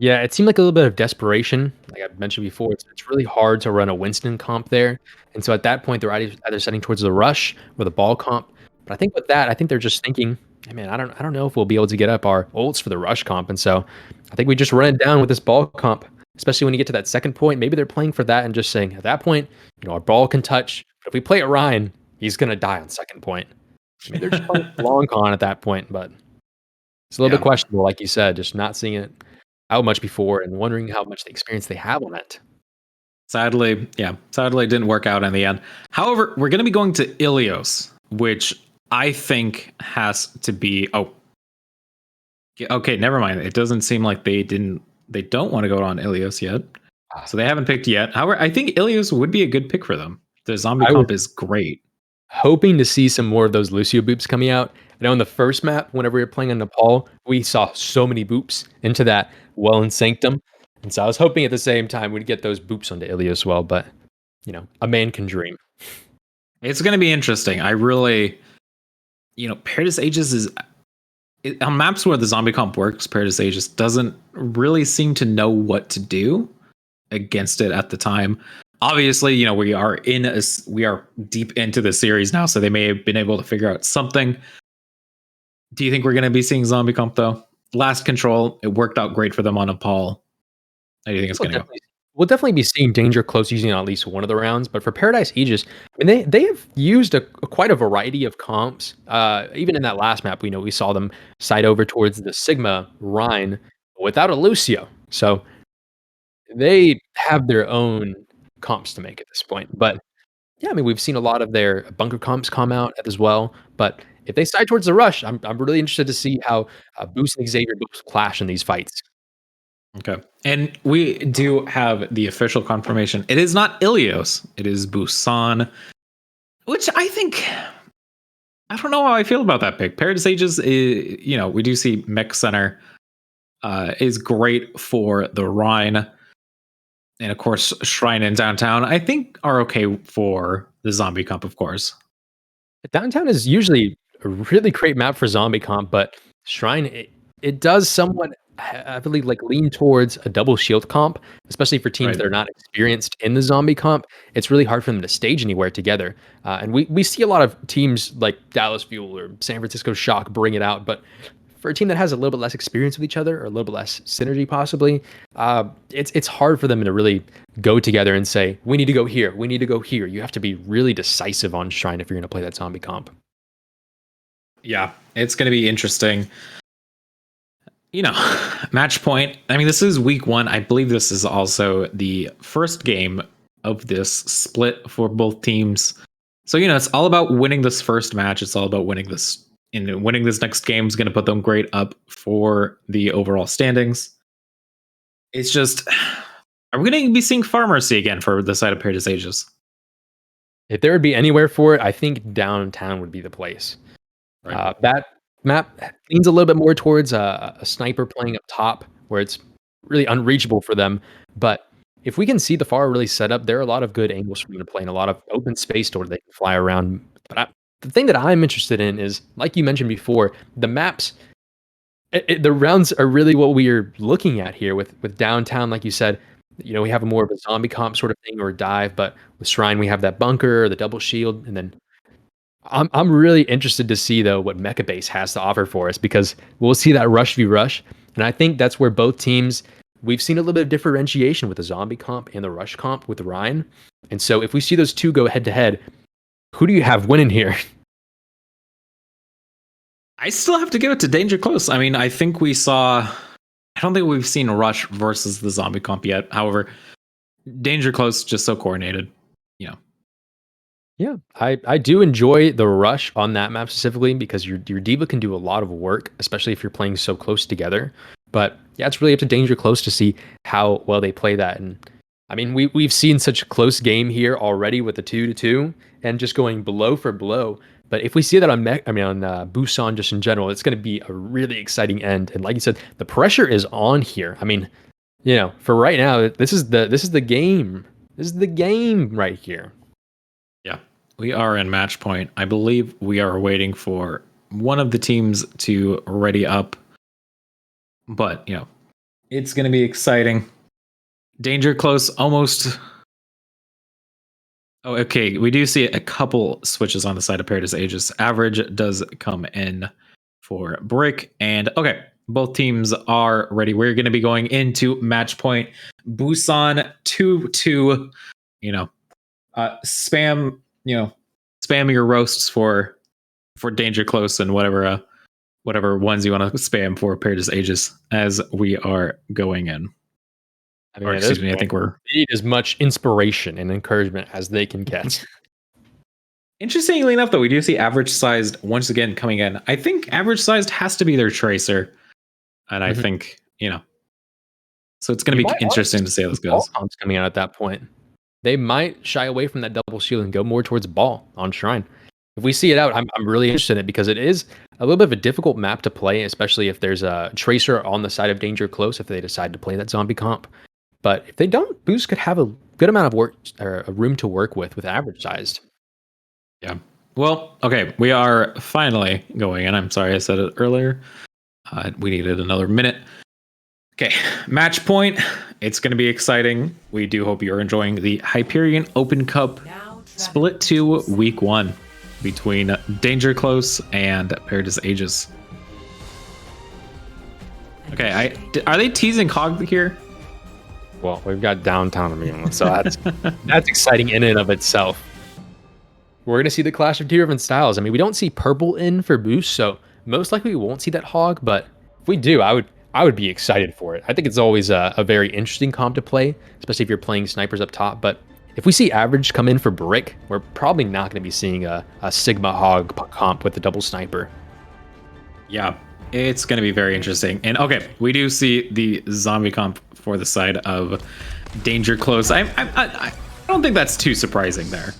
[SPEAKER 2] Yeah, it seemed like a little bit of desperation. Like I mentioned before, it's really hard to run a Winston comp there. And so at that point, they're either setting towards the rush or the ball comp. But I think with that, I think they're just thinking, hey man, I don't know if we'll be able to get up our ults for the rush comp. And so I think we just run it down with this ball comp, especially when you get to that second point. Maybe they're playing for that and just saying at that point, our ball can touch. But if we play it Ryan, he's going to die on second point. I mean, they're just playing long con at that point, but it's a little bit questionable, like you said, just not seeing it out much before and wondering how much the experience they have on it.
[SPEAKER 1] Sadly, it didn't work out in the end. However, we're going to be going to Ilios, which I think has to be. Oh, okay, never mind. It doesn't seem like they don't want to go on Ilios yet, so they haven't picked yet. However, I think Ilios would be a good pick for them. The zombie comp is great.
[SPEAKER 2] Hoping to see some more of those Lucio boops coming out. I know in the first map, whenever we were playing on Nepal, we saw so many boops into that well and sanctum. And so I was hoping at the same time we'd get those boops onto Ilios as well, but a man can dream.
[SPEAKER 1] It's going to be interesting. I really, Paradise Aegis is on maps where the zombie comp works. Paradise Aegis doesn't really seem to know what to do against it at the time. Obviously, we are deep into the series now, so they may have been able to figure out something. Do you think we're going to be seeing zombie comp though? last control, it worked out great for them on a Paul. How do you think it's
[SPEAKER 2] We'll
[SPEAKER 1] going to go?
[SPEAKER 2] definitely, we'll definitely be seeing Danger Close using at least one of the rounds. But for Paradise Aegis, I mean, they have used quite a variety of comps. Even in that last map, we saw them side over towards the Sigma Rhine without a Lucio. So they have their own comps to make at this point. But yeah, I mean, we've seen a lot of their bunker comps come out as well. But if they side towards the rush, I'm really interested to see how Boost and Xavier both clash in these fights.
[SPEAKER 1] Okay. And we do have the official confirmation. It is not Ilios. It is Busan, which I don't know how I feel about that pick. Paradise Ages, we do see Mech Center is great for the Rhine. And of course, Shrine and Downtown, I think, are okay for the zombie comp, of course.
[SPEAKER 2] Downtown is usually a really great map for zombie comp, but Shrine it does somewhat heavily like lean towards a double shield comp, especially for teams
[SPEAKER 1] Right.
[SPEAKER 2] that are not experienced in the zombie comp. It's really hard for them to stage anywhere together, and we see a lot of teams like Dallas Fuel or San Francisco Shock bring it out, but for a team that has a little bit less experience with each other or a little bit less synergy, possibly, it's hard for them to really go together and say, we need to go here, we need to go here. You have to be really decisive on Shrine if you're going to play that zombie comp.
[SPEAKER 1] Yeah, it's going to be interesting. Match point. I mean, this is week 1. I believe this is also the first game of this split for both teams. So, it's all about winning this first match. It's all about winning this. And winning this next game is going to put them great up for the overall standings. It's just, are we going to be seeing Pharmacy again for the side of Paradise Ages?
[SPEAKER 2] If there would be anywhere for it, I think Downtown would be the place.
[SPEAKER 1] Right.
[SPEAKER 2] That map leans a little bit more towards a sniper playing up top, where it's really unreachable for them. But if we can see the far really set up, there are a lot of good angles for them to play and a lot of open space to where they can fly around. But the thing that I'm interested in is, like you mentioned before, the maps. The rounds are really what we are looking at here with Downtown. Like you said, we have a more of a zombie comp sort of thing or a dive, but with Shrine we have that bunker, the double shield, and then I'm really interested to see though what Mecha Base has to offer for us, because we'll see that rush v rush, and I think that's where both teams, we've seen a little bit of differentiation with the zombie comp and the rush comp with Ryan, and so if we see those two go head to head, who do you have winning here?
[SPEAKER 1] I still have to give it to Danger Close. I mean, I don't think we've seen Rush versus the zombie comp yet. However, Danger Close just so coordinated.
[SPEAKER 2] Yeah, I do enjoy the rush on that map specifically because your diva can do a lot of work, especially if you're playing so close together. But yeah, it's really up to Danger Close to see how well they play that. And I mean, we've seen such a close game here already with the 2-2 and just going blow for blow. But if we see that on Busan just in general, it's going to be a really exciting end. And like you said, the pressure is on here. I mean, for right now, this is the game. This is the game right here.
[SPEAKER 1] Yeah, we are in match point. I believe we are waiting for one of the teams to ready up. But, it's going to be exciting. Danger Close almost. Oh, okay. We do see a couple switches on the side of Paradise Aegis. Average does come in for Brick. And okay, both teams are ready. We're going to be going into match point. Busan 2-2. Spam your roasts for Danger Close and whatever ones you want to spam for Paradise Aegis as we are going in.
[SPEAKER 2] I mean, I think we need as much inspiration and encouragement as they can get.
[SPEAKER 1] Interestingly enough, though, we do see average sized once again coming in. I think average sized has to be their tracer, and I think so it's going to be interesting to see how this goes.
[SPEAKER 2] Ball coming out at that point, they might shy away from that double shield and go more towards ball on Shrine. If we see it out, I'm really interested in it because it is a little bit of a difficult map to play, especially if there's a tracer on the side of Danger Close if they decide to play that zombie comp. But if they don't, Boost could have a good amount of work or a room to work with average sized.
[SPEAKER 1] Yeah. Well, okay, we are finally going, and I'm sorry I said it earlier. We needed another minute. Okay, match point. It's going to be exciting. We do hope you're enjoying the Hyperion Open Cup Split 2 Week 1 between Danger Close and Paradise Aegis. Okay, are they teasing Hog here?
[SPEAKER 2] Well, we've got downtown to begin with, so that's exciting in and of itself. We're gonna see the clash of two different styles. I mean, we don't see purple in for boost, so most likely we won't see that Hog. But if we do, I would be excited for it. I think it's always a very interesting comp to play, especially if you're playing snipers up top. But if we see average come in for Brick, we're probably not going to be seeing a Sigma Hog comp with the double sniper.
[SPEAKER 1] Yeah, it's going to be very interesting. And okay, we do see the zombie comp for the side of Danger Close. I don't think that's too surprising there.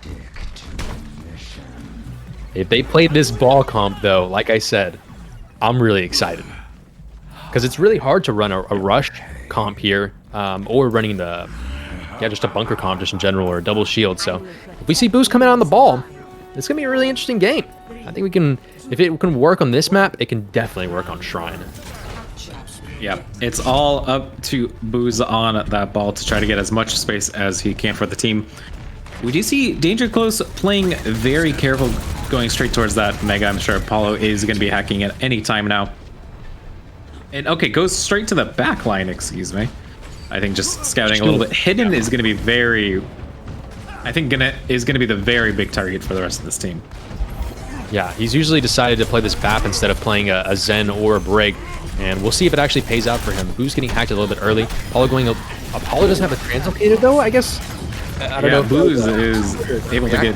[SPEAKER 2] If they played this ball comp, though, like I said, I'm really excited. Because it's really hard to run a rush comp here, or running just a bunker comp just in general, or a double shield. So if we see Boost coming on the ball, it's going to be a really interesting game. I think we can, if it can work on this map, it can definitely work on Shrine.
[SPEAKER 1] Yeah, it's all up to Booz on that ball to try to get as much space as he can for the team. We do see Danger Close playing very careful, going straight towards that Mega. I'm sure Apollo is going to be hacking at any time now. And okay, goes straight to the back line, excuse me. I think just scouting a little bit. Hidden is going to be very, I think is going to be the very big target for the rest of this team.
[SPEAKER 2] Yeah, he's usually decided to play this BAP instead of playing a Zen or a Brig. And we'll see if it actually pays out for him. Boo's getting hacked a little bit early. Apollo doesn't have a translocator though, I guess. I don't know.
[SPEAKER 1] Booz is able to get.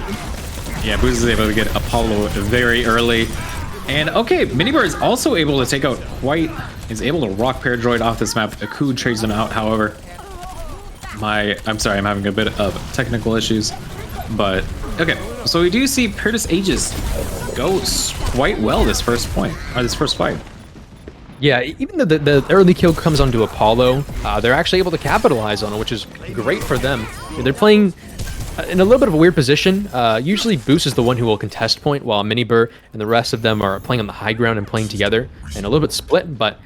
[SPEAKER 1] Yeah, Booz is able to get Apollo very early. And okay, Minibar is also able to take out White. Is able to rock Paradroid off this map. Aku trades him out, however. I'm sorry, I'm having a bit of technical issues. But okay, so we do see Aegis go quite well this first fight.
[SPEAKER 2] Yeah, even though the early kill comes onto Apollo, they're actually able to capitalize on it, which is great for them. They're playing in a little bit of a weird position. Usually Boost is the one who will contest point, while Minibur and the rest of them are playing on the high ground and playing together, and a little bit split. But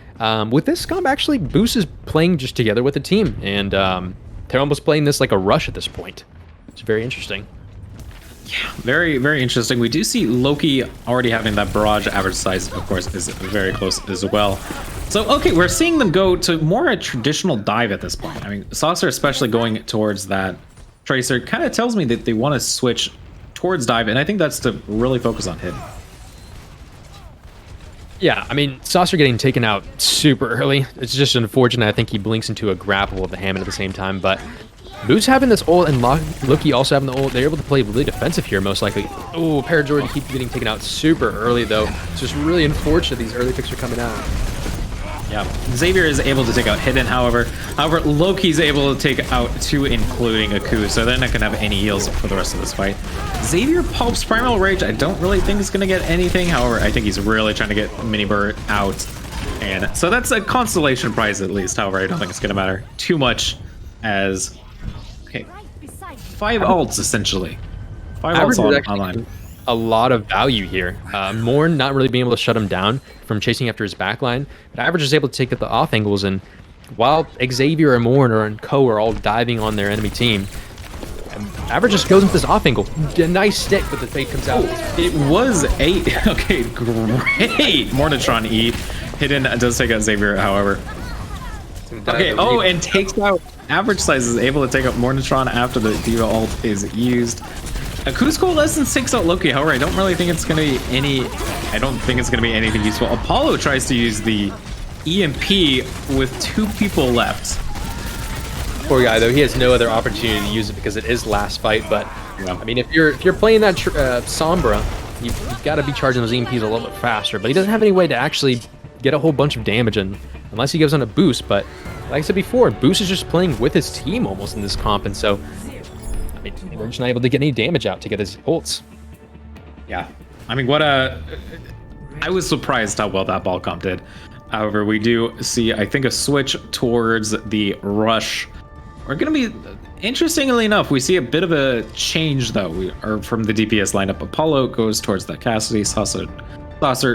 [SPEAKER 2] with this comp, actually, Boost is playing just together with the team, and they're almost playing this like a rush at this point. It's very interesting.
[SPEAKER 1] Yeah, very, very interesting. We do see Loki already having that barrage. Average size, of course, is very close as well. So, okay, we're seeing them go to more a traditional dive at this point. I mean, Saucer especially going towards that Tracer kind of tells me that they want to switch towards dive, and I think that's to really focus on hidden.
[SPEAKER 2] Yeah, I mean, Saucer getting taken out super early. It's just unfortunate. I think he blinks into a grapple with the Hammond at the same time, but Boo's having this ult and Loki also having the ult. They're able to play really defensive here, most likely. Oh, Paradroid keeps getting taken out super early, though. It's just really unfortunate these early picks are coming out.
[SPEAKER 1] Yeah, Xavier is able to take out Hidden, however. Loki's able to take out two, including Aku, so they're not going to have any heals for the rest of this fight. Xavier Pulp's Primal Rage, I don't really think is going to get anything. However, I think he's really trying to get Minibur out. And so that's a consolation prize at least. However, I don't think it's going to matter too much as... Okay, 5 ults essentially. 5 ults online.
[SPEAKER 2] A lot of value here. Morn not really being able to shut him down from chasing after his backline, but Average is able to take the off angles, and while Xavier and Morn and Co are all diving on their enemy team, Average just goes into this off angle. A nice stick, but the fate comes out.
[SPEAKER 1] It was 8. Okay, great. Mornitron E. Hidden does take out Xavier, however. Okay, oh, and takes out Average Size, is able to take out Mornitron after the Diva ult is used. Aku's Coalescence takes out Loki, however, I don't really think it's going to be anything useful. Apollo tries to use the EMP with 2 people left.
[SPEAKER 2] Poor guy, though, he has no other opportunity to use it because it is last fight, but yeah. I mean, if you're playing that Sombra, you've got to be charging those EMPs a little bit faster, but he doesn't have any way to actually get a whole bunch of damage in unless he goes on a boost. But like I said before, Boost is just playing with his team almost in this comp, and so they're just not able to get any damage out to get his ults. Yeah,
[SPEAKER 1] I mean, I was surprised how well that ball comp did. However, we do see, I think, a switch towards the rush. We're going to be, interestingly enough, we see a bit of a change, though. We are from the DPS lineup. Apollo goes towards that Cassidy, Saucer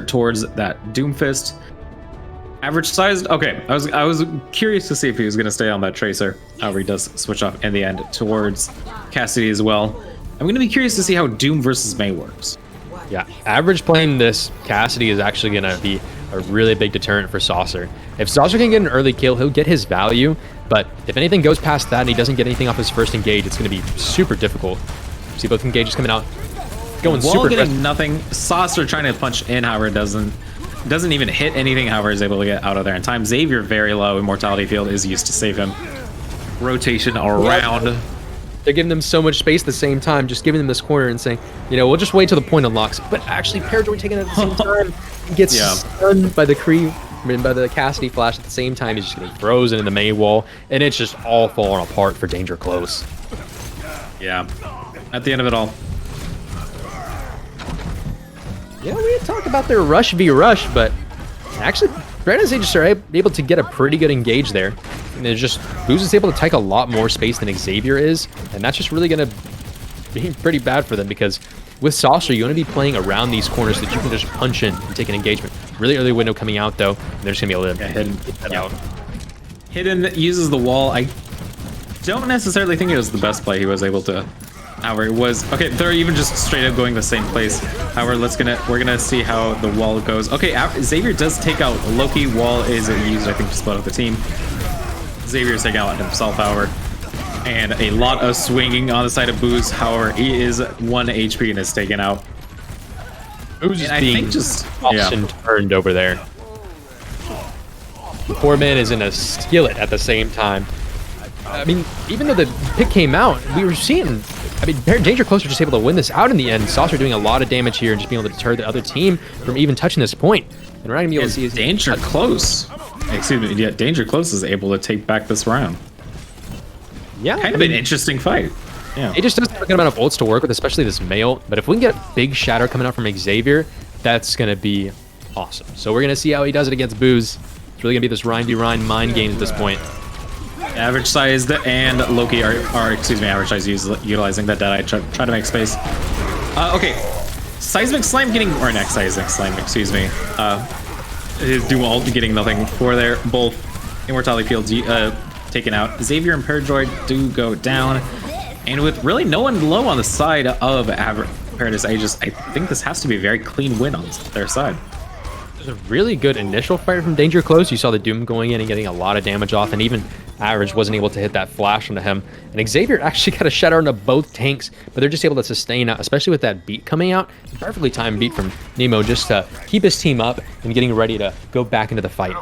[SPEAKER 1] towards that Doomfist. Average sized. Okay, I was curious to see if he was going to stay on that Tracer. However, he does switch off in the end towards Cassidy as well. I'm going to be curious to see how Doom versus Mei works.
[SPEAKER 2] Yeah, average playing this Cassidy is actually going to be a really big deterrent for Saucer. If Saucer can get an early kill, he'll get his value, but if anything goes past that and he doesn't get anything off his first engage, it's going to be super difficult. See both engages coming out, going
[SPEAKER 1] Wall
[SPEAKER 2] super
[SPEAKER 1] getting nothing. Saucer trying to punch in, however, doesn't even hit anything, however, is able to get out of there in time. Xavier very low. Immortality Field is used to save him. Rotation around.
[SPEAKER 2] Yep. They're giving them so much space at the same time, just giving them this corner and saying, you know, we'll just wait till the point unlocks. But actually, Parajoy taking it at the same time. He gets stunned by the by the Cassidy flash at the same time. He's just getting frozen in the Mei wall, and it's just all falling apart for Danger Close.
[SPEAKER 1] Yeah. At the end of it all.
[SPEAKER 2] Yeah, we had talked about their rush v rush, but actually, Brandon's Aegis are able to get a pretty good engage there. And it's just, Booz is able to take a lot more space than Xavier is, and that's just really going to be pretty bad for them because with Saucer, you want to be playing around these corners so that you can just punch in and take an engagement. Really early window coming out, though, and they're just going to be able to get that out.
[SPEAKER 1] Hidden uses the wall. I don't necessarily think it was the best play he was able to. However, it was okay. They're even just straight up going the same place. However, we're gonna see how the wall goes. Okay, Xavier does take out Loki. Wall is used, I think, to split up the team. Xavier's taking out himself, however, and a lot of swinging on the side of Booz. However, he is 1 HP and is taken out.
[SPEAKER 2] Booz is being tossed and turned over there. The poor man is in a skillet at the same time. I mean, even though the pick came out, we were seeing. I mean, Danger Close were just able to win this out in the end. Saucer doing a lot of damage here and just being able to deter the other team from even touching this point. And we're not gonna be able to see his
[SPEAKER 1] Danger Close. Excuse me. Yeah, Danger Close is able to take back this round.
[SPEAKER 2] Yeah,
[SPEAKER 1] kind of an interesting fight. Yeah,
[SPEAKER 2] it just doesn't have a good amount of ults to work with, especially this Mei ult. But if we can get a big shatter coming out from Xavier, that's gonna be awesome. So we're gonna see how he does it against Booz. It's really gonna be this Rhine v Rhine mind game at this point.
[SPEAKER 1] Average sized and Loki are excuse me, average size utilizing that Deadeye try to make space. Okay, Seismic Slime getting, or next Seismic Slime, excuse me. His dual ult getting nothing for there. Both Immortality Fields taken out. Xavier and Paradroid do go down, and with really no one low on the side of Paradise Aegis, I think this has to be a very clean win on their side.
[SPEAKER 2] It was a really good initial fight from Danger Close. You saw the Doom going in and getting a lot of damage off, and even Average wasn't able to hit that flash onto him. And Xavier actually got a shatter onto both tanks, but they're just able to sustain out, especially with that beat coming out. Perfectly timed beat from Nemo just to keep his team up and getting ready to go back into the fight.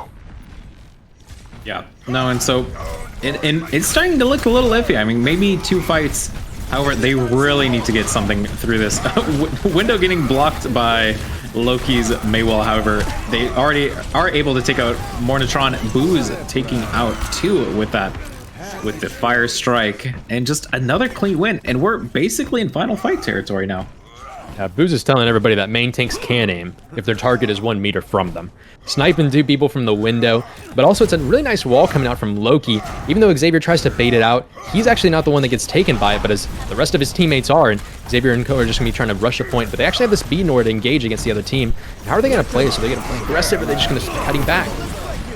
[SPEAKER 1] Yeah, no, and so and it's starting to look a little iffy. I mean, maybe 2 fights. However, they really need to get something through this. Window getting blocked by Loki's Maywall, however, they already are able to take out Mornitron. Booz taking out 2 with the Fire Strike, and just another clean win. And we're basically in final fight territory now.
[SPEAKER 2] Booz is telling everybody that main tanks can aim if their target is 1 meter from them. Sniping 2 people from the window, but also it's a really nice wall coming out from Loki. Even though Xavier tries to bait it out, he's actually not the one that gets taken by it, but as the rest of his teammates are, and Xavier and Co are just going to be trying to rush a point, but they actually have this B in order to engage against the other team. How are they going to play? So they're going to play aggressive, or are they just going to start cutting back?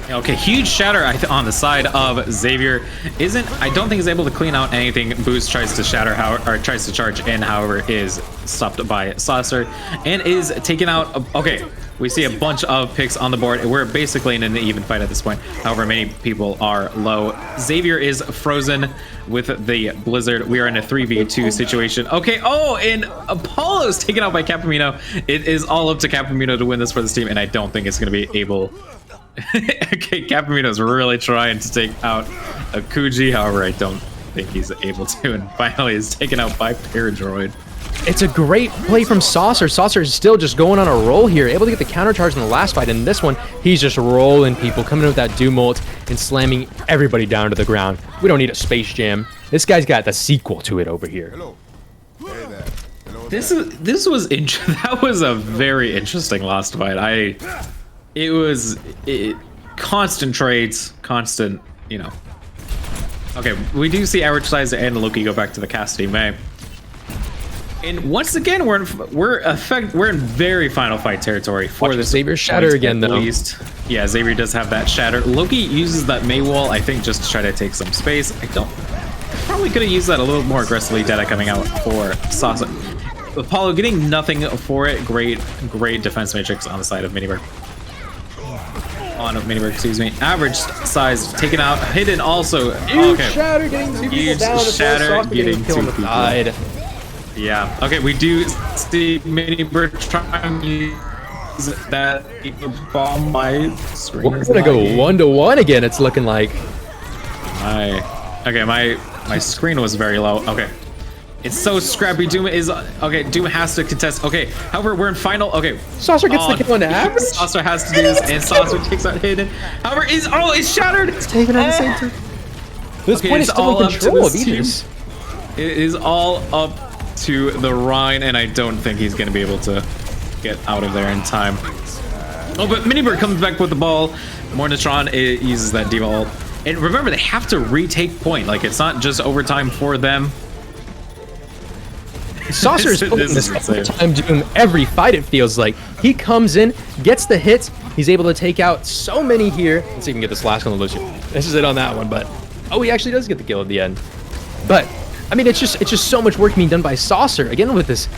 [SPEAKER 1] Okay, huge shatter on the side of Xavier. I don't think is able to clean out anything. Booz tries to shatter, or tries to charge in, however, is stopped by Saucer and is taken out. Okay, we see a bunch of picks on the board. We're basically in an even fight at this point. However, many people are low. Xavier is frozen with the Blizzard. We are in a 3v2 situation. Okay, oh, and Apollo's taken out by Capamino. It is all up to Capamino to win this for this team, and I don't think it's going to be able. Okay, Capamino's really trying to take out Akuji, however, I don't think he's able to, and finally is taken out by Paradroid.
[SPEAKER 2] It's a great play from Saucer. Saucer is still just going on a roll here, able to get the counter charge in the last fight. In this one, he's just rolling people, coming in with that Doom ult and slamming everybody down to the ground. We don't need a Space Jam. This guy's got the sequel to it over here.
[SPEAKER 1] This was that was a very interesting last fight. It was constant trades, constant, you know. Okay, we do see average size and Loki go back to the Cassidy Mei. And once again, we're in very final fight territory for this.
[SPEAKER 2] Xavier shatter again, though.
[SPEAKER 1] Least. Yeah, Xavier does have that shatter. Loki uses that Mei wall, I think, just to try to take some space. Probably could have used that a little more aggressively. Deadeye coming out for Saucer. Apollo getting nothing for it. Great defense matrix on the side of Minibird. On Minibird, excuse me. Average size taken out. Hidden also.
[SPEAKER 2] Huge shatter getting 2 people down.
[SPEAKER 1] Shatter getting 2 people.
[SPEAKER 2] Died.
[SPEAKER 1] Yeah. Okay, we do see Minibird trying to use that bomb. My screen.
[SPEAKER 2] We're gonna go 1-1 again. It's looking like.
[SPEAKER 1] My screen was very low. Okay. It's so scrappy. Doom is okay. Doom has to contest. Okay. However, we're in final. Okay.
[SPEAKER 2] Saucer gets the kill on Average.
[SPEAKER 1] Saucer has to do this, and Saucer takes out Hidden. However, it's shattered.
[SPEAKER 2] It's taken at the same time. This point is still in control of Aegis.
[SPEAKER 1] It is all up to the Rhine, and I don't think he's going to be able to get out of there in time. Oh, but Minibird comes back with the ball. Mornitron uses that D.Va ult. And remember, they have to retake point. Like, it's not just overtime for them.
[SPEAKER 2] Saucer is pulling this time Doom every fight, it feels like. He comes in, gets the hits, he's able to take out so many here. Let's see if we can get this last one to Lucio. This is it on that one, but oh, he actually does get the kill at the end. But I mean, it's just so much work being done by Saucer. Again, with this,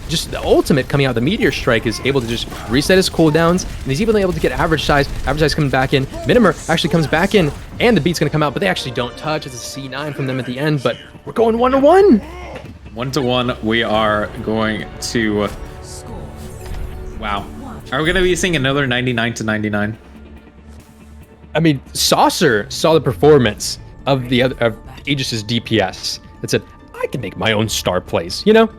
[SPEAKER 2] just the ultimate coming out, the Meteor Strike is able to just reset his cooldowns, and he's even able to get Average Size. Average Size coming back in. Minimer actually comes back in, and the beat's gonna come out, but they actually don't touch. It's a C9 from them at the end, but we're going 1-1.
[SPEAKER 1] 1-1, we are going to... Wow. Are we going to be seeing another 99-99?
[SPEAKER 2] I mean, Saucer saw the performance of the other of Aegis's DPS that said, I can make my own star plays, you know?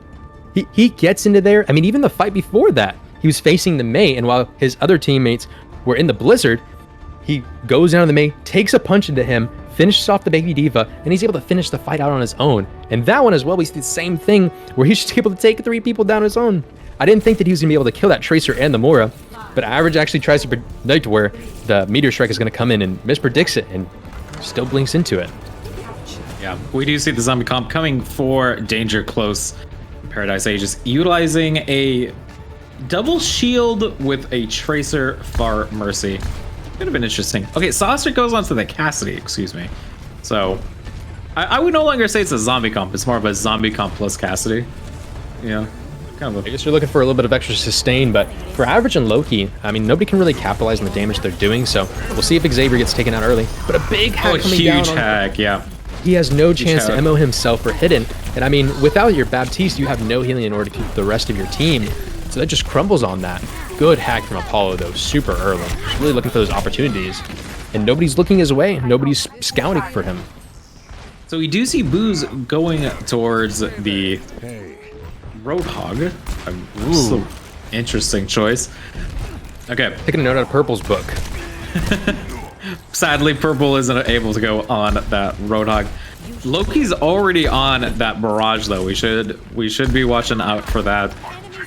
[SPEAKER 2] He gets into there. I mean, even the fight before that, he was facing the Mei, and while his other teammates were in the Blizzard, he goes down to the Mei, takes a punch into him, finishes off the baby D.Va, and he's able to finish the fight out on his own. And that one as well, we see the same thing, where he's just able to take 3 people down on his own. I didn't think that he was going to be able to kill that Tracer and the Mora, but Average actually tries to predict where the Meteor Strike is going to come in and mispredicts it, and still blinks into it.
[SPEAKER 1] Yeah, we do see the zombie comp coming for Danger Close. Paradise Aegis utilizing a double shield with a Tracer Far Mercy. Could have been interesting. Okay, Saucer goes on to the Cassidy, excuse me. So, I would no longer say it's a zombie comp. It's more of a zombie comp plus Cassidy. Yeah, kind of.
[SPEAKER 2] I guess you're looking for a little bit of extra sustain, but for Average and Loki, I mean, nobody can really capitalize on the damage they're doing, so we'll see if Xavier gets taken out early. But a big hack coming down.
[SPEAKER 1] Huge hack, yeah.
[SPEAKER 2] He has no chance to MO himself for Hidden. And I mean, without your Baptiste, you have no healing in order to keep the rest of your team. So that just crumbles on that. Good hack from Apollo, though, super early. Just really looking for those opportunities. And nobody's looking his way. Nobody's scouting for him.
[SPEAKER 1] So we do see Booze going towards the Roadhog. So interesting choice. Okay.
[SPEAKER 2] Taking a note out of Purple's book.
[SPEAKER 1] Sadly, Purple isn't able to go on that Roadhog. Loki's already on that Barrage, though. We should be watching out for that.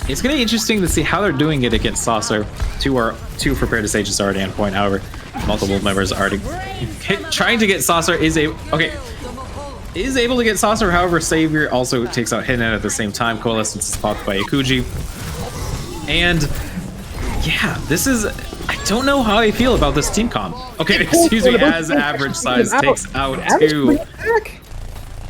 [SPEAKER 1] It's gonna be interesting to see how they're doing it against Saucer. Two for Paradise Aegis already on point. However, multiple members already trying to get Saucer is able to get Saucer. However, Savior also takes out Hidden at the same time. Coalescence is popped by Ikuji. And yeah, this is, I don't know how I feel about this team comp. Okay, excuse me, as Average Size takes out 2.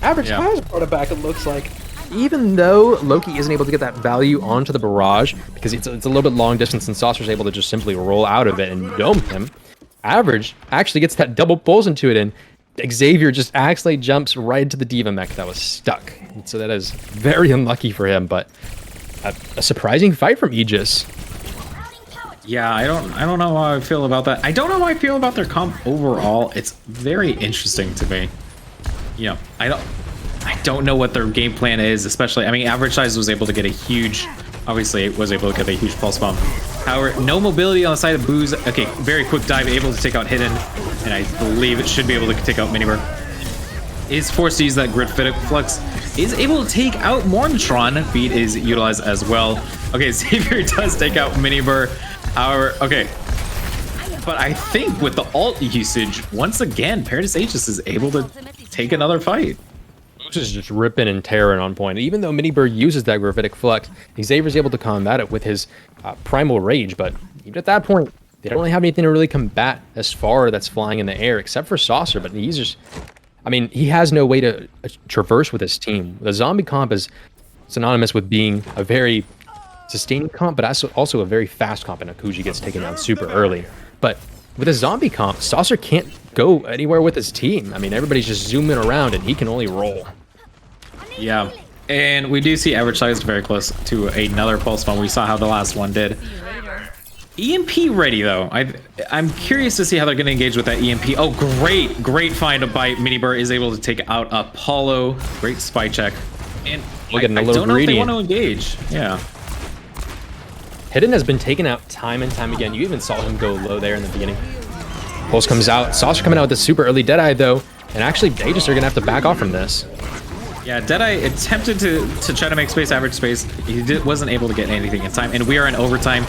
[SPEAKER 2] Average has brought it back, it looks like. Even though Loki isn't able to get that value onto the Barrage, because it's a little bit long distance and Saucer's able to just simply roll out of it and dome him, Average actually gets that double pulls into it, and Xavier just actually jumps right into the D.Va mech that was stuck. And so that is very unlucky for him, but a surprising fight from Aegis.
[SPEAKER 1] Yeah, I don't know how I feel about that. I don't know how I feel about their comp overall. It's very interesting to me. You know, I don't know what their game plan is, especially, I mean, Average Size was able to get a huge, obviously was able to get a huge pulse bomb. However, no mobility on the side of Booze. Okay, very quick dive, able to take out Hidden, and I believe it should be able to take out Minimer. Is forced to use that Grid Flux. Is able to take out Morntron. Beat is utilized as well. Okay, Xavier does take out Minimer. However, okay. But I think with the ult usage, once again, Paradise Aegis is able to take another fight.
[SPEAKER 2] Is just ripping and tearing on point. Even though Minibird uses that Gravitic Flux, Xavier's able to combat it with his Primal Rage, but even at that point, they don't really have anything to really combat as far that's flying in the air, except for Saucer, but he's just, I mean, he has no way to traverse with his team. The zombie comp is synonymous with being a very sustaining comp, but also a very fast comp, and Akuji gets taken down super early. But with a zombie comp, Saucer can't go anywhere with his team. I mean, everybody's just zooming around, and he can only roll.
[SPEAKER 1] Yeah, and we do see average sized very close to another pulse bomb. We saw how the last one did. EMP ready though. I'm curious to see how they're going to engage with that EMP. Oh, great find by Minibur is able to take out Apollo. Great spy check. And
[SPEAKER 2] we're getting a little
[SPEAKER 1] don't know if
[SPEAKER 2] greedy.
[SPEAKER 1] they want to engage. Yeah.
[SPEAKER 2] Hidden has been taken out time and time again. You even saw him go low there in the beginning. Pulse comes out. Saucer coming out with a super early Deadeye though, and actually Aegis are going to have to back off from this.
[SPEAKER 1] Yeah, Deadeye attempted to try to make space, average space. He wasn't able to get anything in time, and we are in overtime.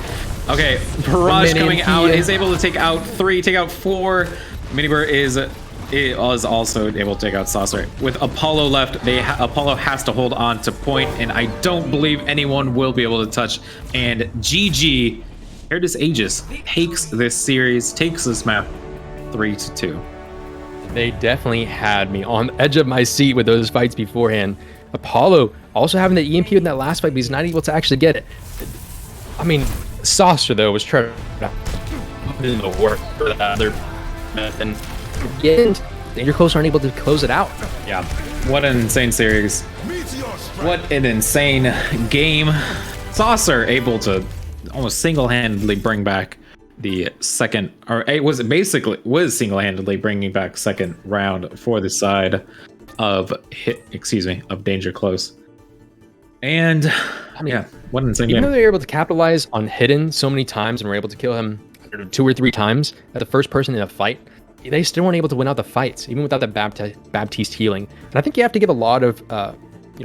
[SPEAKER 1] Okay, Barrage coming out is able to take out 3, take out 4. Minibur is also able to take out Saucer. With Apollo left, Apollo has to hold on to point, and I don't believe anyone will be able to touch. And GG, Aegis Aegis takes this series, takes this map 3-2.
[SPEAKER 2] They definitely had me on the edge of my seat with those fights beforehand. Apollo also having the EMP in that last fight, but he's not able to actually get it. I mean, Saucer though was trying to put in the work for the other, and again, Danger Close aren't able to close it out.
[SPEAKER 1] Yeah, what an insane series! What an insane game! Saucer able to almost single-handedly bring back the second, or it was single-handedly bringing back second round for the side of of Danger Close. And I mean, yeah, what an insane
[SPEAKER 2] even
[SPEAKER 1] game.
[SPEAKER 2] though they were able to capitalize on Hidden so many times and were able to kill him 2 or 3 times at the first person in a fight, they still weren't able to win out the fights, even without the Baptiste healing. And I think you have to give a lot of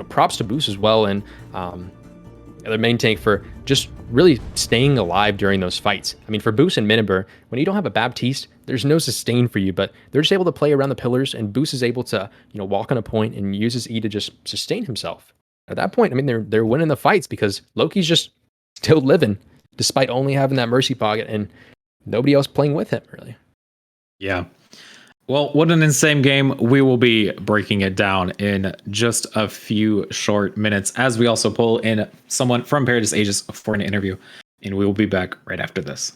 [SPEAKER 2] props to Boost as well, and the main tank for just really staying alive during those fights. I mean, for Boost and Minibur, when you don't have a Baptiste, there's no sustain for you, but they're just able to play around the pillars, and Boost is able to walk on a point and use his E to just sustain himself. At that point, I mean, they're winning the fights because Loki's just still living, despite only having that Mercy Pocket and nobody else playing with him, really.
[SPEAKER 1] Yeah. Well, what an insane game. We will be breaking it down in just a few short minutes as we also pull in someone from Paradise Aegis for an interview, and we will be back right after this.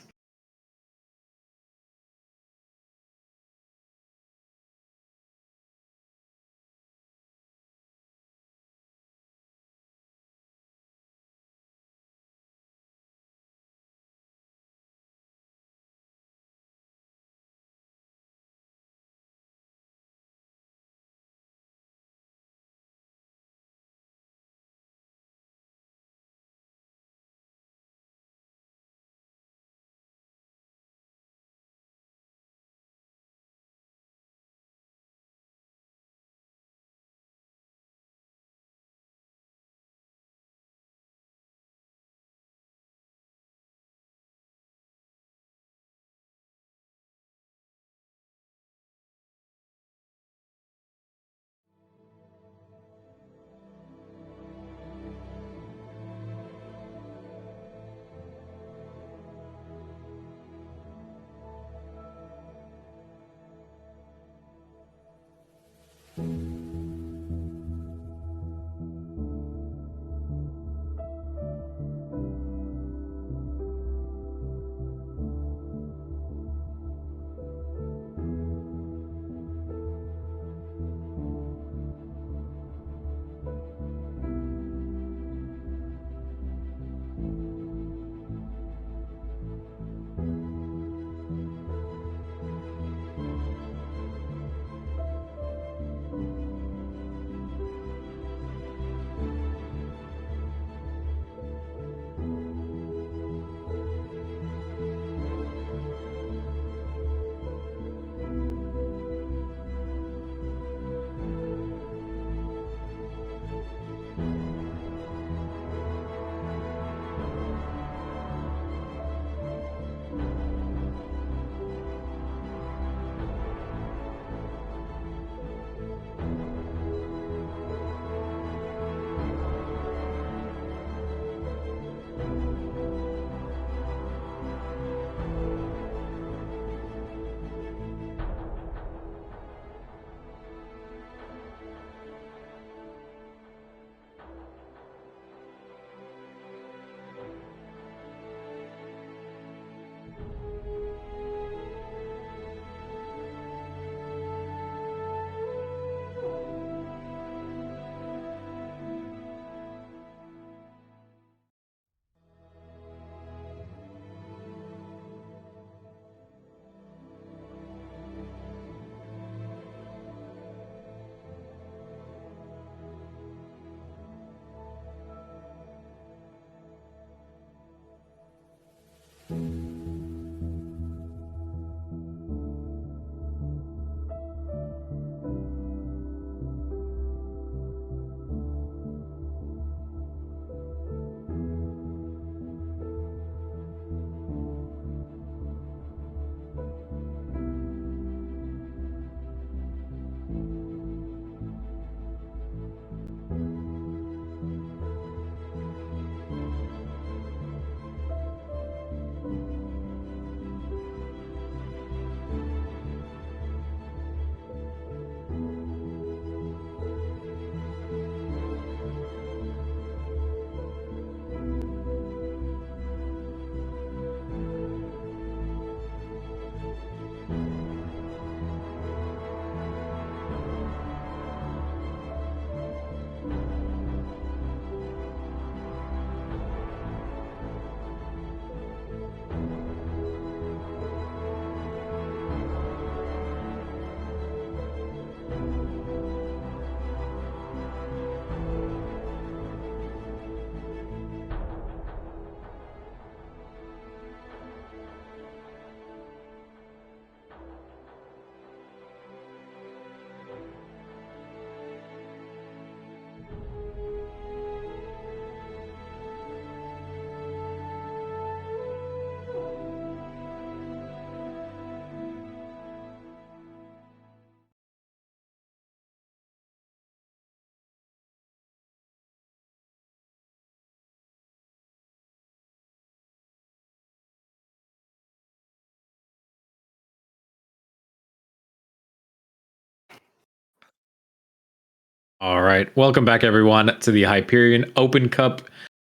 [SPEAKER 1] All right. Welcome back, everyone, to the Hyperion Open Cup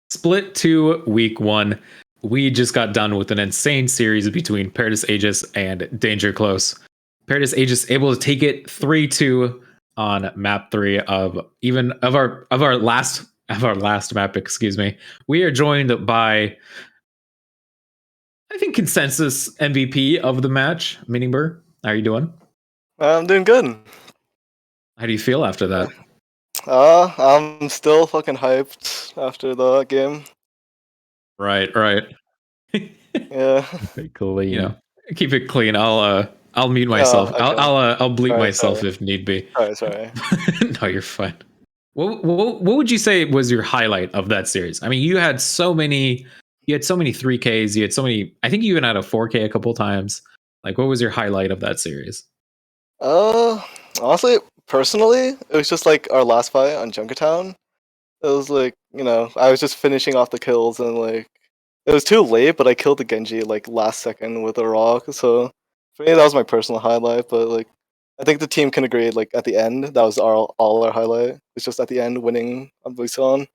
[SPEAKER 1] split 2 week 1. We just got done with an insane series between Paradise Aegis and Danger Close. Paradise Aegis able to take it 3-2 on map 3 of our last map, excuse me. We are joined by, I think, consensus MVP of the match, Minibur. How are you doing?
[SPEAKER 3] I'm doing good.
[SPEAKER 1] How do you feel after that?
[SPEAKER 3] I'm still fucking hyped after the game.
[SPEAKER 1] Right.
[SPEAKER 3] Yeah.
[SPEAKER 2] Clean.
[SPEAKER 1] You know, keep it clean. I'll mute myself.
[SPEAKER 3] Oh, okay.
[SPEAKER 1] I'll bleep myself
[SPEAKER 3] sorry.
[SPEAKER 1] if need be.
[SPEAKER 3] Sorry.
[SPEAKER 1] No, you're fine. What would you say was your highlight of that series? I mean, you had so many 3Ks, you had so many, I think you even had a 4K a couple times. Like, what was your highlight of that series?
[SPEAKER 3] Honestly, personally, it was just like our last fight on Junkertown. It was like, I was just finishing off the kills and like it was too late, but I killed the Genji like last second with a rock. So for me, that was my personal highlight. But like, I think the team can agree. Like at the end, that was all our highlight. It's just at the end winning on Busan.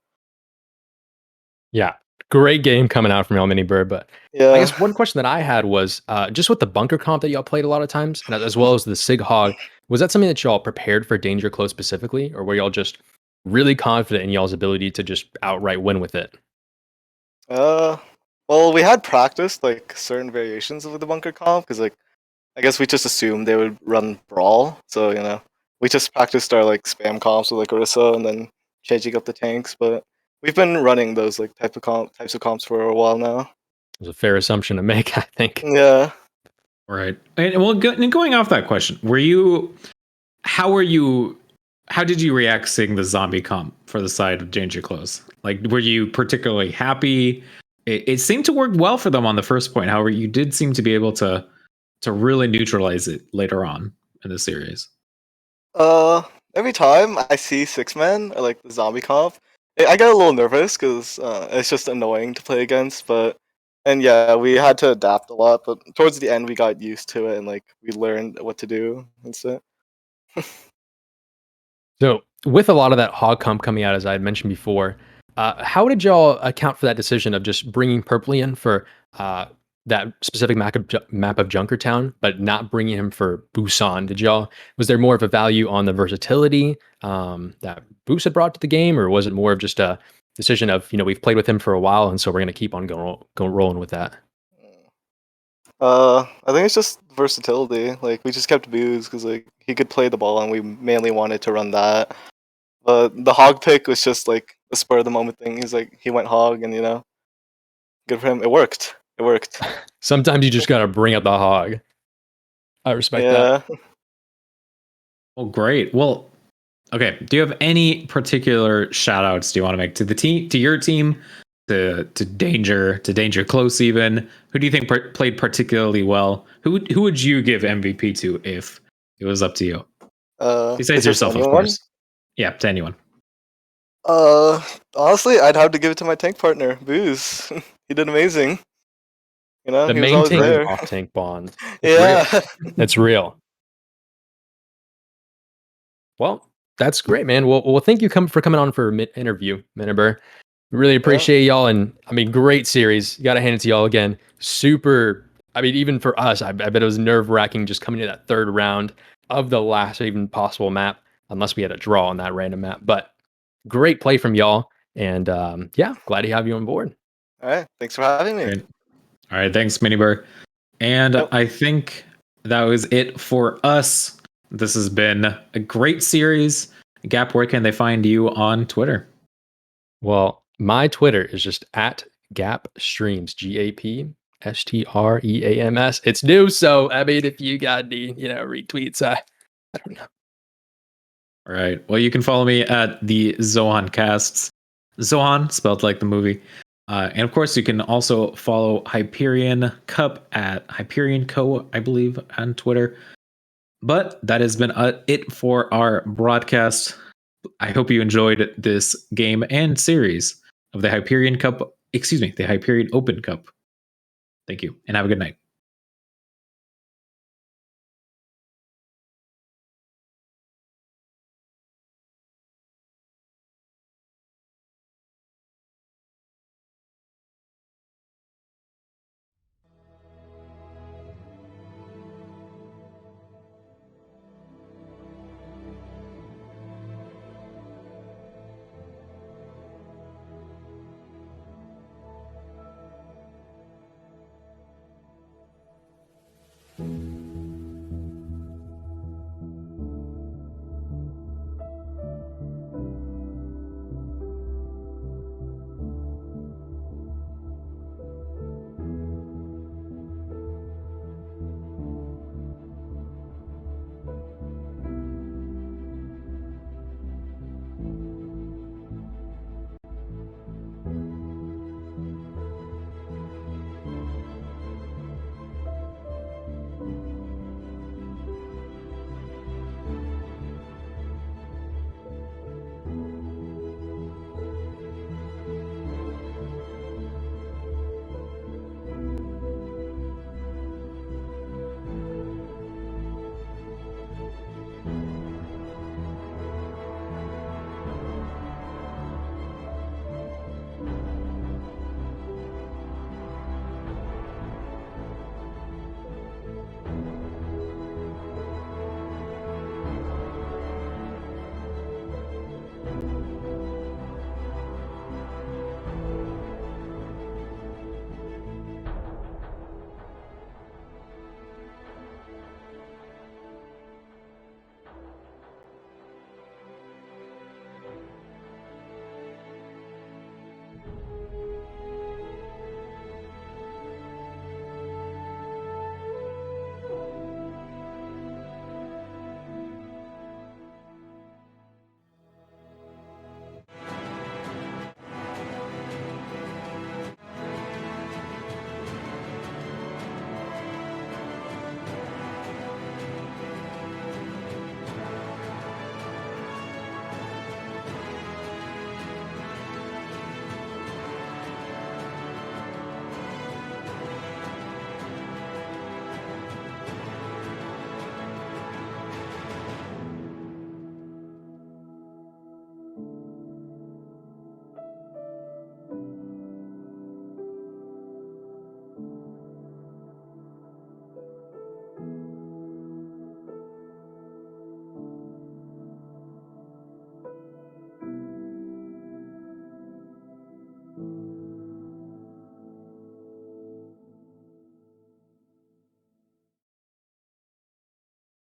[SPEAKER 2] Yeah, great game coming out from y'all, Mini Bird. But
[SPEAKER 3] Yeah.
[SPEAKER 2] I guess one question that I had was just with the bunker comp that y'all played a lot of times, and as well as the Sig Hog, was that something that y'all prepared for Danger Close specifically, or were y'all just really confident in y'all's ability to just outright win with it?
[SPEAKER 3] Well, we had practiced like certain variations of the bunker comp because like I guess we just assumed they would run brawl, so we just practiced our like spam comps with like Orisa and then changing up the tanks. But we've been running those like types of comps for a while now.
[SPEAKER 2] It was a fair assumption to make, I think.
[SPEAKER 3] Yeah.
[SPEAKER 1] Right. And well, going off that question, how did you react seeing the zombie comp for the side of Danger Close? Like, were you particularly happy? It seemed to work well for them on the first point. However, you did seem to be able to really neutralize it later on in the series.
[SPEAKER 3] Every time I see six man or like the zombie comp, I get a little nervous because it's just annoying to play against. And yeah, we had to adapt a lot. But towards the end, we got used to it and like we learned what to do and stuff.
[SPEAKER 2] So, with a lot of that hog comp coming out, as I had mentioned before, how did y'all account for that decision of just bringing Purpley in for that specific map of Junkertown, but not bringing him for Busan? Was there more of a value on the versatility that Boost had brought to the game, or was it more of just a decision of, we've played with him for a while, and so we're going to keep on going rolling with that?
[SPEAKER 3] I think it's just versatility. Like we just kept Booze because like he could play the ball, and we mainly wanted to run that. But the hog pick was just like a spur of the moment thing. He went hog, and good for him. It worked. It worked.
[SPEAKER 2] Sometimes you just got to bring up the hog. I respect that.
[SPEAKER 3] Yeah.
[SPEAKER 1] Well, great. Well, okay. Do you have any particular shout outs do you want to make to the team, to your team, to Danger Close even? Who do you think played particularly well? Who would you give MVP to if it was up to you? Besides yourself, of course. Yeah, to anyone.
[SPEAKER 3] Honestly, I'd have to give it to my tank partner, Booze. He did amazing.
[SPEAKER 2] The
[SPEAKER 3] he was always there.
[SPEAKER 2] off tank bond.
[SPEAKER 3] Yeah.
[SPEAKER 2] It's real. Well, that's great, man. Well, thank you for coming on for interview, Minibur. Really appreciate y'all, and I mean, great series. Got to hand it to y'all again. Super. I mean, even for us, I bet it was nerve wracking just coming to that third round of the last even possible map, unless we had a draw on that random map. But great play from y'all, and yeah, glad to have you on board.
[SPEAKER 3] All right, thanks for having me.
[SPEAKER 1] Great. All right, thanks, Minibur. And I think that was it for us. This has been a great series. Gap, where can they find you on Twitter?
[SPEAKER 2] Well, my Twitter is just at Gap Streams, GAPSTREAMS. It's new, so I mean, if you got any, retweets, I don't know.
[SPEAKER 1] All right. Well, you can follow me at the Zohan Casts. Zohan, spelled like the movie. And of course, you can also follow Hyperion Cup at Hyperion Co, I believe, on Twitter. But that has been it for our broadcast. I hope you enjoyed this game and series of the Hyperion Cup, the Hyperion Open Cup. Thank you, and have a good night.